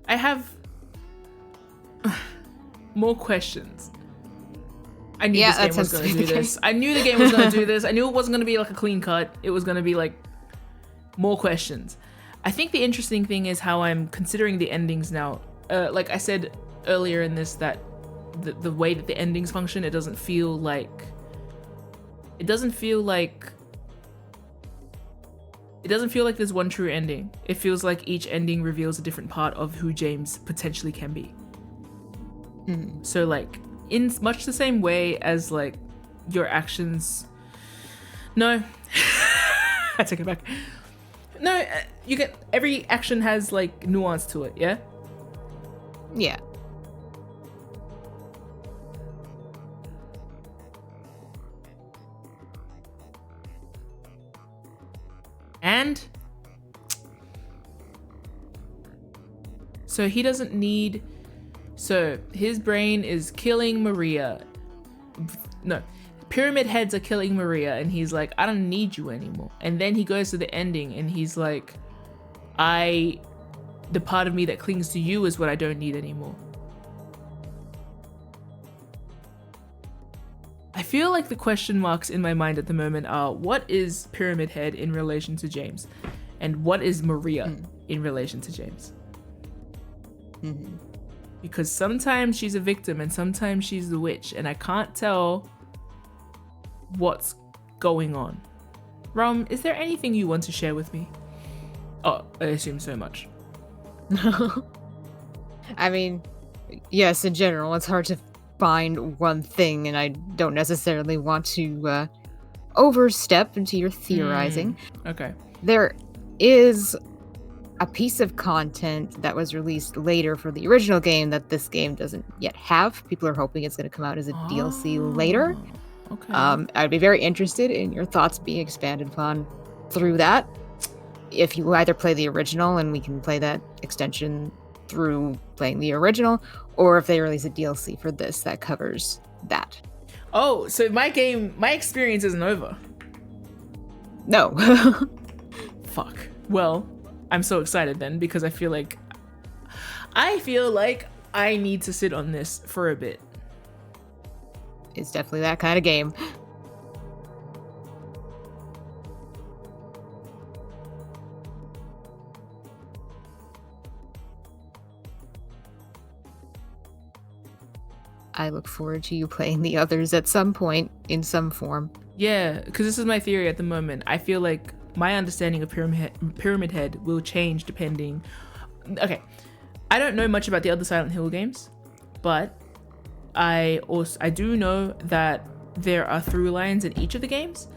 I have more questions. I knew this game was going to do this. I knew the game was going to do this. I knew it wasn't going to be like a clean cut. It was going to be like more questions. I think the interesting thing is how I'm considering the endings now. Like I said earlier in this, that the way that the endings function, it doesn't feel like there's one true ending. It feels like each ending reveals a different part of who James potentially can be. So like, in much the same way as like your actions, no, I take it back. No, you get, every action has like nuance to it, yeah? Yeah. And so he doesn't need, so his brain is killing Maria. No, Pyramid Heads are killing Maria, and he's like, I don't need you anymore. And then he goes to the ending and he's like, the part of me that clings to you is what I don't need anymore. I feel like the question marks in my mind at the moment are, what is Pyramid Head in relation to James? And what is Maria in relation to James? Because sometimes she's a victim and sometimes she's the witch, and I can't tell what's going on. Rom, is there anything you want to share with me? Oh, I assume so much. I mean, yes, in general, it's hard to find one thing, and I don't necessarily want to overstep into your theorizing. Okay. There is a piece of content that was released later for the original game that this game doesn't yet have. People are hoping it's going to come out as a DLC later. Okay. I'd be very interested in your thoughts being expanded upon through that. If you either play the original and we can play that extension through playing the original, or if they release a DLC for this that covers that. Oh, so my experience isn't over. No. Fuck. Well, I'm so excited then because I feel like I need to sit on this for a bit. It's definitely that kind of game. I look forward to you playing the others at some point in some form. Yeah, because this is my theory at the moment. I feel like my understanding of Pyramid Head will change depending. Okay, I don't know much about the other Silent Hill games, but I do know that there are through lines in each of the games,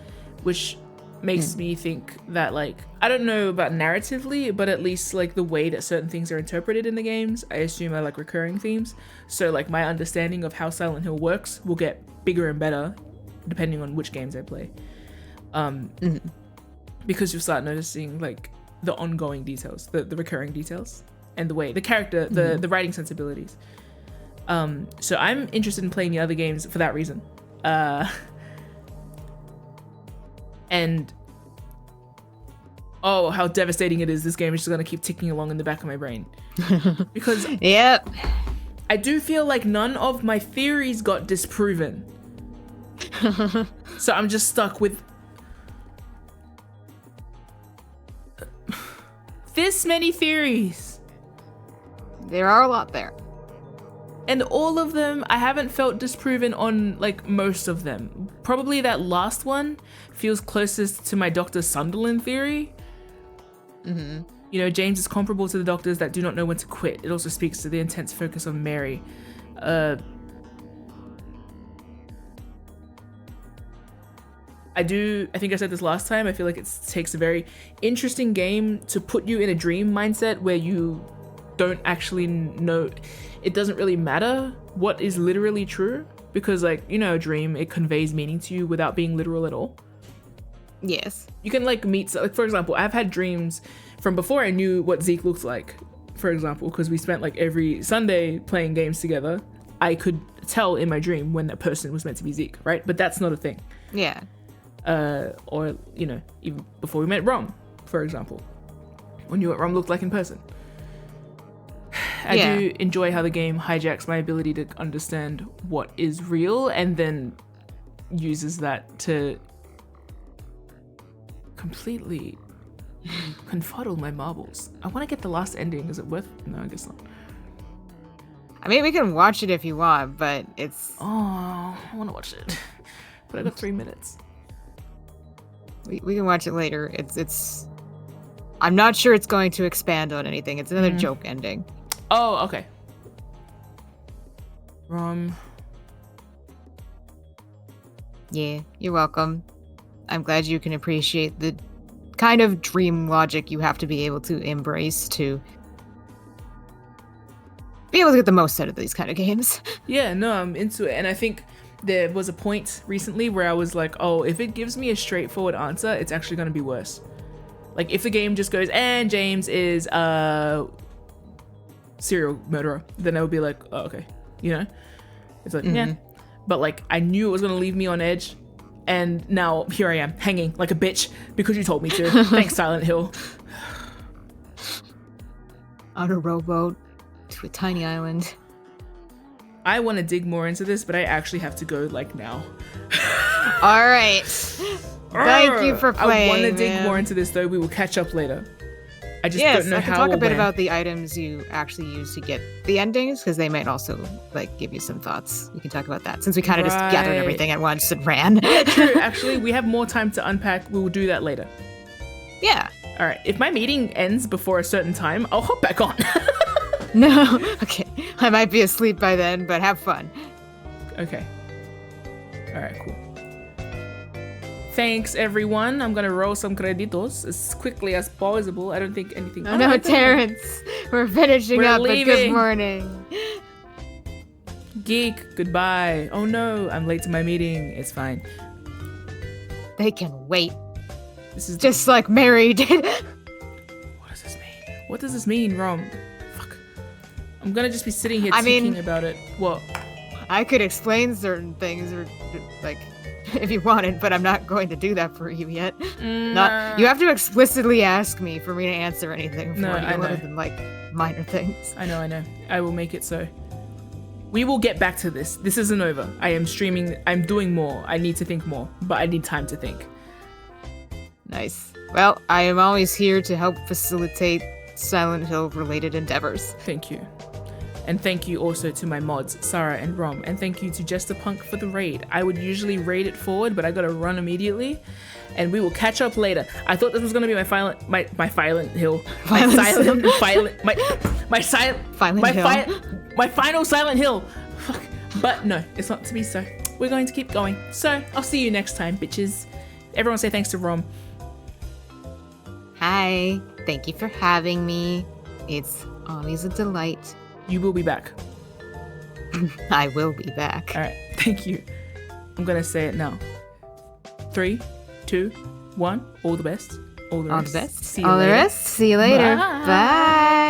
which makes me think that, like, I don't know about narratively, but at least like the way that certain things are interpreted in the games, I assume are like recurring themes. So like my understanding of how Silent Hill works will get bigger and better depending on which games I play. Because you'll start noticing like the ongoing details, the recurring details, and the way the character, the writing sensibilities. So I'm interested in playing the other games for that reason. And oh, how devastating it is. This game is just gonna keep ticking along in the back of my brain. Because yep, I do feel like none of my theories got disproven. So I'm just stuck with this many theories. There are a lot there. And all of them, I haven't felt disproven on, like, most of them. Probably that last one feels closest to my Dr. Sunderland theory. You know, James is comparable to the doctors that do not know when to quit. It also speaks to the intense focus on Mary. I think I said this last time, I feel like it takes a very interesting game to put you in a dream mindset where you don't actually know. It doesn't really matter what is literally true because, like, you know, a dream, it conveys meaning to you without being literal at all. Yes. You can like meet, like, for example, I've had dreams from before I knew what Zeke looks like, for example, because we spent like every Sunday playing games together. I could tell in my dream when that person was meant to be Zeke, right? But that's not a thing. Yeah. Or, you know, even before we met Rom, for example, or knew what Rom looked like in person. I do enjoy how the game hijacks my ability to understand what is real and then uses that to completely confuddle my marbles. I want to get the last ending. Is it worth? No, I guess not. I mean, we can watch it if you want, but it's... Oh, I want to watch it. But I got 3 minutes. We can watch it later. It's... I'm not sure it's going to expand on anything. It's another joke ending. Oh, okay. Rom. Yeah, you're welcome. I'm glad you can appreciate the kind of dream logic you have to be able to embrace to be able to get the most out of these kind of games. Yeah, no, I'm into it. And I think there was a point recently where I was like, oh, if it gives me a straightforward answer, it's actually going to be worse. Like, if the game just goes, and James is serial murderer, then I would be like, oh, okay, you know? It's like, yeah. But, like, I knew it was going to leave me on edge, and now here I am, hanging like a bitch, because you told me to. Thanks, Silent Hill. On a rowboat to a tiny island. I want to dig more into this, but I actually have to go, like, now. All right. Thank you for playing. I want to dig more into this, though. We will catch up later. I just don't know I how. can talk a bit about the items you actually use to get the endings, because they might also like give you some thoughts. We can talk about that since we kind of just gathered everything at once and ran. True. Actually, we have more time to unpack. We will do that later. Yeah. All right. If my meeting ends before a certain time, I'll hop back on. No. Okay. I might be asleep by then, but have fun. Okay. All right. Cool. Thanks, everyone. I'm gonna roll some creditos as quickly as possible. I don't think anything... Oh, no, Terrence. We're finishing up, leaving. But good morning. Geek, goodbye. Oh, no. I'm late to my meeting. It's fine. They can wait. This is just like Mary did. What does this mean? What does this mean, Rom? Fuck. I'm gonna just be sitting here thinking about it. What? I could explain certain things, or like, if you wanted, but I'm not going to do that for you yet. Not. You have to explicitly ask me for me to answer anything for you, other than like minor things. I know. I will make it so. We will get back to this. This isn't over. I am streaming. I'm doing more. I need to think more, but I need time to think. Nice. Well, I am always here to help facilitate Silent Hill related endeavors. Thank you. And thank you also to my mods, Sarah and Rom. And thank you to Jester Punk for the raid. I would usually raid it forward, but I gotta run immediately. And we will catch up later. I thought this was gonna be my silent hill. My final Silent Hill. Fuck. But no, it's not to be so. We're going to keep going. So I'll see you next time, bitches. Everyone say thanks to Rom. Hi. Thank you for having me. It's always a delight. You will be back. I will be back. All right. Thank you. I'm going to say it now. 3, 2, 1. All the best. All the rest. All the best. See you All later. the rest. See you later. Bye. Bye.